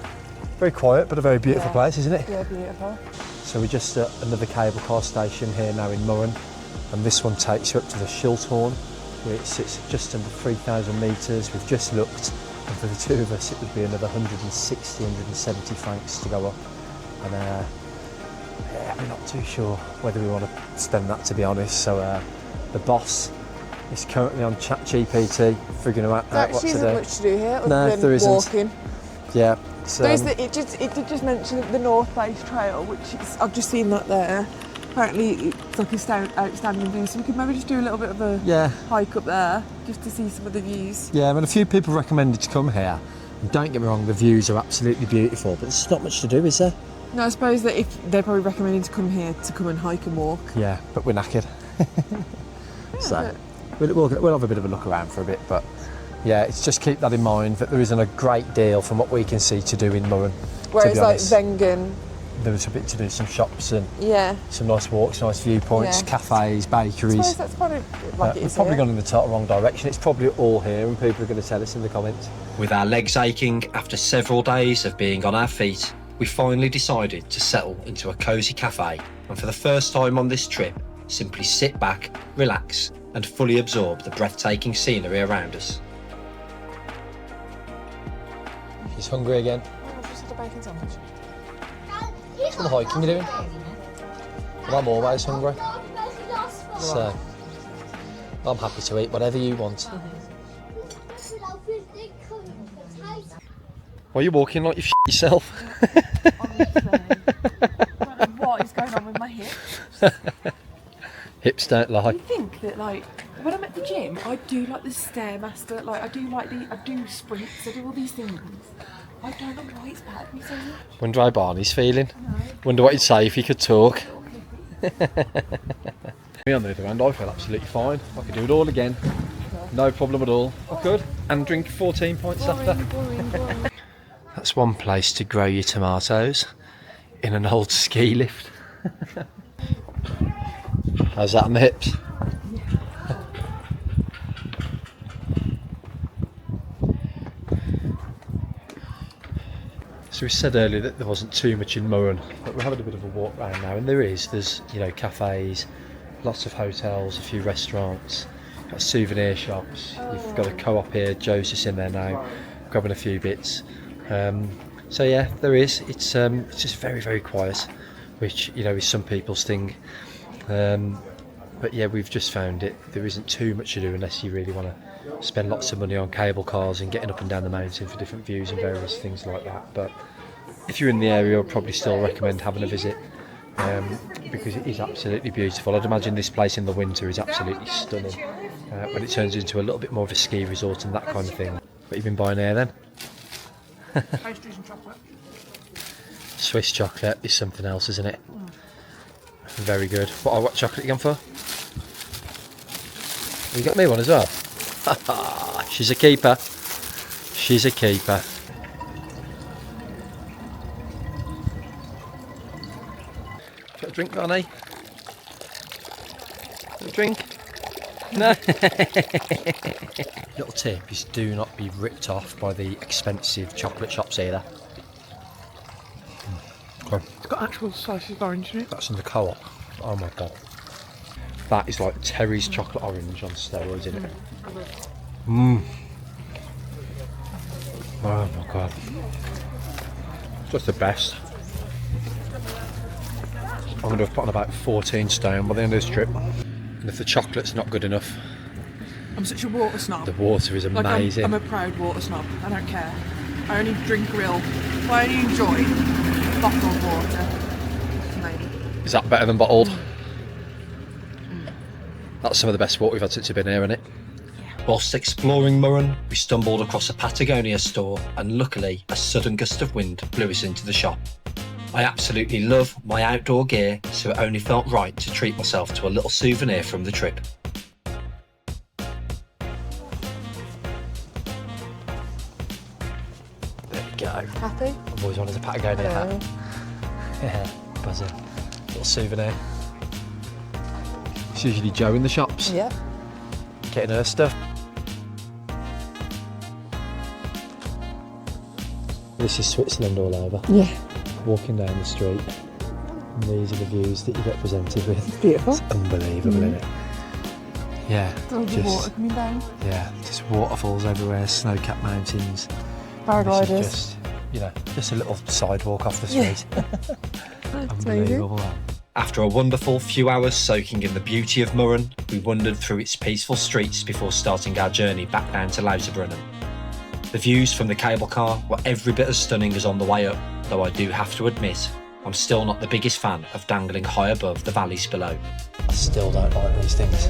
very quiet but a very beautiful place, isn't it?
Yeah, beautiful.
So we're just at another cable car station here now in Mürren, and this one takes you up to the Schilthorn, where it sits just under 3,000 metres. We've just looked, and for the two of us it would be another 160, 170 francs to go up. And yeah, we're not too sure whether we want to spend that, to be honest. So the boss is currently on ChatGPT figuring out what to do.
There actually isn't much to do here other
No, there
than
isn't.
walking.
Yeah.
It did just mention the North Base Trail, which is, I've just seen that there. Apparently it's like a outstanding view, so we could maybe just do a little bit of a hike up there just to see some of the views.
Yeah, I mean, a few people recommended to come here. And don't get me wrong, the views are absolutely beautiful, but there's not much to do, is there?
No, I suppose that if they're probably recommending to come here to come and hike and walk.
Yeah, but we're knackered. So we'll have a bit of a look around for a bit, but yeah, it's just keep that in mind that there isn't a great deal from what we can see to do in Mürren.
Whereas like Wengen,
there was a bit to do, some shops and some nice walks, nice viewpoints, cafes, bakeries.
I suppose that's probably like it
we've
is
probably
here.
gone in the wrong direction. It's probably all here, and people are going to tell us in the comments.
With our legs aching after several days of being on our feet, we finally decided to settle into a cosy cafe, and for the first time on this trip, simply sit back, relax, and fully absorb the breathtaking scenery around us.
He's hungry again.
I've just had a bacon sandwich.
What kind of hiking you doing? Well, I'm always hungry. So, I'm happy to eat whatever you want. Why are you walking like you shit yourself?
Honestly, I don't know what is going on with my hips.
Hips don't lie.
You think that like when I'm at the gym, I do like the Stairmaster, like I do sprints, I do all these things. I don't know why it's bad me so much.
Wonder how Barney's feeling. Wonder what he'd say if he could talk. Me on the other hand, I feel absolutely fine. I could do it all again. No problem at all. I could. And drink 14 pints after.
Boring.
That's one place to grow your tomatoes, in an old ski lift. How's that on the hips? So we said earlier that there wasn't too much in Mürren, but we're having a bit of a walk around now, and there's cafes, lots of hotels, a few restaurants, got souvenir shops. You've got a co-op here, Joe's just in there now, grabbing a few bits. So yeah, there is. It's just very, very quiet, which is some people's thing. But yeah, we've just found it. There isn't too much to do unless you really want to spend lots of money on cable cars and getting up and down the mountain for different views and various things like that. But if you're in the area, I'd probably still recommend having a visit, because it is absolutely beautiful. I'd imagine this place in the winter is absolutely stunning when it turns into a little bit more of a ski resort and that kind of thing. What have you been buying here then?
Pastries and chocolate.
Swiss chocolate is something else, isn't it? Very good. What chocolate you gone for? You got me one as well? She's a keeper. She's a keeper. Got a drink, Barney? Got a drink? No. Little tip is do not be ripped off by the expensive chocolate shops either. Okay.
It's got actual slices of orange in it.
That's in the co-op. Oh my god. That is like Terry's chocolate orange on steroids, isn't it? Mmm. Oh my god. Just the best. I'm going to have put on about 14 stone by the end of this trip. And if the chocolate's not good enough,
I'm such a water snob.
the water is amazing.
I'm a proud water snob. I don't care. I only drink real. I only enjoy bottled water.
Is that better than bottled? That's some of the best water we've had since we've been here, isn't it?
Whilst exploring Mürren, we stumbled across a Patagonia store, and luckily a sudden gust of wind blew us into the shop. I absolutely love my outdoor gear, so it only felt right to treat myself to a little souvenir from the trip.
go.
Happy?
I've always wanted a Patagonia hat. Yeah, buzzing. Little souvenir. It's usually Jo in the shops.
Yep.
Getting her stuff. This is Switzerland all over.
Yeah.
Walking down the street, and these are the views that you get presented with.
It's beautiful.
It's unbelievable, isn't it? Yeah.
There's the water coming down.
Yeah, just waterfalls everywhere, snow-capped mountains.
Paragliders.
This is just, you know, just a little sidewalk off the street. Unbelievable.
After a wonderful few hours soaking in the beauty of Mürren, we wandered through its peaceful streets before starting our journey back down to Lauterbrunnen. The views from the cable car were every bit as stunning as on the way up, though I do have to admit, I'm still not the biggest fan of dangling high above the valleys below.
I still don't like these things.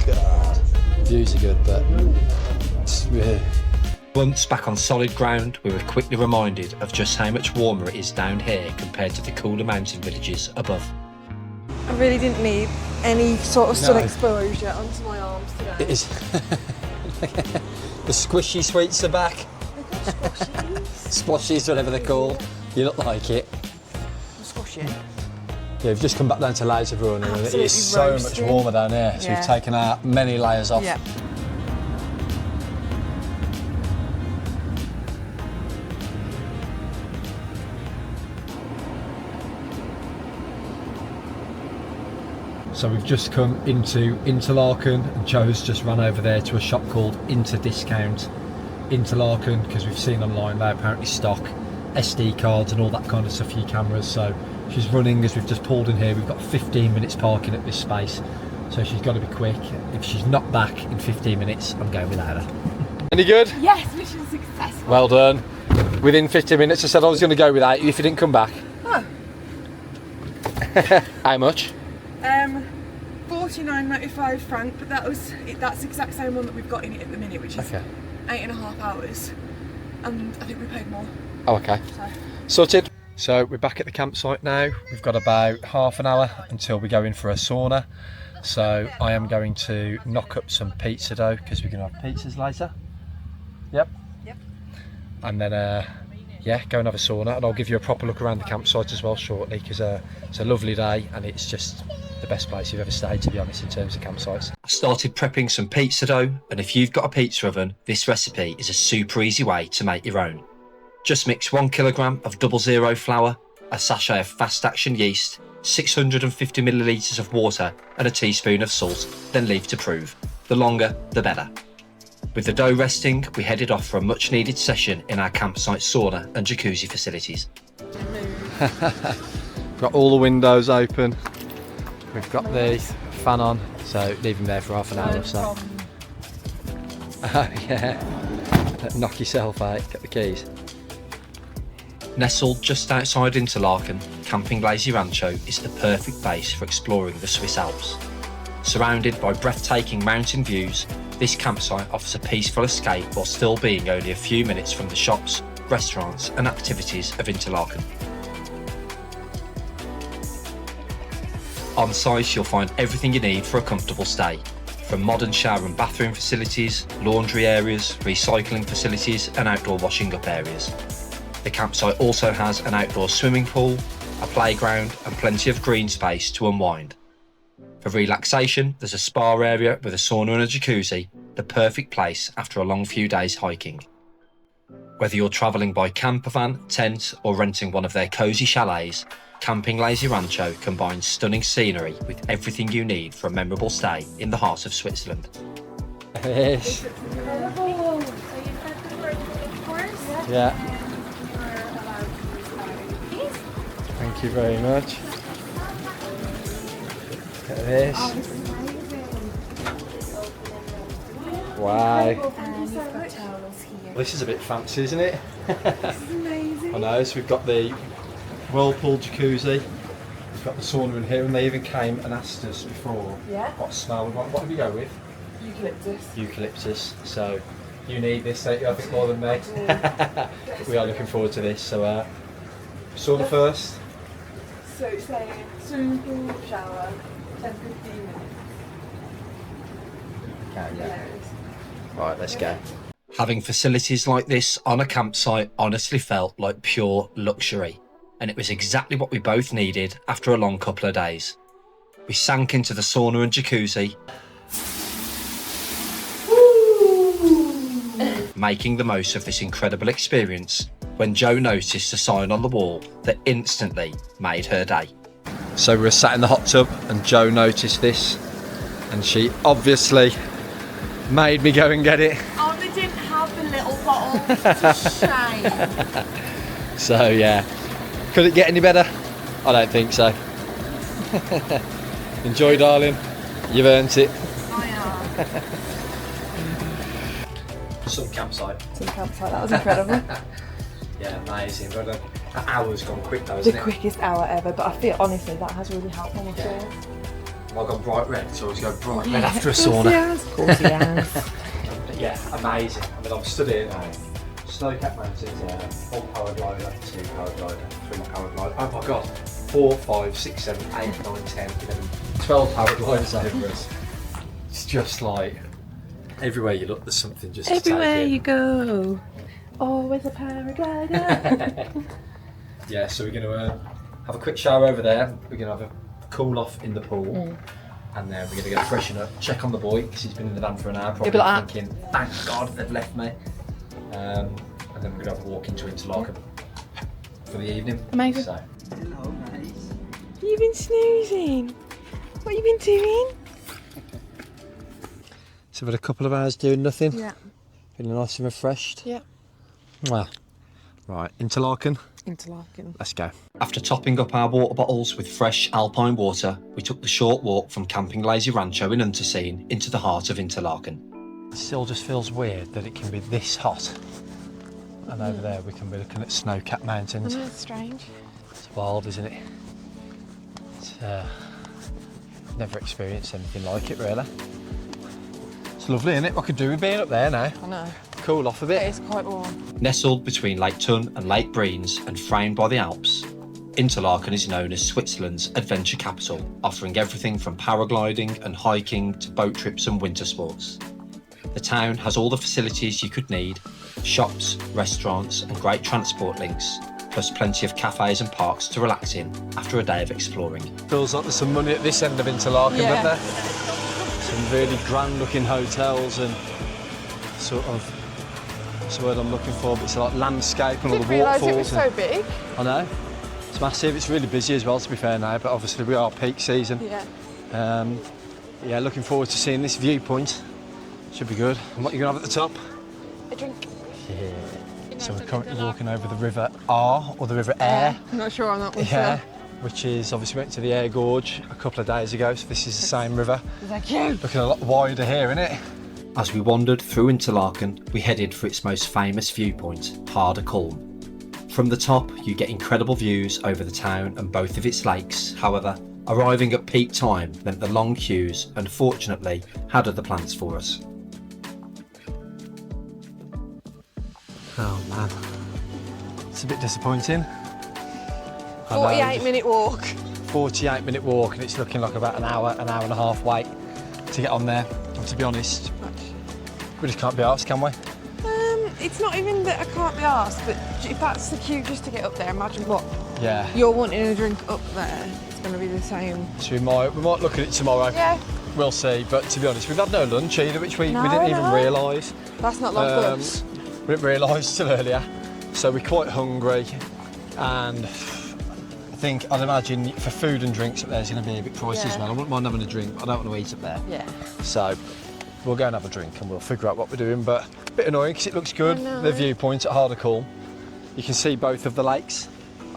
God. Views are good, but it's really...
Once back on solid ground, we were quickly reminded of just how much warmer it is down here compared to the cooler mountain villages above.
I really didn't need any sort of sun
No.
exposure onto my arms today.
It is. The squishy sweets are back. Squashies, whatever they're called. You look like it.
Squashy.
Yeah, we've just come back down to Lauterbrunnen and it
Absolutely
is so
roasting.
much warmer down here. So
Yeah.
we've taken our many layers off.
Yeah.
So we've just come into Interlaken and Joe's just run over there to a shop called Interdiscount Interlaken because we've seen online they apparently stock SD cards and all that kind of stuff for your cameras. So she's running as we've just pulled in here. We've got 15 minutes parking at this space, so she's got to be quick. If she's not back in 15 minutes, I'm going without her. Any good?
Yes, mission successful.
Well done. Within 15 minutes I said I was going to go without you if you didn't come back.
Oh.
How much?
49.95 franc, but that's the exact same one that we've got in it at the minute, which is
Okay.
8.5 hours. And I think we paid more.
Oh, okay. Sorted. So we're back at the campsite now. We've got about half an hour until we go in for a sauna. So I am going to knock up some pizza dough because we're going to have pizzas later. Yep.
Yep.
And then, yeah, go and have a sauna. And I'll give you a proper look around the campsite as well shortly because it's a lovely day and it's just the best place you've ever stayed, to be honest, in terms of campsites.
I started prepping some pizza dough, and if you've got a pizza oven, this recipe is a super easy way to make your own. Just mix 1 kilogram of 00 flour, a sachet of fast action yeast, 650 millilitres of water and a teaspoon of salt, then leave to prove. The longer, the better. With the dough resting, we headed off for a much needed session in our campsite sauna and jacuzzi facilities.
Got all the windows open. We've got the fan on, so leave him there for half an hour or so. Oh yeah, knock yourself out, get the keys.
Nestled just outside Interlaken, Camping Lazy Rancho is the perfect base for exploring the Swiss Alps. Surrounded by breathtaking mountain views, this campsite offers a peaceful escape while still being only a few minutes from the shops, restaurants and activities of Interlaken. On site you'll find everything you need for a comfortable stay, from modern shower and bathroom facilities, laundry areas, recycling facilities and outdoor washing up areas. The campsite also has an outdoor swimming pool, a playground and plenty of green space to unwind. For relaxation, there's a spa area with a sauna and a jacuzzi, the perfect place after a long few days hiking. Whether you're travelling by campervan, tent or renting one of their cosy chalets, Camping Lazy Rancho combines stunning scenery with everything you need for a memorable stay in the heart of Switzerland.
Yes. Yeah. Thank you very much. Look at this. Wow. This is a bit fancy, isn't it?
This is amazing.
I know, so we've got the whirlpool jacuzzi, we've got the sauna in here, and they even came and asked us before what smell we want. What did we go with?
Eucalyptus.
Eucalyptus. So you need this, don't you? I think more than me. We are looking forward to this. So sauna first.
So it's saying swimming pool, shower, 10-15 minutes.
Okay, yeah. Right, let's go.
Having facilities like this on a campsite honestly felt like pure luxury, and it was exactly what we both needed after a long couple of days. We sank into the sauna and jacuzzi, making the most of this incredible experience when Jo noticed a sign on the wall that instantly made her day.
So we were sat in the hot tub and Jo noticed this, and she obviously made me go and get it.
Oh, they didn't have the little bottle. It's a shame.
So yeah, could it get any better? I don't think so. Enjoy, darling. You've earned it.
I am.
Some campsite.
Some campsite, that was incredible.
Yeah, amazing. But that hour's gone quick though,
The
isn't it?
quickest hour ever, but I feel honestly that has really helped my muscles.
I've gone bright red, so I always go bright red after a sauna.
Of course he has.
But yeah, amazing. I mean, I'm stood here now. Snow-capped mountains, 1 paraglider, 2 paraglider, 3 paraglider. Oh my god, 4, 5, 6, 7, 8, 9, 10, 11, 12 paragliders over us. It's just like everywhere you look, there's something just to
Everywhere
take in.
you go, always a paraglider.
Yeah, so we're going to have a quick shower over there. We're going to have a cool off in the pool. And then we're going to go freshen up, check on the boy, because he's been in the van for an hour, probably
be like
thinking, thank God they've left me. And then we're going to have a walk into Interlaken for the evening.
Amazing.
So.
You've been snoozing. What have you been doing?
So we've had a couple of hours doing nothing.
Yeah.
Feeling nice and refreshed.
Yeah.
Well, right, Interlaken.
Interlaken.
Let's go.
After topping up our water bottles with fresh alpine water, we took the short walk from Camping Lazy Rancho in Unterseen into the heart of Interlaken.
It still just feels weird that it can be this hot. And over there we can be looking at snow-capped mountains.
It's strange.
It's wild, isn't it? It's, never experienced anything like it, really. It's lovely, isn't it? What could do with being up there now?
I know.
Cool off a bit.
It's quite warm.
Nestled between Lake Thun and Lake Brienz and framed by the Alps, Interlaken is known as Switzerland's adventure capital, offering everything from paragliding and hiking to boat trips and winter sports. The town has all the facilities you could need: shops, restaurants and great transport links, plus plenty of cafes and parks to relax in after a day of exploring.
Feels like there's some money at this end of Interlaken,
Yeah.
doesn't there? Some really grand looking hotels and sort of, that's the word I'm looking for, but it's like landscape and all the
Didn't realise
waterfalls.
it was so big.
I know. It's massive. It's really busy as well, to be fair now, but obviously we are peak season.
Yeah.
Yeah, looking forward to seeing this viewpoint. Should be good. And what are you going to have at the top?
A drink.
Yeah. So we're currently walking over the river Aare, or the river Aare.
I'm not sure on that one.
Yeah. Which is, obviously went to the Aare Gorge a couple of days ago, so this is the same river.
Thank you.
Looking a lot wider here, isn't it?
As we wandered through Interlaken, we headed for its most famous viewpoint, Aare Gorge. From the top, you get incredible views over the town and both of its lakes. However, arriving at peak time meant the long queues, unfortunately, had other plans for us.
Oh man, it's a bit disappointing.
48-minute walk.
48-minute walk, and it's looking like about an hour and a half wait to get on there. And to be honest, we just can't be arsed, can we?
It's not even that I can't be asked, but if that's the queue just to get up there, imagine what
Yeah.
you're wanting a drink up there. It's going to be the same.
So we might look at it tomorrow.
Yeah.
We'll see. But to be honest, we've had no lunch either, which we
No,
didn't even
no.
realise.
That's not like us.
We didn't realise till earlier. So we're quite hungry, and I think, I'd imagine for food and drinks up there is going to be a bit pricey as
Yeah.
well. I wouldn't mind having a drink, but I don't want to eat up there.
Yeah.
So we'll go and have a drink and we'll figure out what we're doing. But a bit annoying because it looks good.
I know.
The viewpoint at Aare Gorge. You can see both of the lakes.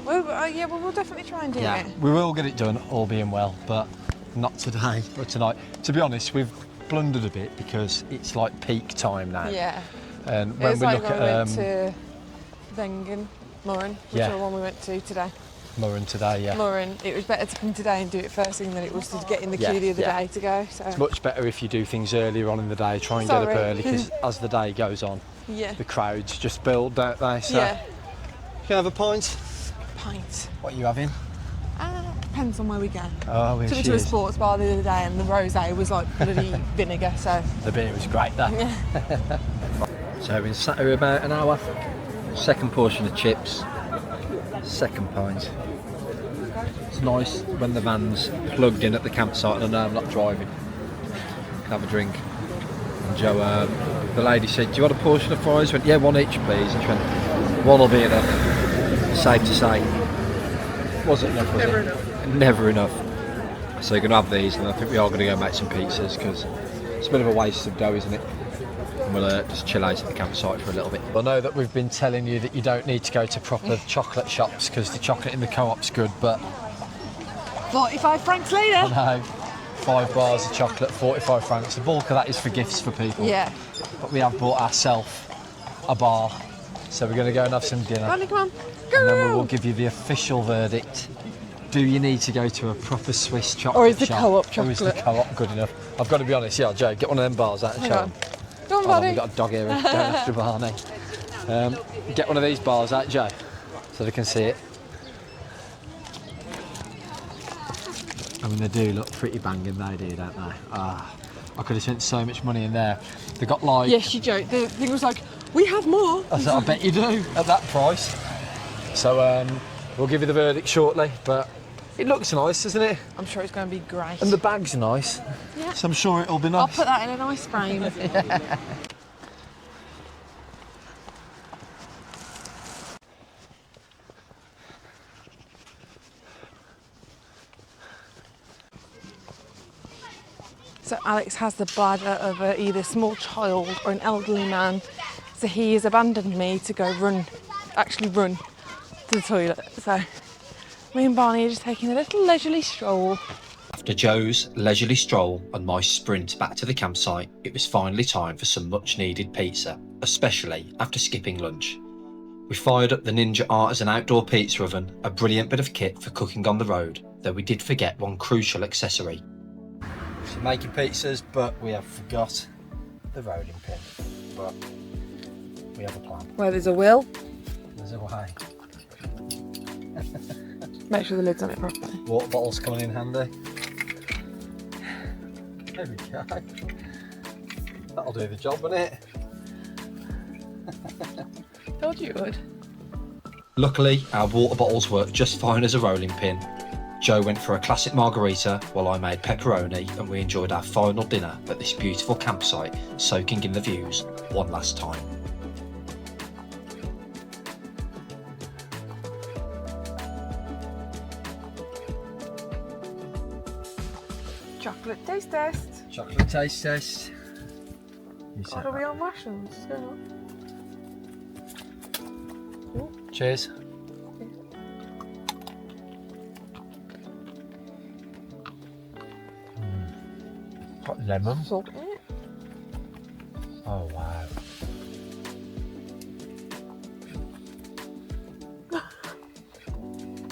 Well, we'll definitely try and do it.
We will get it done, all being well, but not today or tonight. To be honest, we've blundered a bit because it's like peak time now.
Yeah.
And
It
when
was
we
like
look
when we went
at
to Wengen Mürren, which
Yeah.
is the one we went to today.
Mürren today, yeah.
Mürren, it was better to come today and do it first thing than it was to get in the
Yeah,
queue the other
yeah.
day to go. So.
It's much better if you do things earlier on in the day, try and get
Sorry.
up early, because as the day goes on,
Yeah.
the crowds just build, don't they? So
Yeah.
you can have a pint.
Pint.
What are you having?
Depends on where we go.
Oh, here
Took me
she
to a
is.
sports bar the other day and the rosé was like bloody vinegar, so.
The beer was great, though. So we've been sat here about an hour. Second portion of chips, second pint. It's nice when the van's plugged in at the campsite and I know I'm not driving. Can have a drink. And Joe, the lady said, "Do you want a portion of fries?" I went, "Yeah, one each please." And she went, "One will be enough." Safe to say. Wasn't enough, was
Never
it?
enough.
Never enough. So you're going to have these, and I think we are going to go make some pizzas because it's a bit of a waste of dough, isn't it? And we'll just chill out at the campsite for a little bit. I know that we've been telling you that you don't need to go to proper chocolate shops because the chocolate in the co-op's good, but
45 francs later.
I know, 5 bars of chocolate, 45 francs. The bulk of that is for gifts for people.
Yeah.
But we have bought ourselves a bar, so we're going to go and have some dinner.
Randy, come on.
And then we will give you the official verdict. Do you need to go to a proper Swiss chocolate
Or is the
shop?
co-op
Or is the
chocolate?
co-op good enough? I've got to be honest, yeah, Joe, get one of them bars out of
Hang
Chum.
on. Go on,
Oh,
buddy.
we've got a dog here, going after Barney. Get one of these bars out, Joe, so they can see it. I mean, they do look pretty banging, they do, don't they? Ah, I could have spent so much money in there. They got like...
Yes, you joke. The thing was like, we have more.
I said, I bet you do, at that price. So, we'll give you the verdict shortly, but it looks nice, doesn't it?
I'm sure it's going to be great.
And the bag's nice,
Yeah.
so I'm sure it'll be
I'll
nice.
put that in a nice frame. So Alex has the bladder of either a small child or an elderly man. So he has abandoned me to go run to the toilet. So me and Barney are just taking a little leisurely stroll.
After Joe's leisurely stroll and my sprint back to the campsite, it was finally time for some much needed pizza, especially after skipping lunch. We fired up the Ninja Artisan outdoor pizza oven, a brilliant bit of kit for cooking on the road, though we did forget one crucial accessory.
So making pizzas, but we have forgot the rolling pin. But we have a plan.
Where there's a will,
There's a way.
make sure the lid's on it properly.
Water bottles coming in handy. There we go. That'll do the job, won't it?
Told you it would.
Luckily, our water bottles worked just fine as a rolling pin. Joe went for a classic margarita while I made pepperoni, and we enjoyed our final dinner at this beautiful campsite, soaking in the views one last time.
Chocolate taste test.
Chocolate taste test. You said
God, are we
that.
on rations? What's going on?
Cheers. Got lemon.
Salt in it.
Oh wow.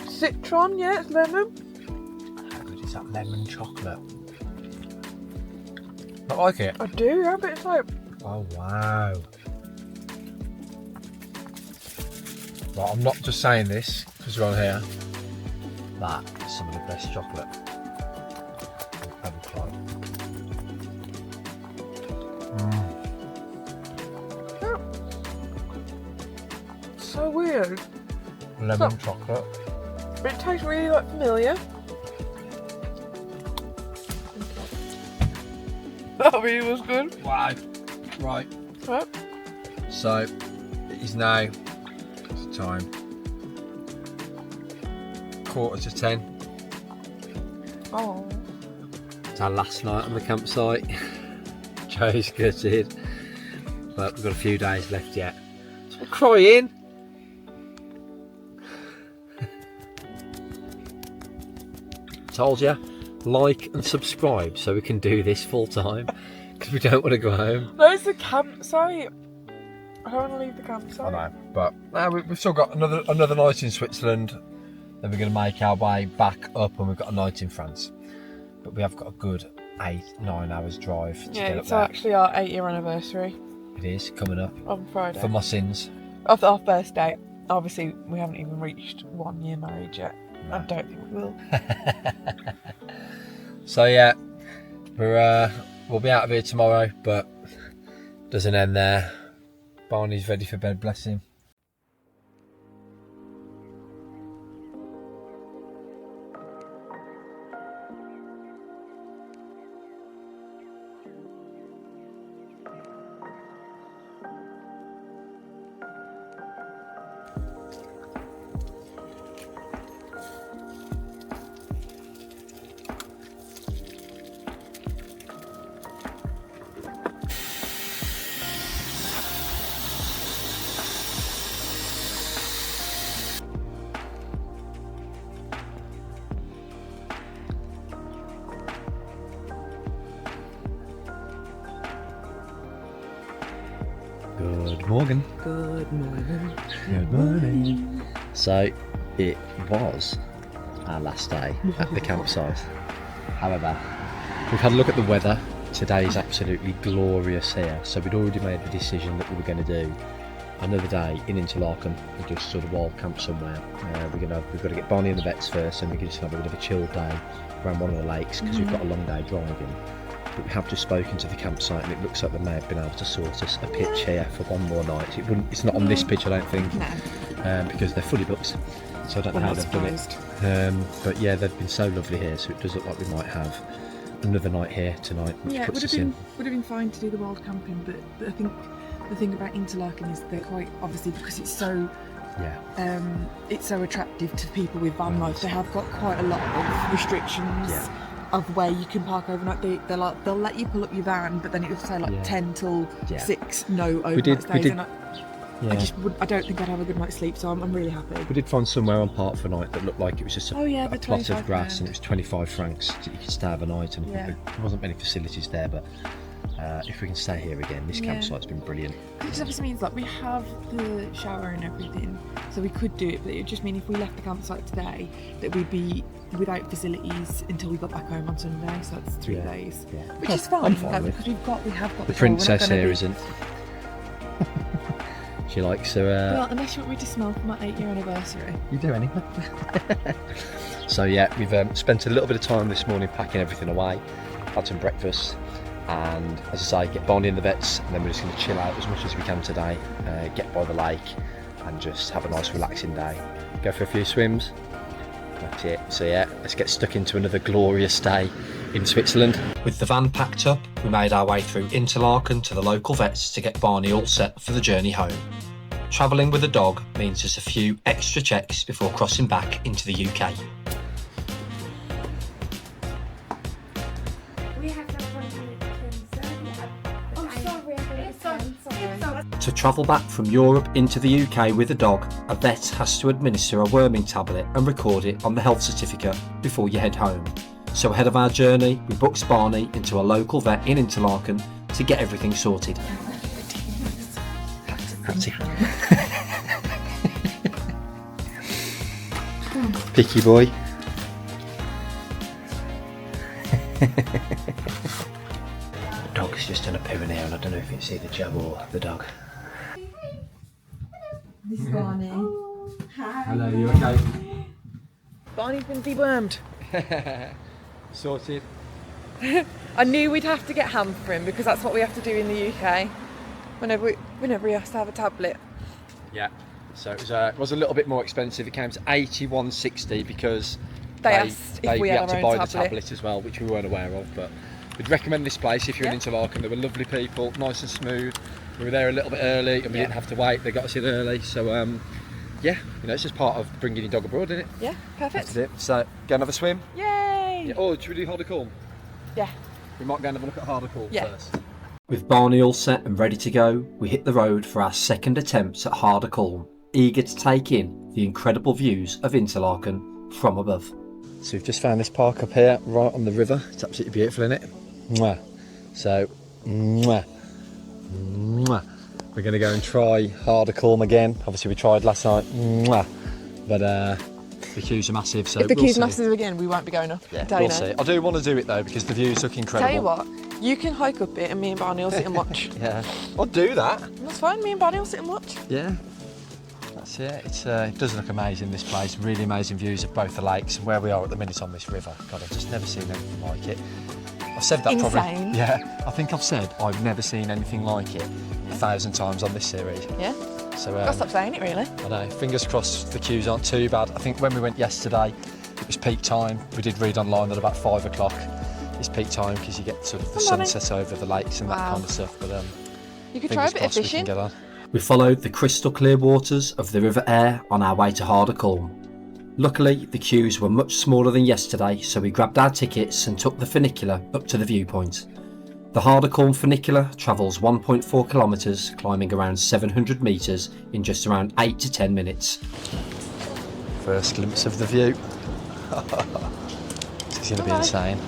Citron, yeah, it's lemon.
How good is that lemon chocolate? Not like it?
I do, yeah, but it's like,
Oh wow. Right, I'm not just saying this because we're on here. That is some of the best chocolate I've ever tried.
so weird.
Lemon chocolate.
But it tastes really like familiar. That really was good.
Wow. Right.
Right.
So it is now, what's the time? 9:45.
Oh.
It's our last night on the campsite. Joe's gutted, but we've got a few days left yet. So we're crying. Told you, like and subscribe so we can do this full time because we don't want to go home.
No, it's the campsite. I don't want to leave the campsite.
I know, but we've still got another night in Switzerland. Then we're going to make our way back up, and we've got a night in France. But we have got a good 8-9 hours drive to
Yeah,
get up
it's
there.
actually our 8-year anniversary
It is coming up
on Friday.
for my sins.
Of our birthday. Obviously, we haven't even reached 1 year married yet. I don't think we will.
So yeah, we'll be out of here tomorrow, but doesn't end there. Barney's ready for bed, bless him.
Good morning.
Good morning.
Good morning. So it was our last day at the campsite. However, we've had a look at the weather. Today is absolutely glorious here. So we'd already made the decision that we were going to do another day in Interlaken and just sort of wild camp somewhere. We've got to get Barney and the vets first, and we can just have a bit of a chill day around one of the lakes because we've got a long day driving. But we have just spoken to the campsite, and it looks like they may have been able to sort us a pitch here for one more night. It's not on this pitch, I don't think, because they're fully booked, so I don't know how they've done it. But yeah, they've been so lovely here, so it does look like we might have another night here tonight, which puts us in.
Would have been fine to do the wild camping, but I think the thing about Interlaken is they're quite, obviously, because it's so attractive to people with van life. They have got quite a lot of restrictions. Of where you can park overnight. They'll let you pull up your van, but then it would say 10 till 6, no overnight stays. I don't think I'd have a good night's sleep, so I'm really happy.
We did find somewhere on park for night that looked like it was just a plot of grass, and it was 25 francs that you could stay overnight, and there wasn't many facilities there, but if we can stay here again, this campsite's been brilliant.
It just obviously means we have the shower and everything, so we could do it, but it would just mean if we left the campsite today that we'd be without facilities until we got back home on Sunday, so that's 3 days, which is fine.
I'm fine with.
Because we have got
the princess here isn't. She likes her.
Well, unless you want me to smell for my 8-year anniversary.
You do anyway. So yeah, we've spent a little bit of time this morning packing everything away, had some breakfast, and as I say, get Barney in the vets, and then we're just going to chill out as much as we can today, get by the lake, and just have a nice relaxing day. Go for a few swims. That's it. So yeah, let's get stuck into another glorious day in Switzerland.
With the van packed up, we made our way through Interlaken to the local vets to get Barney all set for the journey home. Travelling with a dog means just a few extra checks before crossing back into the UK. To travel back from Europe into the UK with a dog, a vet has to administer a worming tablet and record it on the health certificate before you head home. So ahead of our journey, we booked Barney into a local vet in Interlaken to get everything sorted.
Picky boy.
The dog's just done a poo in here, and I don't know if you can see the jab or the dog.
This is Barney. Hi.
Hello, you okay?
Barney's been dewormed.
Sorted.
I knew we'd have to get ham for him because that's what we have to do in the UK whenever he has to have a tablet.
Yeah, so it was a little bit more expensive. It came to $81.60 because
they asked if we had
to
our
buy
own
the tablet as well, which we weren't aware of. But we'd recommend this place if you're in Interlaken. They were lovely people, nice and smooth. We were there a little bit early and we didn't have to wait. They got us in early, so yeah, it's just part of bringing your dog abroad, isn't it?
Yeah, perfect.
That's it. So go and have a swim.
Yay!
Yeah. Oh, should we do Harder Kulm?
Yeah.
We might go and have a look at Harder Kulm first.
With Barney all set and ready to go, we hit the road for our second attempt at Aare Gorge, eager to take in the incredible views of Interlaken from above.
So we've just found this park up here, right on the river. It's absolutely beautiful, isn't it? Mwah. So, mwah. Mwah. We're going to go and try Aare Gorge again. Obviously we tried last night, mwah. But the queues are massive. So
if the queues are massive again, we won't be going up.
Yeah, we'll see. I do want to do it though because the views look incredible.
Tell you what, you can hike up it and me and Barney will sit and watch.
Yeah, I'll do that.
That's fine, me and Barney will sit and watch.
Yeah, that's it. It does look amazing, this place. Really amazing views of both the lakes and where we are at the minute on this river. God, I've just never seen anything like it.
I've said that
insane.
probably. Yeah, I think I've said I've never seen anything like it 1,000 times on this series.
Yeah.
So
Gotta stop saying it, really.
I know. Fingers crossed the queues aren't too bad. I think when we went yesterday, it was peak time. We did read online that about 5 o'clock is peak time because you get sort of the sunset over the lakes and that kind of stuff. But
you could try a bit of fishing.
We can get on.
We followed the crystal clear waters of the River Aare on our way to Aare Gorge. Luckily, the queues were much smaller than yesterday, so we grabbed our tickets and took the funicular up to the viewpoint. The Aare Gorge funicular travels 1.4 kilometres, climbing around 700 metres in just around 8 to 10 minutes.
First glimpse of the view. This is going to be insane.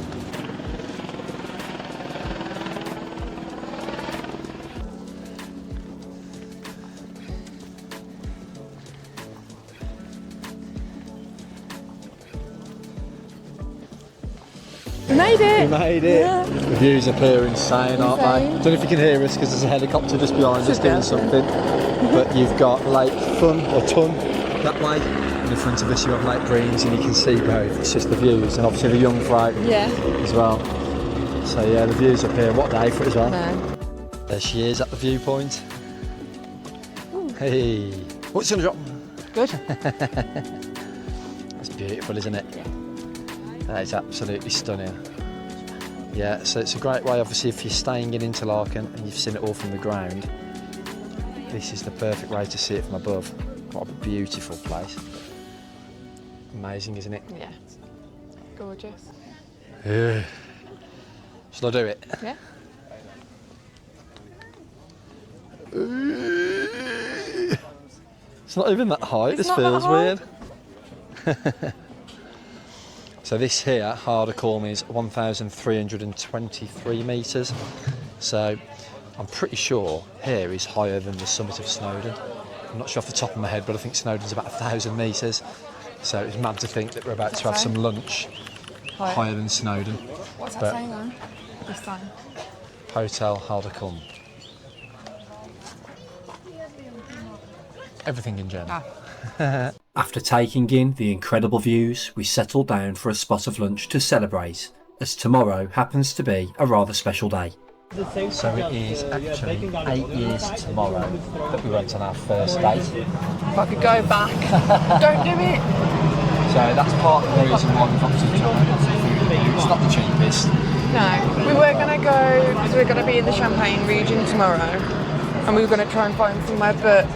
We made it!
We made it!
Yeah.
The views up here are insane, aren't they? I don't know if you can hear us because there's a helicopter just behind us doing something. But you've got Lake Thun or Tun that way. In front of us you have Lake Brienz and you can see both. It's just the views and obviously the Jungfrau as well. So yeah, the views up here. What a day for it as well. There she is at the viewpoint. Ooh. Hey, what's gonna drop?
Good.
That's beautiful, isn't it? That is absolutely stunning. Yeah, so it's a great way, obviously, if you're staying in Interlaken and you've seen it all from the ground, this is the perfect way to see it from above. What a beautiful place. Amazing, isn't it?
Yeah. Gorgeous.
Yeah. Shall I do it?
Yeah.
It's not even that high, this feels weird. So this here, Aare Gorge, is 1,323 metres. So I'm pretty sure here is higher than the summit of Snowdon. I'm not sure off the top of my head, but I think Snowdon's about 1,000 metres. So it's mad to think that we're about to have some lunch higher than Snowdon.
What's that saying on this time?
Hotel Aare Gorge. Everything in German.
After taking in the incredible views, we settled down for a spot of lunch to celebrate, as tomorrow happens to be a rather special day.
So it is actually 8 years tomorrow that we went on our first date.
If I could go back, don't do it.
So that's part of the reason why we've obviously tried it. It's not the cheapest.
No, we were going to go, because we're going to be in the Champagne region tomorrow, and we were going to try and find somewhere, but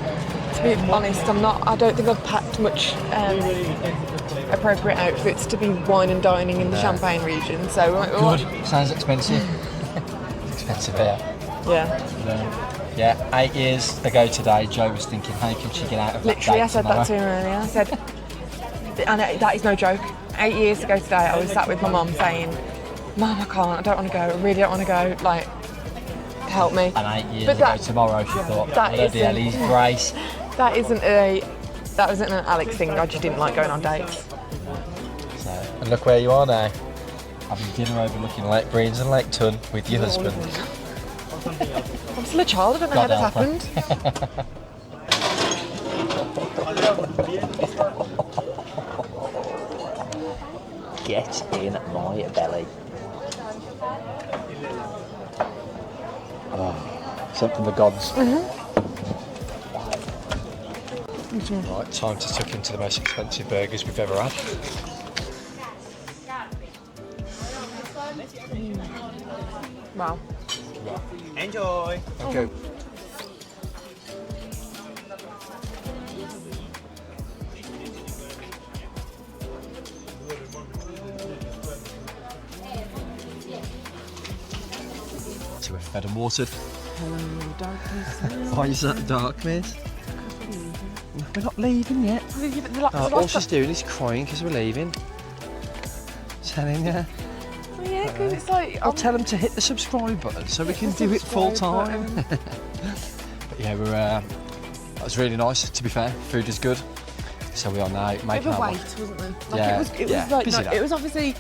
to be honest, I don't think I've packed much appropriate outfits to be wine and dining in the Champagne region. So
good. Sounds expensive. It's expensive here.
Yeah.
8 years ago today, Joe was thinking, how can she get out of that
Literally,
date
I said
tomorrow?
that to him earlier. I said, and that is no joke. 8 years ago today, I was sat with my mum saying, Mum, I can't, I don't want to go, I really don't want to go, like, help me.
And 8 years ago tomorrow, she thought, bloody hell, he's Grace.
That wasn't an Alex thing, I just didn't like going on dates.
So, and look where you are now, having dinner overlooking Lake Brienz and Lake Thun with your husband.
I'm still a child, I don't know how that's happened.
Get in my belly.
Oh, something the gods. Right, time to tuck into the most expensive burgers we've ever had.
Wow.
Enjoy.
Okay. So we're fed and watered.
Hello, darkness.
Why is that darkness? We're not leaving yet. All she's doing is crying because we're leaving. Telling you.
Well, yeah, because it's like...
I'll tell them to hit the subscribe button so we can do it full time. But yeah, that was really nice, to be fair. Food is good. So we are now making our way.
Wasn't there? Like,
Yeah,
it was obviously...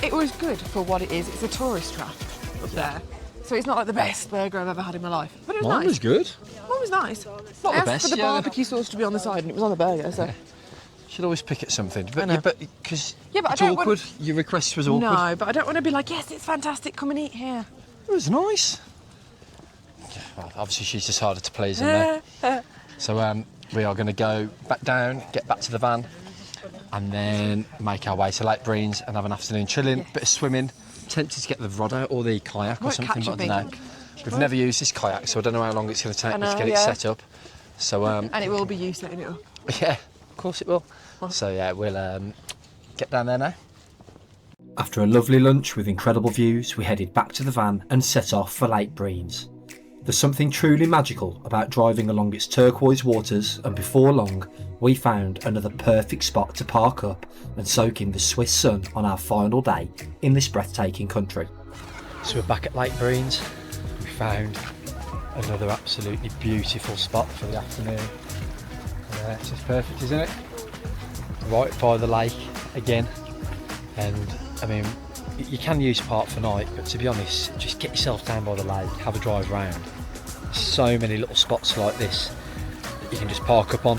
It was good for what it is. It's a tourist trap up there. So it's not like the best burger I've ever had in my life. But it was
Mine
nice.
was good.
Mine was nice.
Not
I
the
asked
best,
for the
yeah.
barbecue sauce to be on the side and it was on the burger, so...
Should always pick at something,
I know.
but because
Yeah, but I
it's
don't
awkward. Your request was awkward.
No, but I don't want to be like, yes, it's fantastic, come and eat here.
It was nice. Yeah, well, obviously she's just harder to please than me. So we are going to go back down, get back to the van, and then make our way to Lake Brienz and have an afternoon chilling, bit of swimming. Tempted to get the rod out or the kayak or something, but I don't know. We've never used this kayak, so I don't know how long it's going to take me to get it set up. So
and it will be you setting it up.
Yeah, of course it will. So yeah, we'll get down there now.
After a lovely lunch with incredible views, we headed back to the van and set off for Lake Brienz. There's something truly magical about driving along its turquoise waters, and before long we found another perfect spot to park up and soak in the Swiss sun on our final day in this breathtaking country.
So we're back at Lake Brienz. We found another absolutely beautiful spot for the afternoon. It's just perfect, isn't it? Right by the lake again, and I mean, you can use part for night, but to be honest, just get yourself down by the lake, have a drive round. So many little spots like this that you can just park up on.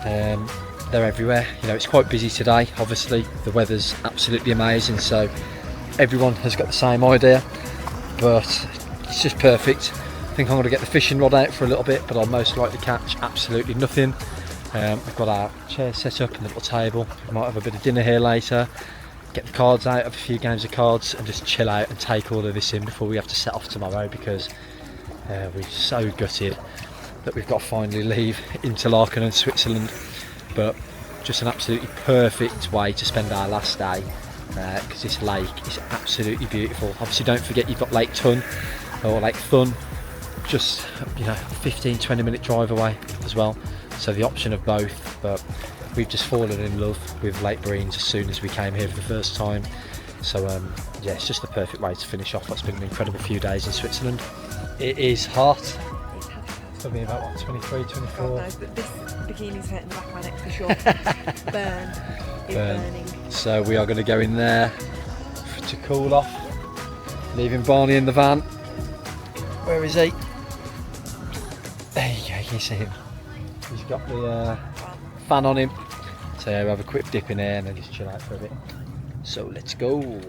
They're everywhere. You know, it's quite busy today. Obviously, the weather's absolutely amazing, so everyone has got the same idea. But it's just perfect. I think I'm going to get the fishing rod out for a little bit, but I'll most likely catch absolutely nothing. We've got our chair set up and the little table. We might have a bit of dinner here later. Get the cards out, have a few games of cards, and just chill out and take all of this in before we have to set off tomorrow, because we're so gutted that we've got to finally leave Interlaken and Switzerland. But just an absolutely perfect way to spend our last day, because this lake is absolutely beautiful. Obviously, don't forget you've got Lake Thun or Lake Thun, just 15-20 minute drive away as well. So the option of both, but we've just fallen in love with Lake Brienz as soon as we came here for the first time. So yeah, it's just the perfect way to finish off what's been an incredible few days in Switzerland. It is hot. It's probably about what, 23, 24.
God knows, but this bikini's hurting the back of my neck for sure. Burning.
So we are going to go in there to cool off, leaving Barney in the van. Where is he? There you go, you can see him. He's got the fan on him. So yeah, we'll have a quick dip in here and then just chill out for a bit. So let's go.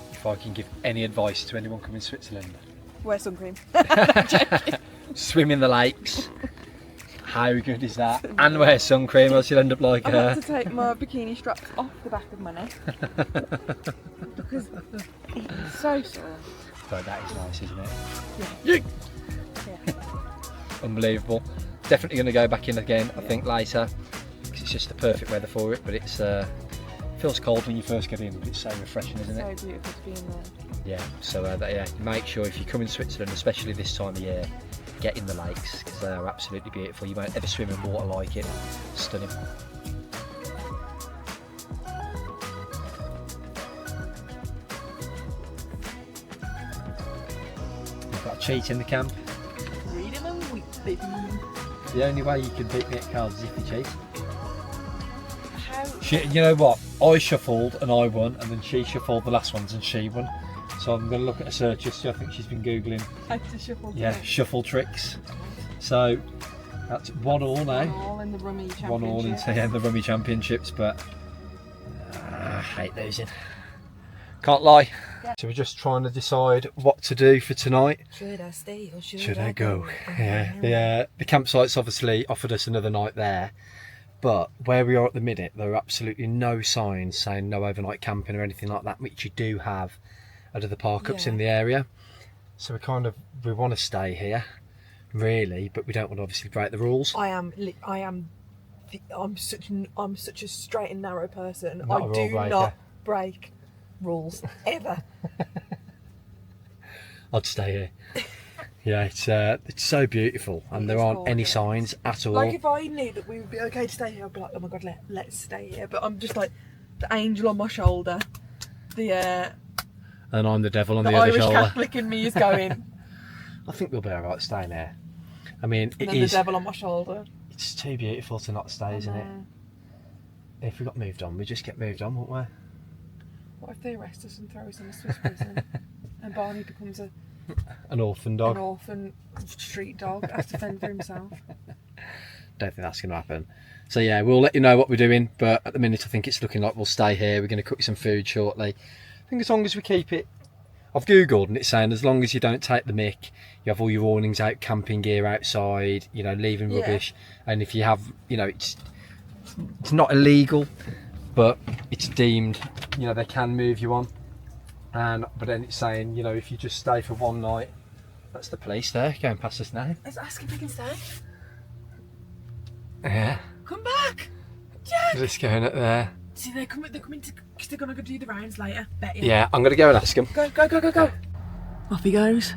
If I can give any advice to anyone coming to Switzerland,
Wear sun cream.
swim in the lakes. How good is that? And wear sun cream, else you'll end up like
I had to take my bikini straps off the back of my neck because it's so sore.
But that is nice, isn't it?
Yeah. Yeah.
Unbelievable. Definitely going to go back in again, I think, later, because it's just the perfect weather for it. But it's feels cold when you first get in, but it's so refreshing, isn't it?
So beautiful to be in there.
Yeah. So yeah, make sure if you come in Switzerland, especially this time of year, get in the lakes, because they are absolutely beautiful. You won't ever swim in water like it. Stunning. We've got a cheat in the camp.
Freedom and wheat, baby.
The only way you can beat me at cards is if you cheat.
How?
You know what? I shuffled and I won, and then she shuffled the last ones and she won. So I'm going to look at her search history. I think she's been googling.
How to shuffle?
Yeah, shuffle tricks. So that's 1-1 now.
1-1 in the rummy championship.
1-1 into the rummy championships, but I hate losing. Can't lie.
Yeah.
So we're just trying to decide what to do for tonight.
Should I stay or
Should I go? Yeah, the campsite's obviously offered us another night there, but where we are at the minute, there are absolutely no signs saying no overnight camping or anything like that, which you do have out of the park-ups in the area. So we want to stay here, really, but we don't want to obviously break the rules.
I'm such a straight and narrow person.
Not a
I
rule
do
breaker.
not break rules ever.
I'd stay here. Yeah, it's so beautiful, and there aren't any signs at all.
Like if I knew that we would be okay to stay here, I'd be like, oh my god, let's stay here. But I'm just like the angel on my shoulder,
and I'm the devil on the
Irish
other shoulder.
Catholic in me is going.
I think we'll be alright staying here. I mean,
And then the devil on my shoulder.
It's too beautiful to not stay, isn't it? If we got moved on, we just get moved on, won't we?
What if they arrest us and throw us in a Swiss prison, and Barney becomes
an orphan dog?
An orphan street dog, has to fend for himself.
Don't think that's going to happen. So yeah, we'll let you know what we're doing, but at the minute I think it's looking like we'll stay here. We're going to cook you some food shortly. I think as long as we keep it, I've googled and it's saying as long as you don't take the mick, you have all your awnings out, camping gear outside, you know, leaving rubbish, and if you have, you know, it's not illegal, but it's deemed, you know, they can move you on. But then it's saying, you know, if you just stay for one night, that's the police there going past us now.
Let's ask if we can stay.
Yeah.
Come back! Yeah.
Just going up there.
See, they're coming to, because they're going to go do the rounds later. Bet you.
Yeah, I'm going to go and ask him.
Go. Off he goes.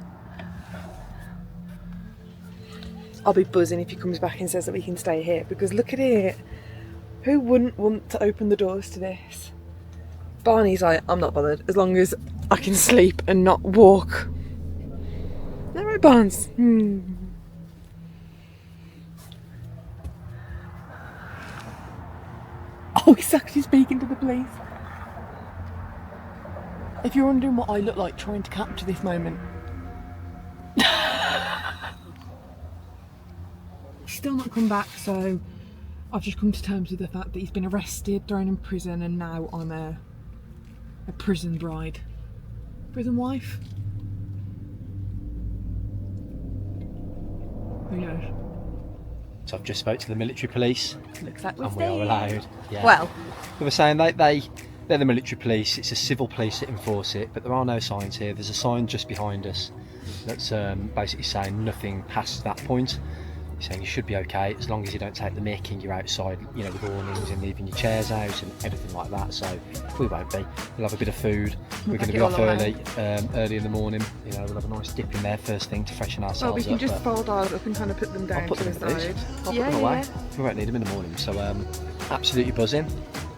I'll be buzzing if he comes back and says that we can stay here, because look at it. Who wouldn't want to open the doors to this? Barney's like, I'm not bothered, as long as I can sleep and not walk. Is that right, Barnes? Oh, he's actually speaking to the police. If you're wondering what I look like trying to capture this moment. He's still not come back, so I've just come to terms with the fact that he's been arrested, thrown in prison, and now I'm a prison bride. Prison wife? Who knows?
So I've just spoke to the military police.
Looks like
and we are allowed. Yeah.
Well,
they were saying they're the military police. It's a civil police that enforce it, but there are no signs here. There's a sign just behind us that's basically saying nothing past that point. He's saying you should be okay as long as you don't take the mick and you're outside, you know, with awnings and leaving your chairs out and everything like that. So we won't be. We'll have a bit of food. We're going to be off early in the morning. You know, we'll have a nice dip in there first thing to freshen ourselves up.
we can just fold ours up and kind of put them down
I'll put
to
them
the
in the
side.
I'll put them away. We won't need them in the morning. So absolutely buzzing.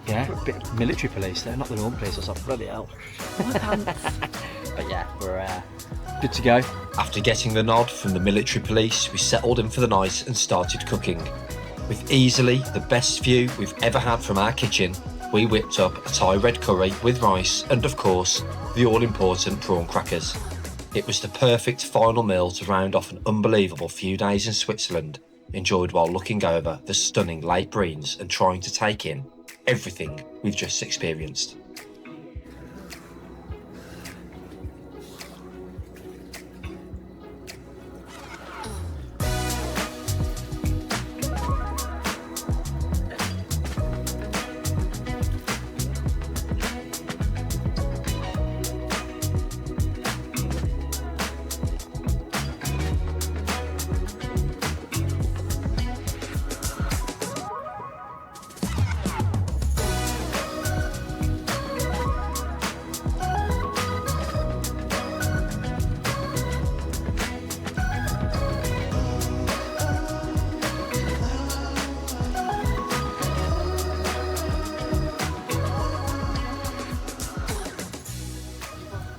Yeah, a bit of military police. They're not the normal police. I was like, bloody hell. But yeah, we're good to go.
After getting the nod from the military police, we settled in for the night and started cooking. With easily the best view we've ever had from our kitchen, we whipped up a Thai red curry with rice and, of course, the all-important prawn crackers. It was the perfect final meal to round off an unbelievable few days in Switzerland, enjoyed while looking over the stunning Lake Brienz and trying to take in everything we've just experienced.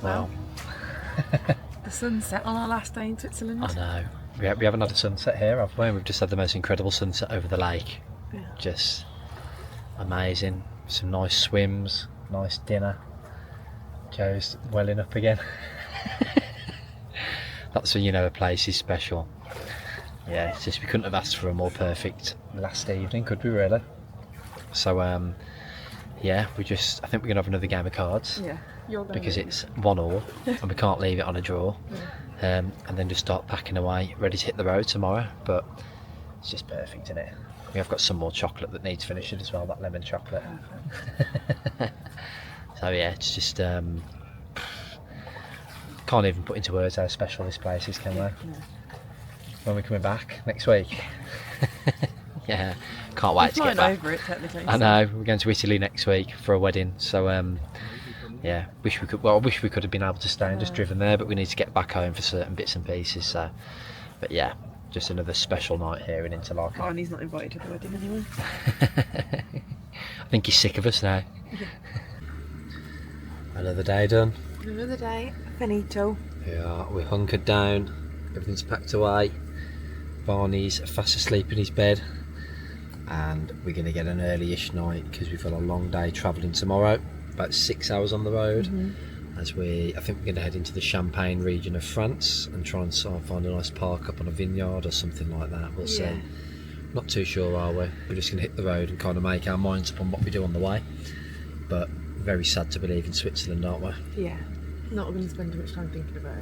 Wow.
The sunset on our last day in Switzerland.
I know. We haven't had a sunset here, have we? We've just had the most incredible sunset over the lake.
Yeah.
Just amazing. Some nice swims, nice dinner. Joe's welling up again. That's when you know a place is special. Yeah, it's just we couldn't have asked for a more perfect last evening, could we really? So yeah, I think we're gonna have another game of cards.
Yeah, you're going
because it's 1-1 and we can't leave it on a draw. And then just start packing away, ready to hit the road tomorrow. But it's just perfect, isn't it? We have got some more chocolate that needs finishing as well, that lemon chocolate. So yeah, it's just
can't even put into words how special this place is, can we?
No.
When we're coming back next week. Yeah, can't wait to get back.
Over it, technically.
I know, we're going to Italy next week for a wedding, so yeah, wish we could. Well, I wish we could have been able to stay and just driven there, but we need to get back home for certain bits and pieces. So, but yeah, just another special night here in Interlaken.
Oh, and he's not invited to the wedding anyway.
I think he's sick of us now. Another day done.
Another day, finito.
Yeah, we're hunkered down. Everything's packed away. Barney's fast asleep in his bed, and we're going to get an early-ish night because we've got a long day travelling tomorrow. About 6 hours on the road. As I think we're going to head into the Champagne region of France and try and find a nice park up on a vineyard or something like that. We'll see. Not too sure, are we? We're just going to hit the road and kind of make our minds up on what we do on the way. But very sad to believe in Switzerland, aren't we?
Yeah. Not going to spend too much time thinking about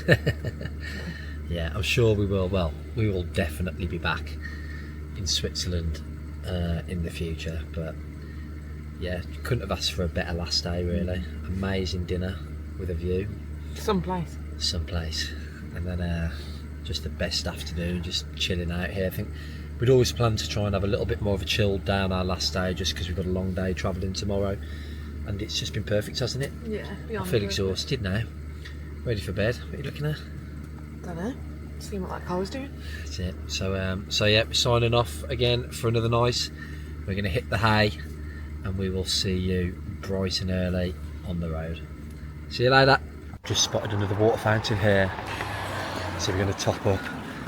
it.
Yeah, I'm sure we will. Well, we will definitely be back in Switzerland in the future. But yeah, couldn't have asked for a better last day, really. Amazing dinner with a view.
Someplace.
And then just the best afternoon, just chilling out here. I think we'd always planned to try and have a little bit more of a chill down our last day, just because we've got a long day travelling tomorrow. And it's just been perfect, hasn't it?
Yeah.
I feel exhausted now. Ready for bed. What are you looking at?
Don't know. Seeing what that car's doing.
That's it. So yeah, we're signing off again for another night. We're going to hit the hay, and we will see you bright and early on the road. See you later. Just spotted another water fountain here, so we're going to top up,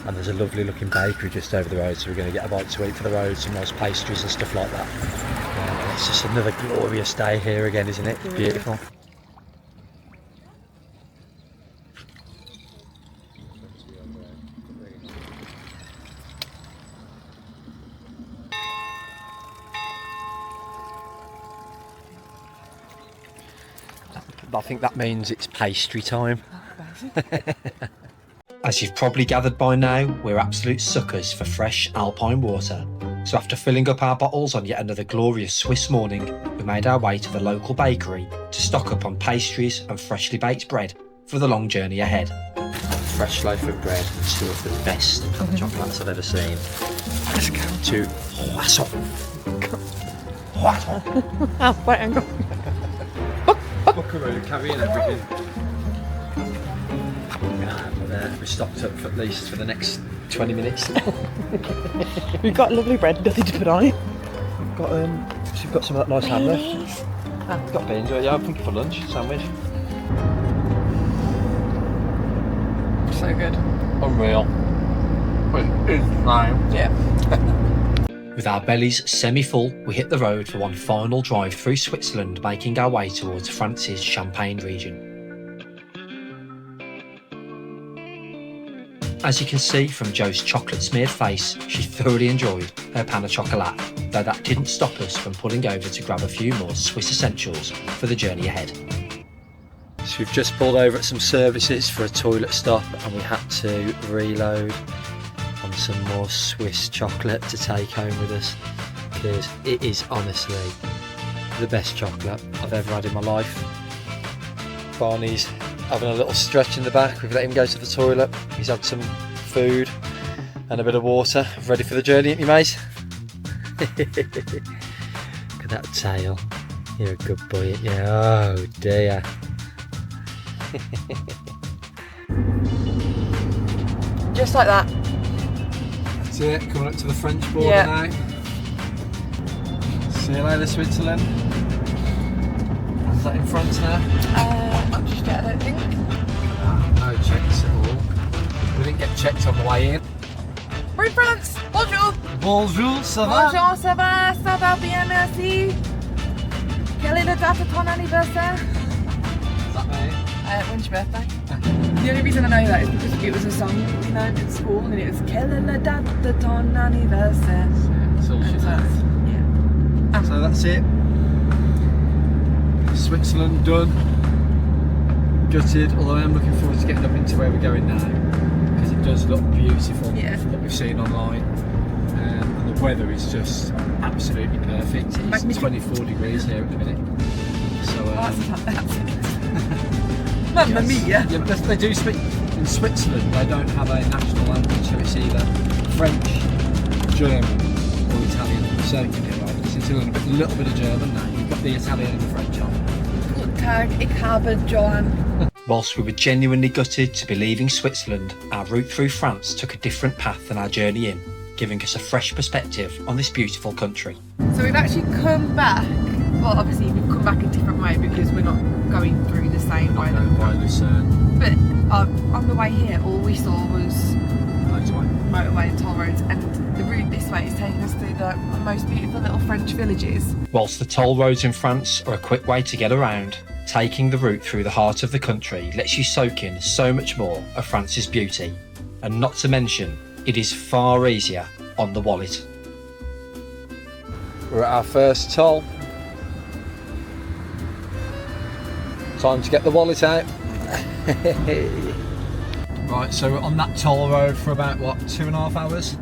and there's a lovely looking bakery just over the road, so we're going to get a bite to eat for the road, some nice pastries and stuff like that. It's just another glorious day here again, isn't it? Beautiful. I think that means it's pastry time.
As you've probably gathered by now, we're absolute suckers for fresh alpine water. So after filling up our bottles on yet another glorious Swiss morning, we made our way to the local bakery to stock up on pastries and freshly baked bread for the long journey ahead.
A fresh loaf of bread and two of the best chocolates I've ever seen. Let's go to Buckaroo, carrying everything. We're stocked up for at least for the next 20 minutes.
We've got lovely bread, nothing to put on it.
We've got some of that nice ham there. We've got beans, yeah, I'm thinking for lunch, sandwich.
So good.
Unreal. It's time.
Yeah.
With our bellies semi-full, we hit the road for one final drive through Switzerland, making our way towards France's Champagne region. As you can see from Jo's chocolate-smeared face, she thoroughly enjoyed her pain au chocolat, though that didn't stop us from pulling over to grab a few more Swiss essentials for the journey ahead.
So we've just pulled over at some services for a toilet stop, and we had to reload on some more Swiss chocolate to take home with us, because it is honestly the best chocolate I've ever had in my life. Barney's having a little stretch in the back. We've let him go to the toilet. He's had some food and a bit of water. Ready for the journey, ain't you, mate? Look at that tail. You're a good boy, ain't you? Oh dear.
Just like that.
That's it, coming up to the French border now. See you later, Switzerland. Is that in France now?
Not just yet, I don't think.
No checks at all. We didn't get checked on the way in.
We're in France! Bonjour!
Bonjour, ça va?
Bonjour, ça va bien, merci. Quelle est la date de ton anniversaire?
Is that me?
When's your birthday? The only reason I know that is because it was a song we learned at school, and it was Quelle est la date de ton anniversaire?
That's all she knows.
Yeah.
So that's it. Switzerland done. Gutted, although I am looking forward to getting up into where we're going now, because it does look beautiful from what we've seen online, and the weather is just absolutely perfect. It's 24 degrees here at the minute, so
Mamma mia.
Yeah, but they do speak in Switzerland. They don't have a national language, so it's either French, German, or Italian. So it's a little bit of German now. You've got the Italian and the French on.
Guten Tag, ich habe Johan.
Whilst we were genuinely gutted to be leaving Switzerland, our route through France took a different path than our journey in, giving us a fresh perspective on this beautiful country.
So we've actually come back. Well, obviously we've come back a different way because we're not going through the same way.
Going by Lucerne.
But on the way here, all we saw was motorway and toll roads, and the route this way is taking us through the most beautiful little French villages.
Whilst the toll roads in France are a quick way to get around, taking the route through the heart of the country lets you soak in so much more of France's beauty, and not to mention, it is far easier on the wallet.
We're at our first toll. Time to get the wallet out. Right, so we're on that toll road for about, what, 2.5 hours?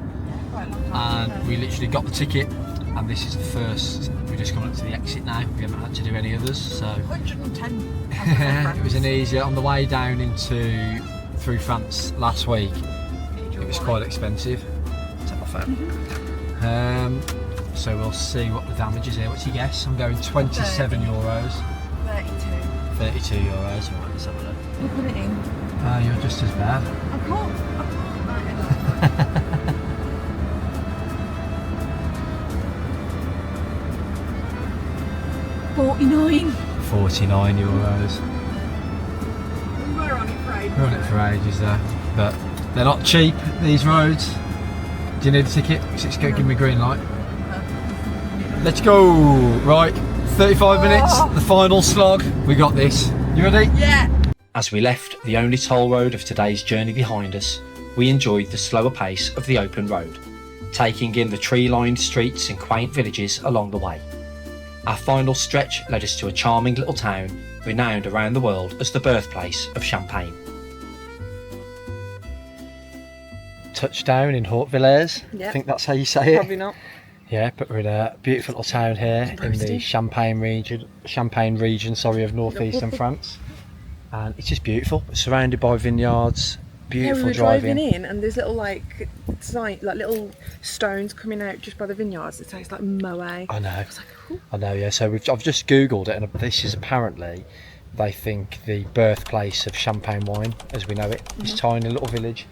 Quite a long time.
And we literally got the ticket, and this is the first. We're just coming up to the exit now. We haven't had to do any others, so
110.
it was an easier on the way down through France last week. It was quite expensive. Take my phone. So we'll see what the damage is here. What's your guess? I'm going 27 euros. 32 euros. Right, let's have a look.
You put it in.
You're just as bad.
I can't. Right, 49.
49 euros.
We're on it for ages.
We're on it for ages there, but they're not cheap, these roads. Do you need a ticket? Because it's going to give me a green light. Let's go! Right, 35 minutes, the final slog. We got this. You ready?
Yeah!
As we left the only toll road of today's journey behind us, we enjoyed the slower pace of the open road, taking in the tree-lined streets and quaint villages along the way. Our final stretch led us to a charming little town, renowned around the world as the birthplace of champagne.
Touchdown in Haute-Villers.
Yep.
I think that's how you say it.
Probably not.
Yeah, but we're in a beautiful little town here in the Champagne region of northeastern France, and it's just beautiful. It's surrounded by vineyards, beautiful
we were
driving.
driving in, and there's little like little stones coming out just by the vineyards. It tastes like moe.
I know.
I was like, ooh.
I know, yeah. So I've just googled it, and this is apparently, they think, the birthplace of champagne wine as we know it. This tiny little village.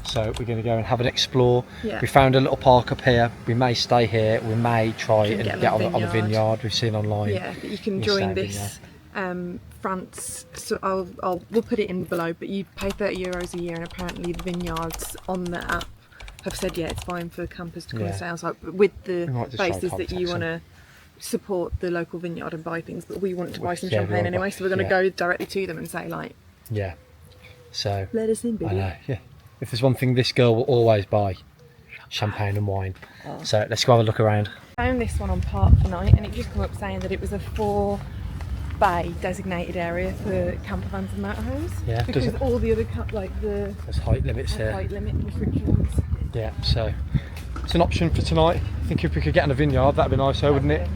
So we're going to go and have an explore.
Yeah.
We found a little park up here. We may stay here. We may try it and get on a vineyard. We've seen online.
Yeah, but you can join this France. So we'll put it in below. But you pay €30 a year, and apparently the vineyards on the app have said it's fine for campers to come and stay outside, but with the basis that you want to support the local vineyard and buy things. But we want to buy some champagne anyway, so we're going to go directly to them and say
so
let us in, baby.
I know, yeah. If there's one thing this girl will always buy, champagne and wine. So let's go have a look around.
I found this one on Park for Night, and it just came up saying that it was a 4-bay designated area for campervans and motorhomes.
Yeah,
because all the other
there's height limits here.
Height limit restrictions.
Yeah, so it's an option for tonight. I think if we could get in a vineyard, that'd be nice, wouldn't it?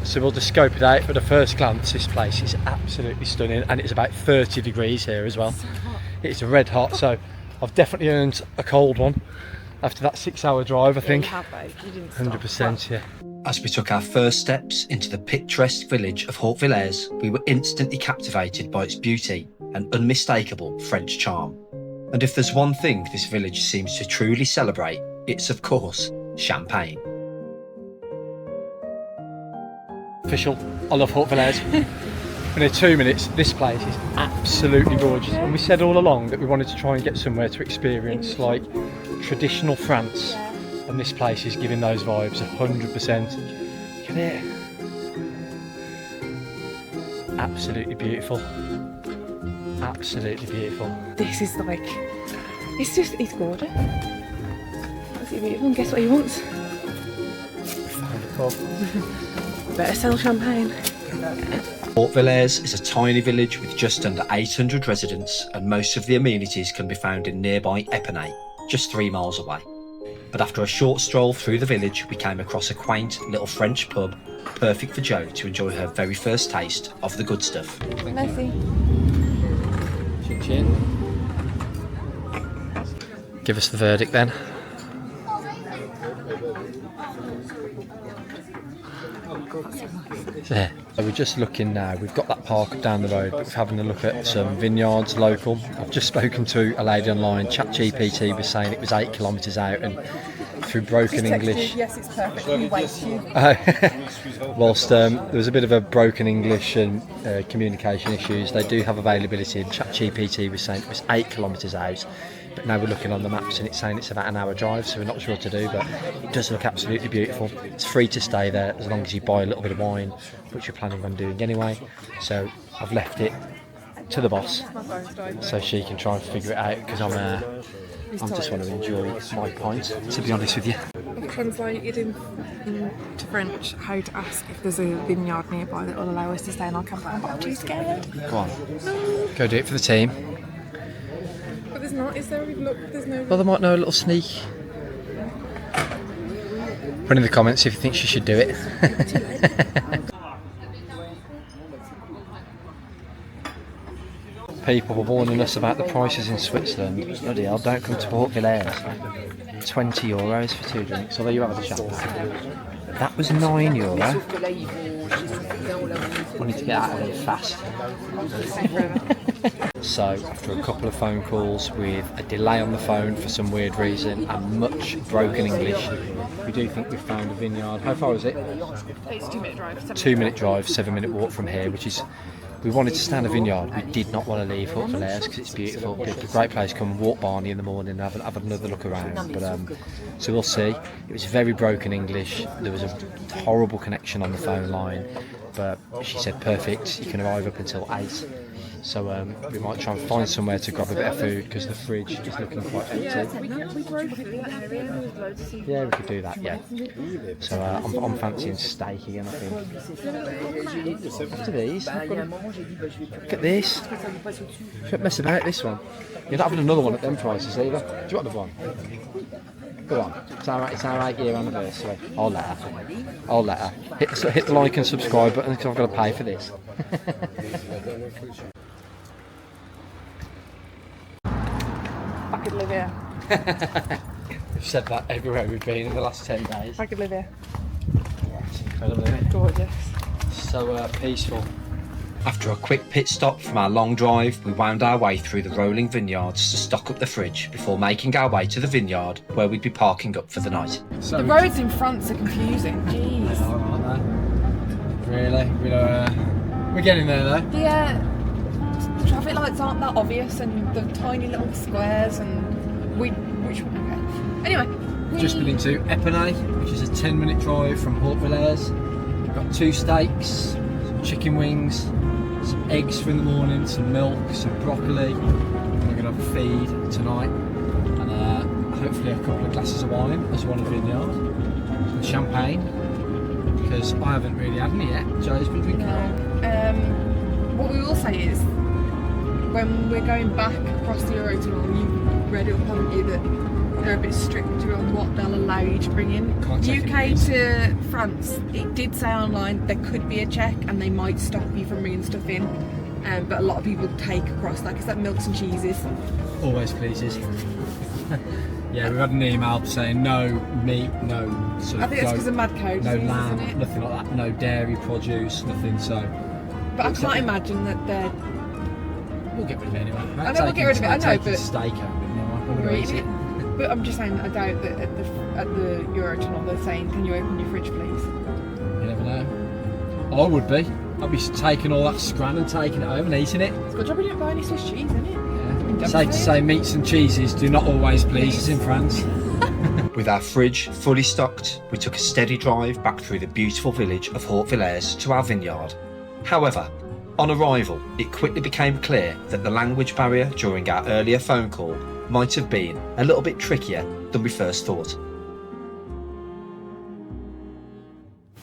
So we'll just scope it out. But at first glance, this place is absolutely stunning, and it's about 30 degrees here as well.
So hot.
It's red hot, so I've definitely earned a cold one after that 6-hour drive, I think.
You have, babe. You didn't stop.
100%, yeah.
As we took our first steps into the picturesque village of Haute-Villers, we were instantly captivated by its beauty and unmistakable French charm. And if there's one thing this village seems to truly celebrate, it's of course champagne.
Official, I love Haute-Villers. In 2 minutes, this place is absolutely gorgeous. And we said all along that we wanted to try and get somewhere to experience like traditional France. And this place is giving those vibes 100%. Look at it. Absolutely beautiful. Absolutely beautiful.
This is like, it's gorgeous. That's beautiful. And guess what he wants?
Found a pub.
Better sell champagne.
Haute-Villers is a tiny village with just under 800 residents, and most of the amenities can be found in nearby Epinay, just 3 miles away. But after a short stroll through the village, we came across a quaint little French pub, perfect for Jo to enjoy her very first taste of the good stuff.
Merci.
Chin. Give us the verdict then. Yeah. So we're just looking now, we've got that park down the road, but we're having a look at some vineyards local. I've just spoken to a lady online, ChatGPT was saying it was 8 kilometres out, and through broken English.
Yes, it's perfect. We wait you.
Whilst there was a bit of a broken English and communication issues, they do have availability, and ChatGPT was saying it was 8 kilometres out. But now we're looking on the maps and it's saying it's about an hour drive, so we're not sure what to do, but it does look absolutely beautiful. It's free to stay there as long as you buy a little bit of wine, which you're planning on doing anyway. So I've left it to the boss so she can try and figure it out, because I just want to enjoy my pint, to be honest with you.
I've translated into French how to ask if there's a vineyard nearby that will allow us to stay in our campervan, but I'm too scared.
Go on. Go do it for the team.
But there's not, is there? Look, there's no...
Well, they might know a little sneak. Put in the comments if you think she should do it. People were warning us about the prices in Switzerland. Bloody hell, don't come to Port Villers. €20 for 2 drinks, although you have the champagne. That was €9. I need to get out of here fast. So, after a couple of phone calls with a delay on the phone for some weird reason and much broken English, we do think we've found a vineyard. How far is it?
It's a 2-minute drive.
2-minute drive, 7-minute walk from here, which is... We wanted to stay in a vineyard. We did not want to leave Port Villers because it's beautiful. It's a great place to come and walk Barney in the morning and have another look around. But so we'll see. It was very broken English. There was a horrible connection on the phone line. But she said, perfect, you can arrive up until 8. So we might try and find somewhere to grab a bit of food because the fridge is looking quite empty.
We drove through that area and there was loads of seafood.
Yeah, we could do that, yeah. So I'm fancying steak again, I think. After these, look at this. Don't mess about this one. You're not having another one at them prices either. Do you want another one? Go on. It's our 8-year anniversary. I'll let her. Hit the like and subscribe button because I've got to pay for this.
I could live here.
We've said that everywhere we've been in the last 10 days.
I could live here.
It's incredible, isn't it?
Gorgeous.
So peaceful.
After a quick pit stop from our long drive, we wound our way through the rolling vineyards to stock up the fridge before making our way to the vineyard where we'd be parking up for the night.
So
The roads in France are confusing. Jeez.
Really? We're getting there though.
The traffic lights aren't that obvious, and the tiny little squares, and okay. Anyway,
Just been into Epinay, which is a 10-minute drive from Port Villers. We've got 2 steaks, some chicken wings, some eggs for in the morning, some milk, some broccoli. We're going to have a feed tonight, and hopefully a couple of glasses of wine as well as vineyard, and champagne, because I haven't really had any yet. Joe's been drinking it.
What we will say is, when we're going back across the Eurotunnel, you've read up, haven't you, that they're a bit stricter on what they'll allow you to bring in. UK to France, it did say online there could be a check and they might stop you from bringing stuff in, but a lot of people take across that because that milks and cheeses.
Always pleases. Yeah, we've had an email saying no meat, no sort of
I think it's because of mad cow
no
disease,
lamb,
isn't it?
nothing like that, no dairy produce, nothing, so...
But I can't imagine that they're...
We'll get rid of it anyway.
I know we'll get rid of it, I know, but...
Steak out of it now, I'm going to eat it.
But I'm just saying that I doubt that at the Eurotunnel they're saying, can you open your fridge please?
You never know. I would be. I'd be taking all that scran and taking it home and eating it.
It's a good job we didn't buy any Swiss cheese, isn't it?
Yeah. Safe to say meats and cheeses do not always please us in France.
With our fridge fully stocked, we took a steady drive back through the beautiful village of Port Villers to our vineyard. However, on arrival, it quickly became clear that the language barrier during our earlier phone call might have been a little bit trickier than we first thought.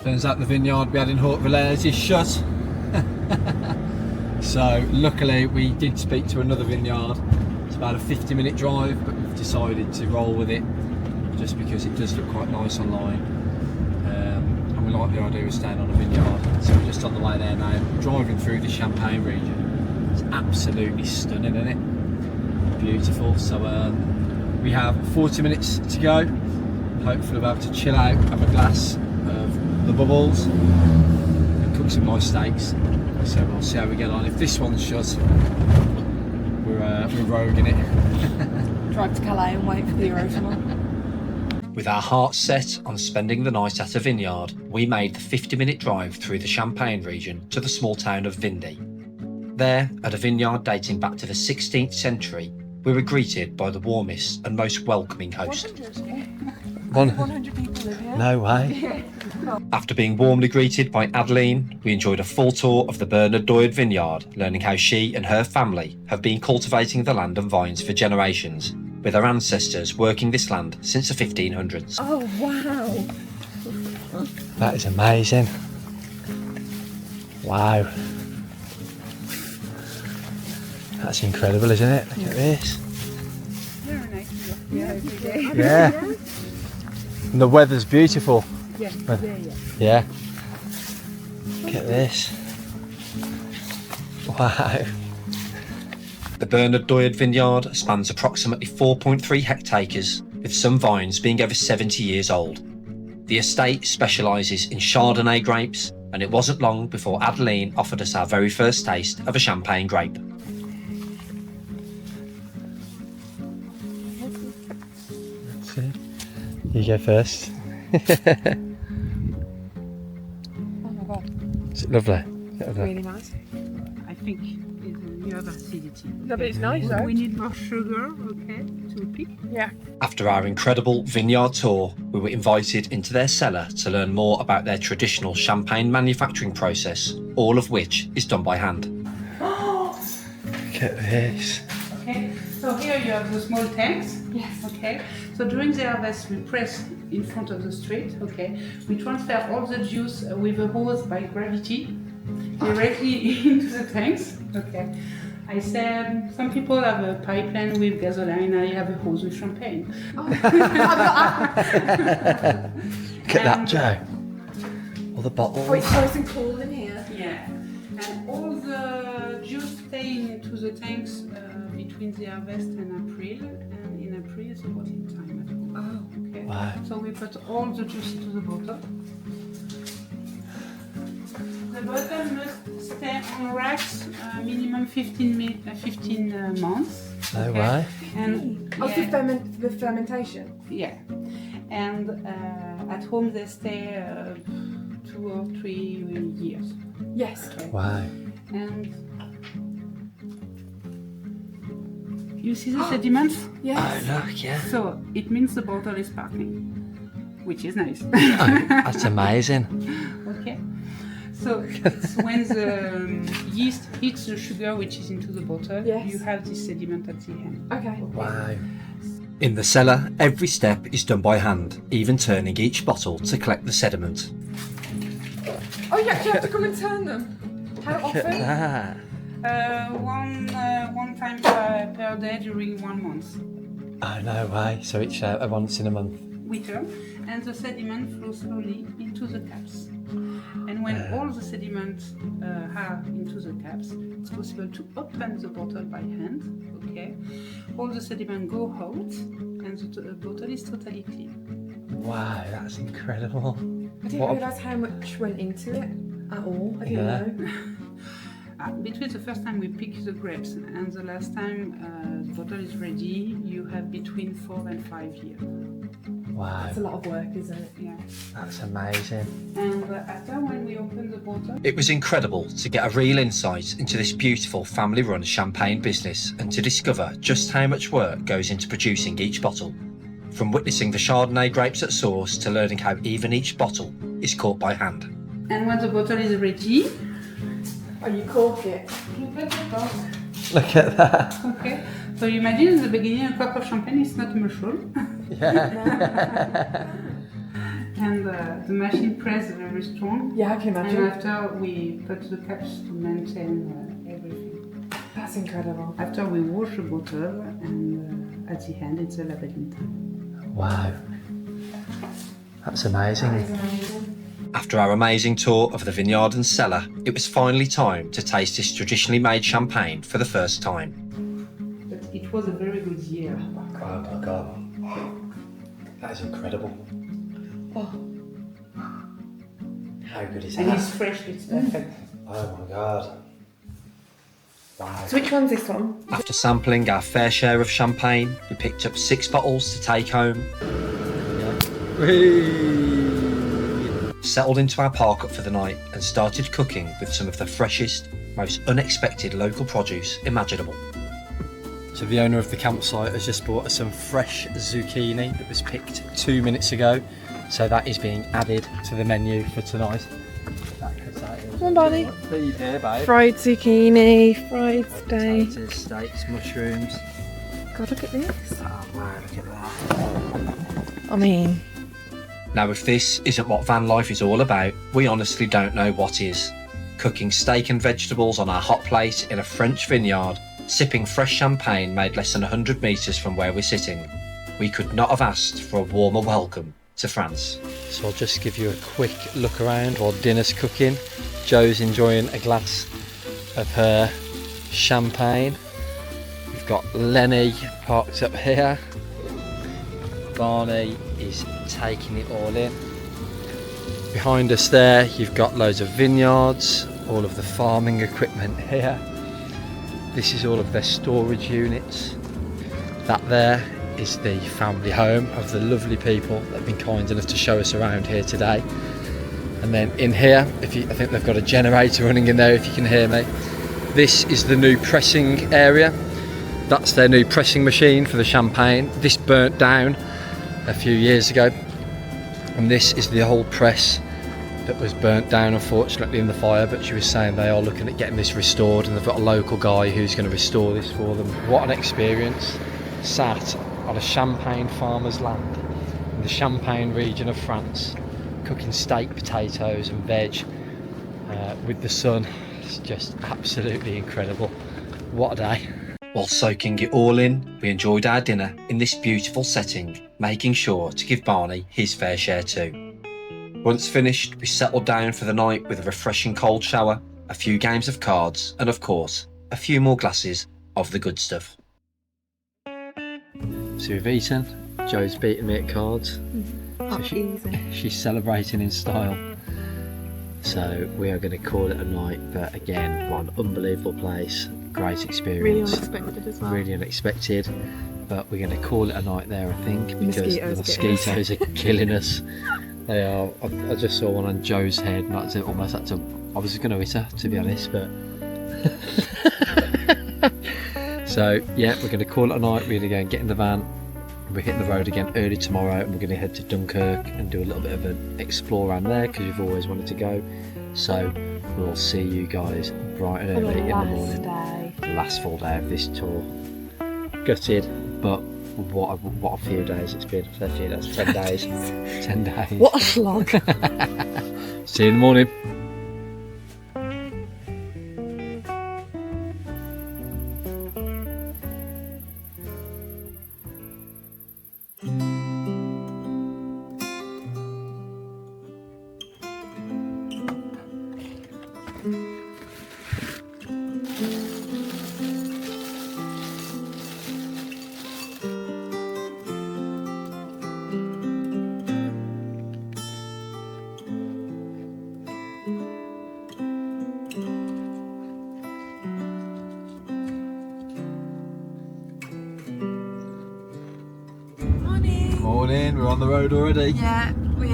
Turns out the vineyard we had in Port Villers is shut. So luckily we did speak to another vineyard. It's about a 50-minute drive, but we've decided to roll with it just because it does look quite nice online. And we like the idea of staying on a vineyard. So we're just on the way there now, driving through the Champagne region. It's absolutely stunning, isn't it? Beautiful. So we have 40 minutes to go. Hopefully we'll be able to chill out, have a glass of the bubbles and cook some nice steaks. So we'll see how we get on. If this one's shut, we're roguing it.
Drive to Calais and wait for the Eurotunnel.
With our hearts set on spending the night at a vineyard, we made the 50-minute drive through the Champagne region to the small town of Vindy. There, at a vineyard dating back to the 16th century, we were greeted by the warmest and most welcoming host.
100 people live here.
No way.
After being warmly greeted by Adeline, we enjoyed a full tour of the Bernard Doyd vineyard, learning how she and her family have been cultivating the land and vines for generations, with our ancestors working this land since the 1500s.
Oh, wow.
That is amazing. Wow. That's incredible, isn't it? Look at this.
Very nice. Yeah.
Yeah. And the weather's beautiful.
Yeah.
Yeah. Look at this. Wow.
The Bernard Doyd vineyard spans approximately 4.3 hectares, with some vines being over 70 years old. The estate specialises in Chardonnay grapes, and it wasn't long before Adeline offered us our very first taste of a champagne grape.
You go first.
Oh my god,
Is it lovely?
really nice.
I think you have acidity.
No, but it's nice though.
We need more sugar, okay, to pick.
Yeah.
After our incredible vineyard tour, we were invited into their cellar to learn more about their traditional champagne manufacturing process, all of which is done by hand.
Look at this.
Okay, so here you have the small tanks.
Yes.
Okay, so during the harvest we press in front of the street. Okay, we transfer all the juice with a hose by gravity directly into the tanks. Okay, I said some people have a pipeline with gasoline, I have a hose with champagne.
Look at that, Joe. All the bottles.
Oh, it's nice and cool in here.
Yeah, and all the juice stay into the tanks between the harvest and April, and in April it's the bottling time at home.
Oh.
Okay.
Wow.
So we put all the juice into the bottle. The bottle must stay on racks minimum 15 months.
No
okay?
way.
And
Oh,
yeah,
for fermentation.
yeah. And at home they stay 2 or 3 years.
Yes.
Okay.
Wow.
And you see the sediments?
Yes.
Oh, look, yeah.
So it means the bottle is sparkling, which is nice.
Oh, that's amazing.
Okay. So it's when the yeast hits the sugar which is into the bottle,
Yes.
you have this sediment at the end.
Okay.
Wow.
In the cellar, every step is done by hand, even turning each bottle to collect the sediment.
Oh, you actually have to come and turn them. How
Look at
often?
that.
One time per day during 1 month.
Oh, no way. So it's once in a month.
We turn, and the sediment flows slowly into the caps. And when all the sediment are into the caps, it's possible to open the bottle by hand. Okay, all the sediment go out, and the bottle is totally clean.
Wow, that's incredible.
I didn't realise how much went into it at all. I didn't
Yeah.
know.
Between the first time we pick the grapes and the last time the bottle is ready, you have between 4 and 5 years.
Wow,
It's a lot of work, isn't it?
Yeah.
that's amazing.
And after when we open the bottle,
It was incredible to get a real insight into this beautiful family-run champagne business and to discover just how much work goes into producing each bottle. From witnessing the Chardonnay grapes at source to learning how even each bottle is caught by hand.
and when the bottle is ready,
Oh, you cork it.
you put the cork.
Look at that.
Okay. So you imagine in the beginning a cup of champagne is not a mushroom.
Yeah.
And the machine press very strong.
Yeah, I can
And
imagine.
after we put the caps to maintain everything.
That's incredible.
After we wash the bottle and at the end it's a labeling time.
Wow. That's amazing.
That is amazing.
After our amazing tour of the vineyard and cellar, it was finally time to taste this traditionally made champagne for the first time.
But it was a very good year.
Oh my god. That is incredible.
Oh.
How good is
And
that?
it's fresh, it's perfect.
Oh my god. Wow.
So which one's this one?
After sampling our fair share of champagne, we picked up 6 bottles to take home, settled into our park up for the night and started cooking with some of the freshest, most unexpected local produce imaginable.
So the owner of the campsite has just bought us some fresh zucchini that was picked 2 minutes ago. So that is being added to the menu for tonight.
Come on, Barney.
Feed here, babe.
Fried zucchini, fried steak.
Potatoes, steaks, mushrooms.
God, look at this.
Oh wow, look at that.
I mean,
Now, if this isn't what van life is all about, we honestly don't know what is. Cooking steak and vegetables on our hot plate in a French vineyard, sipping fresh champagne made less than 100 metres from where we're sitting. We could not have asked for a warmer welcome to France.
So I'll just give you a quick look around while dinner's cooking. Jo's enjoying a glass of her champagne. We've got Lenny parked up here. Barney is taking it all in. Behind us there you've got loads of vineyards, all of the farming equipment here. This is all of their storage units. That there is the family home of the lovely people that have been kind enough to show us around here today. And then in here, I think they've got a generator running in there if you can hear me. This is the new pressing area. That's their new pressing machine for the champagne. This burnt down a few years ago. And this is the old press that was burnt down unfortunately in the fire, but she was saying they are looking at getting this restored and they've got a local guy who's going to restore this for them. What an experience. Sat on a champagne farmer's land in the Champagne region of France, cooking steak, potatoes and veg with the sun. It's just absolutely incredible. What a day.
While soaking it all in, we enjoyed our dinner in this beautiful setting, making sure to give Barney his fair share too. Once finished, we settled down for the night with a refreshing cold shower, a few games of cards and of course, a few more glasses of the good stuff.
So we've eaten. Jo's beaten me at cards. So she's celebrating in style. So we are going to call it a night, but again, what an unbelievable place, great experience.
really unexpected as well.
Really unexpected, but we're going to call it a night there, I think, because the
Mosquitoes
mosquitoes are killing us. They are. I just saw one on Jo's head, and that's it. Almost had to. I was going to hit her, to be honest, but. So yeah, we're going to call it a night. We're going to go and get in the van. We're hitting the road again early tomorrow, and we're going to head to Dunkirk and do a little bit of an explore around there because we've always wanted to go. So we'll see you guys bright and early in the morning. Last full day of this tour. Gutted, but what a few days it's been. A few days, 10 days. 10 days.
What a slog.
See you in the morning. Morning, we're on the road already.
Yeah, we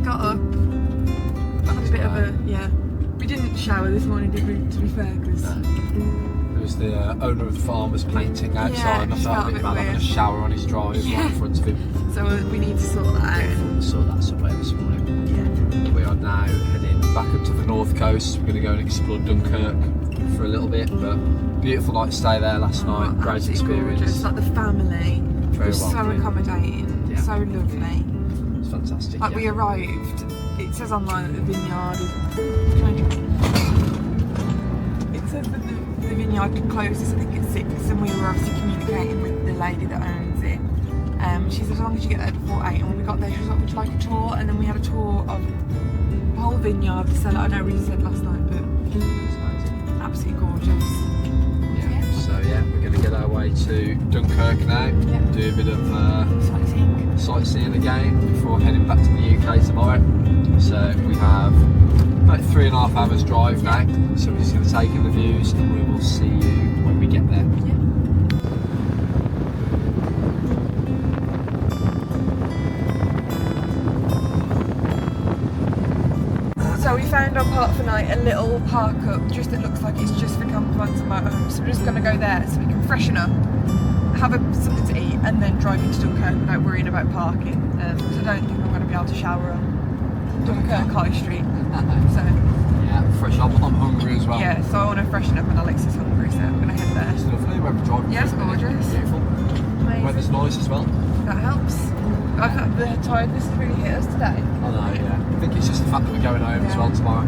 got up, had a bit of a, we didn't shower this morning, did we, to be fair, because
There was the owner of the farmer's painting outside, and I
it
felt a bit bad having a shower on his drive right in front of him.
so we need to sort that out.
Saw that somewhere this morning.
Yeah.
We are now heading back up to the north coast. We're going to go and explore Dunkirk for a little bit, but beautiful night stay there last night, great
Absolutely
experience.
gorgeous. Like the family
Very
was so
welcoming.
accommodating,
Yeah.
so lovely.
It's fantastic.
Like
yeah.
we arrived, it says online that the vineyard is. It says that the vineyard closes, I think, at 6, and we were obviously communicating with the lady that owns it. She said as long as you get there before 8, and when we got there she was like, would you like a tour? And then we had a tour of the whole vineyard, the cellar. I know we said last night, but absolutely gorgeous.
So yeah, we're going to get our way to Dunkirk now, do a bit of sightseeing again before heading back to the UK tomorrow. So we have about 3.5 hours drive now, so we're just going to take in the views and we will see you when we get there.
So we found our park for night, a little park up, just that looks like it's just for campervans and motorhomes. So we're just going to go there so we can freshen up, have something to eat, and then drive into Dunkirk without worrying about parking. Because I don't think I'm going to be able to shower on Dunkirk High Street. So
yeah, fresh up. I'm hungry as well.
Yeah, so I want to freshen up, and Alex is hungry, so I'm going to head there.
It's lovely. We're driving.
Yeah, it's gorgeous.
Beautiful.
Amazing.
Weather's nice as well.
That helps. The tiredness has really hit us today.
I know, yeah. I think it's just the fact that we're going home as well tomorrow.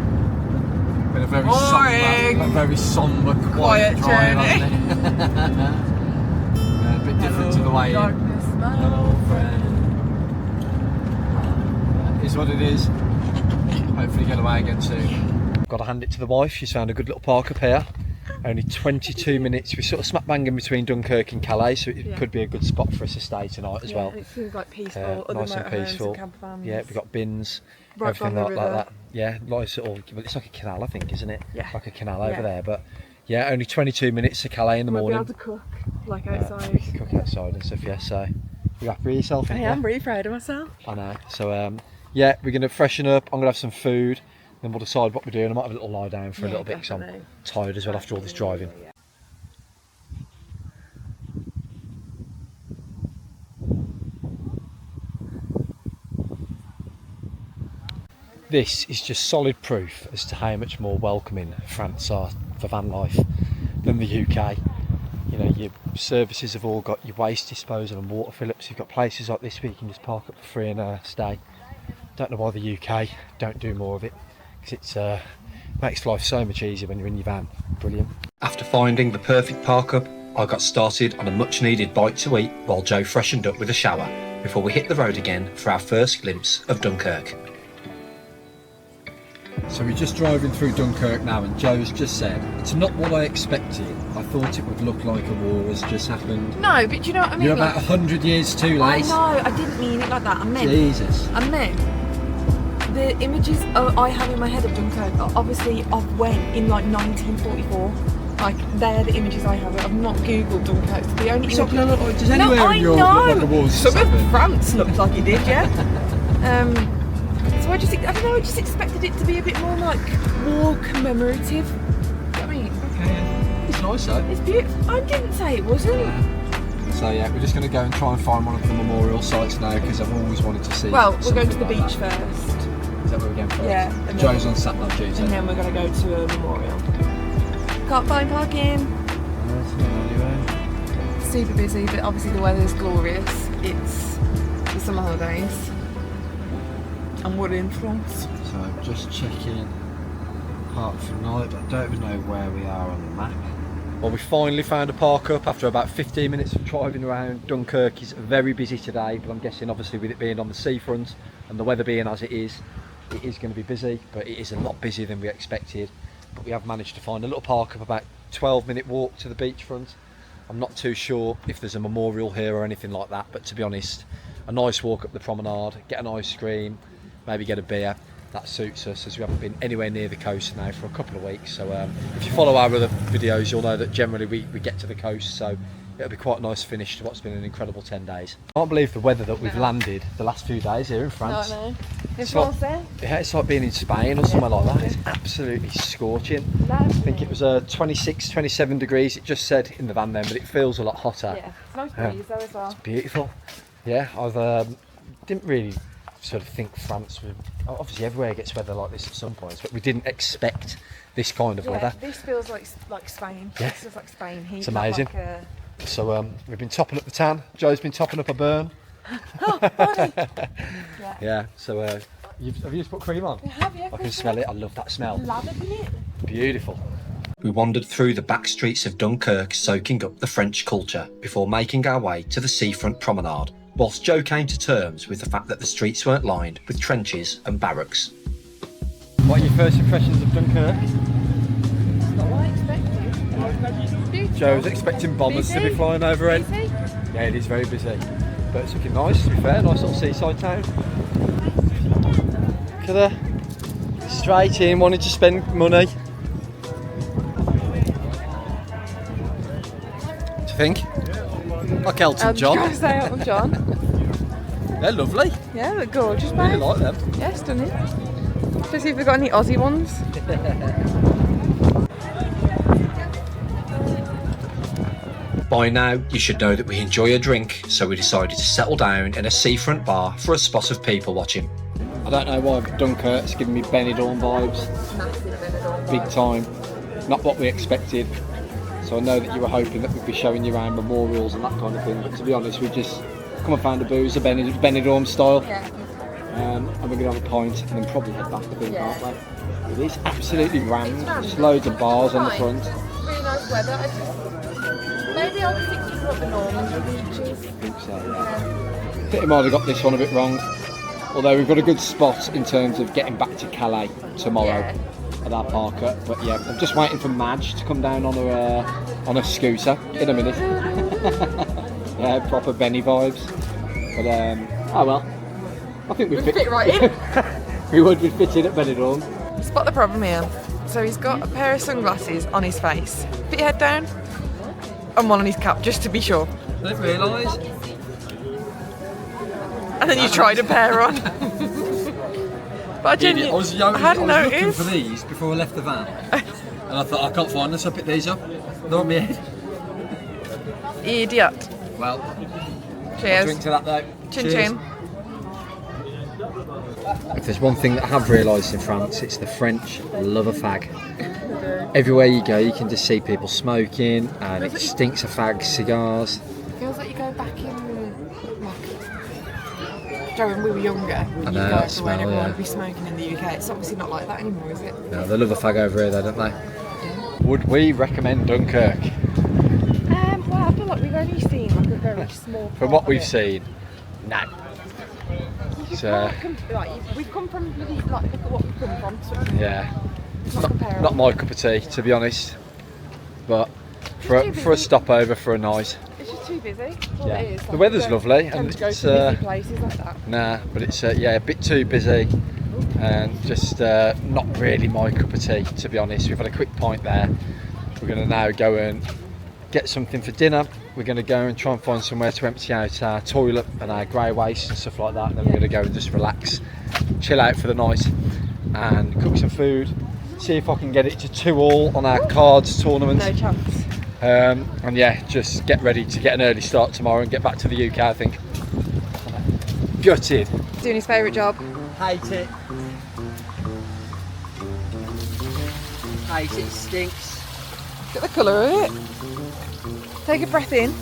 Been a very somber, quiet drive,
journey.
A bit different to the way
darkness, my old friend.
It is what it is. Hopefully get away again soon. Got to hand it to the wife. She's found a good little park up here. Only 22 minutes. We're sort of smack bang in between Dunkirk and Calais, so it could be a good spot for us to stay tonight as well.
It seems like peaceful, other
nice and peaceful.
And
yeah, we've got bins,
right
everything
by the
like that. Yeah, nice little. It's like a canal, I think, isn't it?
Yeah.
Like a canal over there, but yeah, only 22 minutes to Calais in the morning.
We'll be able to cook like outside.
We can cook outside and stuff. Yeah, so you happy with yourself?
I am really proud of myself.
I know. So yeah, we're gonna freshen up. I'm gonna have some food, then we'll decide what we're doing. I might have a little lie down for a little bit because I'm tired as well after all this driving. This is just solid proof as to how much more welcoming France are for van life than the UK. You know, your services have all got your waste disposal and water fill-ups. You've got places like this where you can just park up for free and stay. Don't know why the UK don't do more of it, because it makes life so much easier when you're in your van. Brilliant.
After finding the perfect park up, I got started on a much needed bite to eat while Joe freshened up with a shower before we hit the road again for our first glimpse of Dunkirk.
So we're just driving through Dunkirk now, and Joe's just said, it's not what I expected. I thought it would look like a war has just happened.
No, but do you know what I mean?
You're about 100 years too late.
I know, I didn't mean it like that. I meant,
Jesus.
I meant the images I have in my head of Dunkirk are obviously of when, in like 1944. Like, they're the images I have. I've not googled Dunkirk. The only
Does anywhere in Europe look like a war?
Some of France looked like it did, yeah. So I don't know, I just expected it to be a bit more like war commemorative. You know what I mean?
Okay, yeah. It's nice though.
It's beautiful. I didn't say it wasn't.
So yeah, we're just going to go and try and find one of the memorial sites now, because I've always wanted to see.
Well, we're going to the
like
beach
that.
first.
Is that where we're going first?
Yeah. And
Joe's on sat nav duty.
And then we're going to go to a memorial. Can't find parking. Super busy, but obviously the weather is glorious. It's the summer holidays. And we're in France.
So I'm just checking park for night. I don't even know where we are on the map. Well, we finally found a park up after about 15 minutes of driving around. Dunkirk is very busy today, but I'm guessing obviously with it being on the seafront and the weather being as it is going to be busy, but it is a lot busier than we expected. But we have managed to find a little park up about 12-minute walk to the beachfront. I'm not too sure if there's a memorial here or anything like that, but to be honest, a nice walk up the promenade, get an ice cream, maybe get a beer, that suits us, as we haven't been anywhere near the coast now for a couple of weeks. So if you follow our other videos, you'll know that generally we get to the coast, so it'll be quite a nice finish to what's been an incredible 10 days. I can't believe the weather that we've landed the last few days here in France.
No. In France there?
Yeah, it's like being in Spain or somewhere like that. It's absolutely scorching. I think it was 26, 27 degrees, it just said in the van then, but it feels a lot hotter.
Yeah, it's nice breeze though as well.
It's beautiful. Yeah, I've didn't really sort of think France would, obviously everywhere gets weather like this at some points, but we didn't expect this kind of weather.
This feels like Spain.
Yeah.
This feels like Spain heat.
It's amazing.
Like
so we've been topping up the tan. Joe's been topping up a burn.
Oh, funny.
Yeah. So have you just put cream on?
I have, yeah.
I can smell it. I love that smell.
Lather in it.
Beautiful.
We wandered through the back streets of Dunkirk, soaking up the French culture before making our way to the seafront promenade, whilst Joe came to terms with the fact that the streets weren't lined with trenches and barracks.
What are your first impressions of Dunkirk?
Not what I expected. Beautiful.
Joe was expecting bombers to be
Busy.
flying overhead.
Busy.
Yeah, it is very busy. But it's looking nice, to be fair. Nice little seaside town. Look at her. Straight in, wanted to spend money. What do you think? Like Elton John.
I was going to say Elton John.
They're lovely.
Yeah, they're gorgeous,
I really
babe.
like them.
Yeah, stunning. Let's see if we've got any Aussie ones.
By now, you should know that we enjoy a drink, so we decided to settle down in a seafront bar for a spot of people watching.
I don't know why, but Dunkirk's giving me Benidorm vibes.
Massive Benidorm.
Big time. Not what we expected. So I know that you were hoping that we'd be showing you around memorials and that kind of thing, but to be honest, we just come and found a booze, a Benidorm style.
Yeah.
And we're going to have a pint and then probably head back, I think,
Yeah.
aren't we? It is absolutely rammed.
It's rammed.
Just loads of bars on the
Fine.
front.
Really nice weather. Maybe I was thinking of the Normandy beaches.
I think so, yeah. I think we might have got this one a bit wrong. Although we've got a good spot in terms of getting back to Calais tomorrow
Yeah.
at our park up. But yeah, I'm just waiting for Madge to come down on a scooter in a minute. Yeah, proper Benny vibes. But oh well. I think
We fit right in.
we'd fit in at Benidorm.
Spot the problem here. So he's got a pair of sunglasses on his face. Put your head down. And one on his cap, just to be sure.
I didn't realise.
And then you tried a pair on. But I genuinely, I hadn't
looking
noticed.
for these before I left the van. And I thought, I can't find them, so I picked these up. They're on my head.
Idiot.
Well,
Cheers.
drink to that though.
Chin
Cheers.
chin.
If there's one thing that I have realised in France, it's the French love a fag. Everywhere you go, you can just see people smoking, and it stinks of fags, cigars.
Feels like you go back in, like, Joe, when we were younger.
I know,
you go
that
to when
smell,
everyone
yeah.
would be smoking in the UK. It's obviously not like that anymore, is it?
No, they love a fag over here though, don't they? Would we recommend Dunkirk?
Well, I feel like we've only seen like a very small part
From what
of
we've
it.
seen, no.
You
So,
can't we've come from bloody, like, look at what we've come from. So
yeah.
it's not comparable.
Not my cup of tea, to be honest. But for a stopover for a night.
It's just too busy. That's all
Yeah.
it is.
The weather's lovely,
Tend
and
to go
it's
to busy places like that.
nah, but it's yeah, a bit too busy, and just not really my cup of tea, to be honest. We've had a quick pint there. We're going to now go and get something for dinner. We're going to go and try and find somewhere to empty out our toilet and our grey waste and stuff like that, and then we're going to go and just relax, chill out for the night, and cook some food. See if I can get it to 2-2 on our cards tournament.
No chance.
And yeah, just get ready to get an early start tomorrow and get back to the UK, I think. Gutted.
Doing his favourite job.
Hate it. Hate it, stinks.
Look at the colour of it. Take a breath in.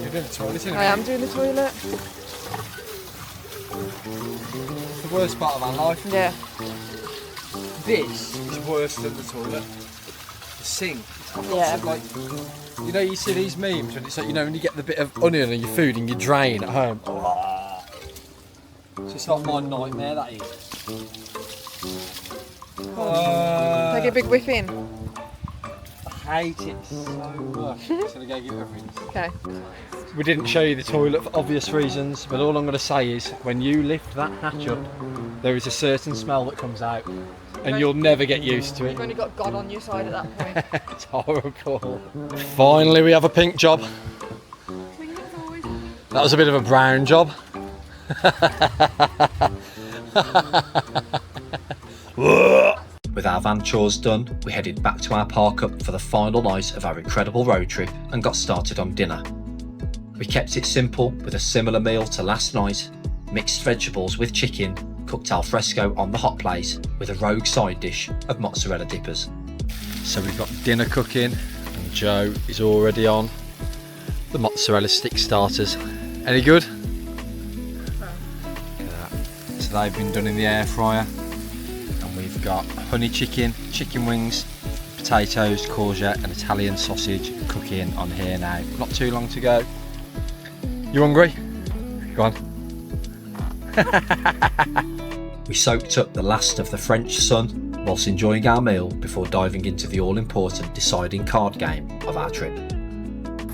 You're doing the toilet, isn't it?
I am doing the toilet.
It's the worst part of our life.
Yeah.
This is worse than the toilet. The sink. It's got lots
Yeah.
of, like, you know, you see these memes when it's like, you know, when you get the bit of onion on your food and you drain at home. So it's like my nightmare, that is.
Take a big whiff in.
I hate it so much. I'm just going to go give it a rinse.
Okay.
We didn't show you the toilet for obvious reasons, but all I'm going to say is when you lift that hatch up, there is a certain smell that comes out, and you'll never get used to it.
You've only got God on your side at that point.
It's horrible. Finally, we have a pink job. That was a bit of a brown job.
With our van chores done, we headed back to our park up for the final night of our incredible road trip and got started on dinner. We kept it simple with a similar meal to last night, mixed vegetables with chicken, cooked al fresco on the hot plate with a rogue side dish of mozzarella dippers.
So we've got dinner cooking, and Joe is already on the mozzarella stick starters. Any good? Look at that. So they've been done in the air fryer. And we've got honey chicken, chicken wings, potatoes, courgette and Italian sausage cooking on here now. Not too long to go. You hungry? Go on.
We soaked up the last of the French sun whilst enjoying our meal before diving into the all-important deciding card game of our trip.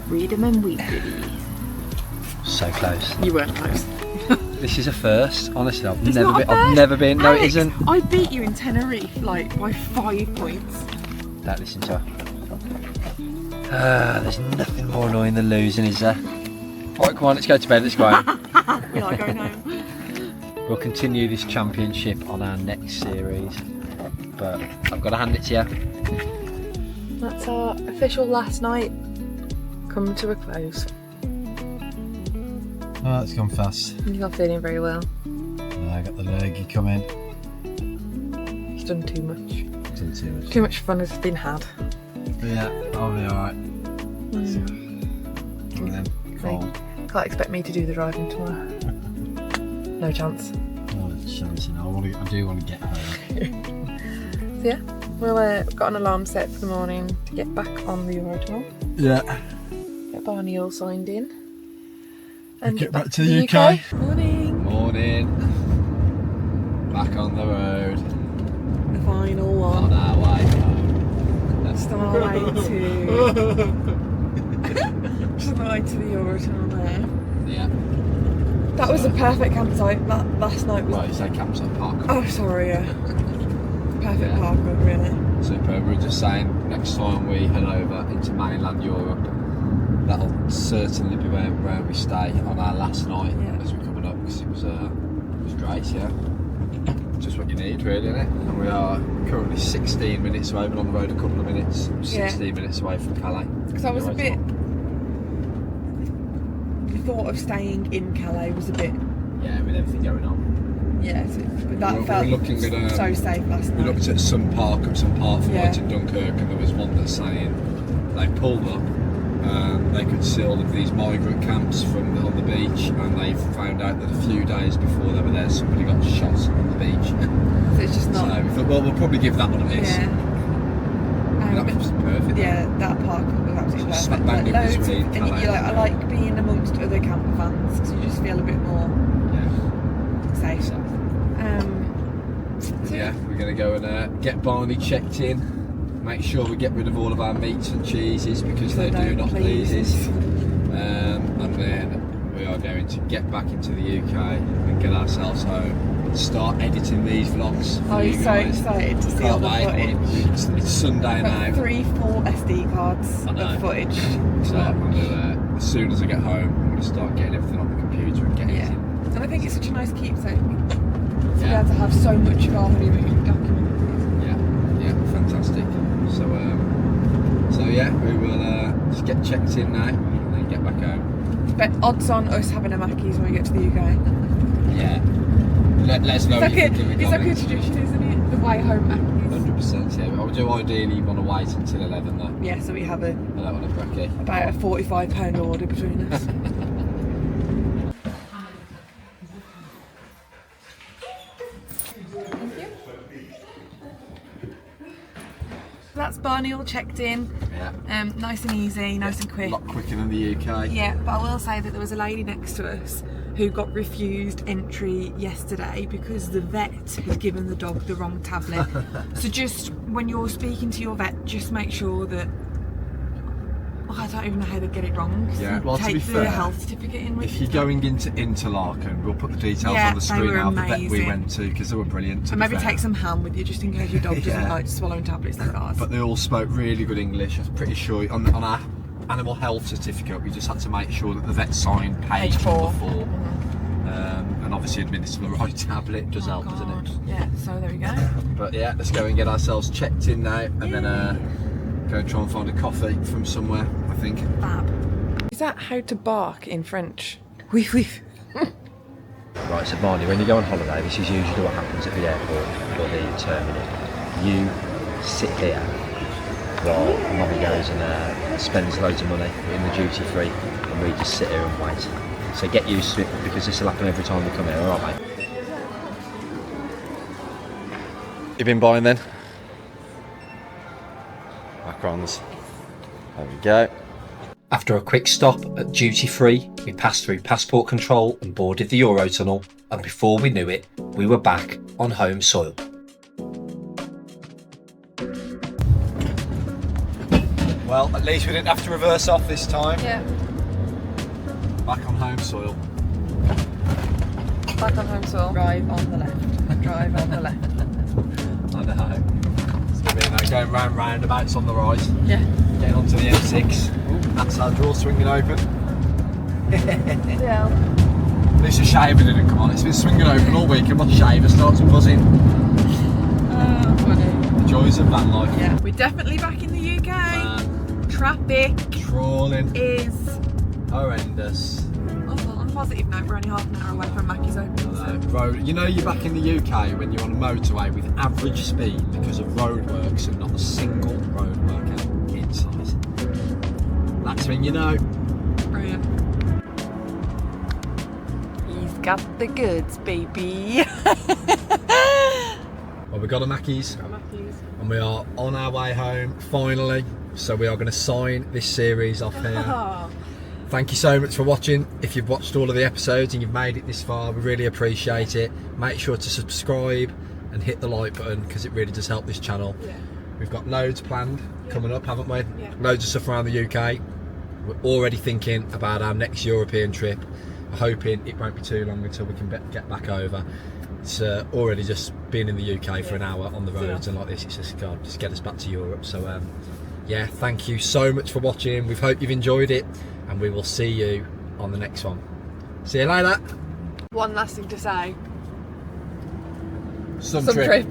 Read 'em and weep, Diddy.
So close.
You weren't close.
This is a first. Honestly, I've
It's
never
not a
been. I've
first.
never been. No,
Alex,
it isn't.
I beat you in Tenerife, like, by 5 points.
Don't listen to her. There's nothing more annoying than losing, is there? Right, come on, let's go to bed. Let's go home.
We like going home.
We'll continue this championship on our next series, but I've got to hand it to you.
That's our official last night come to a close.
Oh, it's gone fast.
You're not feeling very well.
I got the lurgy coming.
You've done too much.
Didn't too much.
Too much fun has been had.
But yeah, I'll be alright.
Can't expect me to do the driving tomorrow. No chance.
Oh, chance, I do want to get home.
So yeah, we've got an alarm set for the morning to get back on the Eurotunnel.
Yeah.
Get Barney all signed in. And
Get back to the UK.
Morning.
Morning. Back on the road.
The final
On
one.
our way home.
Just on our way to just on the way to the Eurotunnel there.
Yeah.
That was a perfect campsite. That last night was.
Well, you say campsite park.
Oh, sorry, yeah. Perfect
Yeah.
park, really.
Super. We were just saying next time we head over into mainland Europe, that'll certainly be where we stay on our last night as we're coming up, because it was great, yeah. Just what you need, really, isn't it? And we are currently 16 minutes away, been on the road a couple of minutes. 16 minutes away from Calais.
Because I was a bit. The thought of staying in Calais was a bit.
Yeah, with everything going on.
Yeah, but that felt
we were looking at,
so safe last night.
We looked at some park for
Yeah.
lights in Dunkirk, and there was one that's saying they pulled up and they could see all of these migrant camps on the beach, and they found out that a few days before they were there, somebody got shot on the beach.
So it's just not.
So we thought, well, we'll probably give that one a miss.
Yeah.
That was perfect.
Yeah, that park was absolutely
Just
perfect.
smack bang in
Loads of,
between
and
Calais.
I like being amongst other camper fans because you just feel a bit more safe.
So yeah, we're going to go and get Barney checked in. Make sure we get rid of all of our meats and cheeses because they do not please us. And then we are going to get back into the UK and get ourselves home and start editing these vlogs for you
I'm so
guys.
excited to see all the footage.
It's Sunday now.
Got 3 full SD cards
I know.
of footage.
So I'm gonna, as soon as I get home, I'm going to start getting everything on the computer and getting it.
And I think it's such a nice keepsake. To be able to have so much of our honeymoon documented.
Yeah, fantastic. So yeah, we will just get checked in now and then get back home.
But odds on us having a Mackey's when we get to the UK.
Yeah. Let us know what you think in the
It's like a
comments.
tradition, isn't it? The way home Mackey's.
100%, yeah. I would do ideally want to wait until 11 though.
Yeah, so we have
I don't want to brekkie.
about a £45 order between us. That's Barney all checked in.
Yeah.
Nice and easy, nice and quick.
A lot quicker than the UK.
Yeah, but I will say that there was a lady next to us who got refused entry yesterday because the vet had given the dog the wrong tablet. So just when you're speaking to your vet, just make sure that. Oh, I don't even know how to get it wrong.
Yeah, well, to
take
be
the
fair,
health certificate in with
if
you.
you're going into Interlaken, we'll put the details
Yeah,
on the
they
screen
were
now of the vet we
amazing.
went to because they were brilliant. To
And
be
maybe
fair.
take some ham with you just in case your dog doesn't
Yeah.
like swallowing tablets like ours.
But they all spoke really good English. I'm pretty sure on our animal health certificate we just had to make sure that the vet signed page
Page 4.
number 4. And obviously administer the right tablet does help, doesn't it?
Yeah, so there we go.
But yeah, let's go and get ourselves checked in now and then go and try and find a coffee from somewhere, I think.
Fab. Is that how to bark in French? Oui, oui.
Right, so Barney, when you go on holiday, this is usually what happens at the airport or the terminal. You sit here while Mummy goes and spends loads of money in the duty free, and we just sit here and wait. So get used to it because this will happen every time we come here, alright mate?
You been buying then? Macarons. There we go.
After a quick stop at duty free we passed through passport control and boarded the Eurotunnel, and before we knew it, we were back on home soil.
Well, at least we didn't have to reverse off this time.
Yeah.
Back on home soil.
Back on home soil. Drive on the left. Drive on the left.
I know. It's going to be going round roundabouts on the right.
Yeah.
Getting onto the M6. Ooh, that's our door swinging open.
Yeah.
At least the shaver didn't come on. It's been swinging open all week and my shaver starts buzzing.
Funny.
The joys of van life.
Yeah. We're definitely back in the UK. Traffic
Trawling.
is
Horrendous.
on a positive note, we're only half an hour away from Mackie's opening. So.
Road. You know you're back in the UK when you're on a motorway with average speed because of roadworks and not a single roadwork out in sight. That's when you know.
Brilliant. He's got the goods, baby.
Well, we got a Mackie's and we are on our way home finally. So we are going to sign this series off here. Thank you so much for watching. If you've watched all of the episodes and you've made it this far, we really appreciate it. Make sure to subscribe and hit the like button because it really does help this channel. Yeah. We've got loads planned coming up, haven't we? Yeah. Loads of stuff around the UK. We're already thinking about our next European trip. I'm hoping it won't be too long until we can get back over. It's already just been in the UK for an hour on the roads and like this. It's just, God, just get us back to Europe. So yeah, thank you so much for watching. We hope you've enjoyed it and we will see you on the next one. See you later.
One last thing to say.
Some
trip.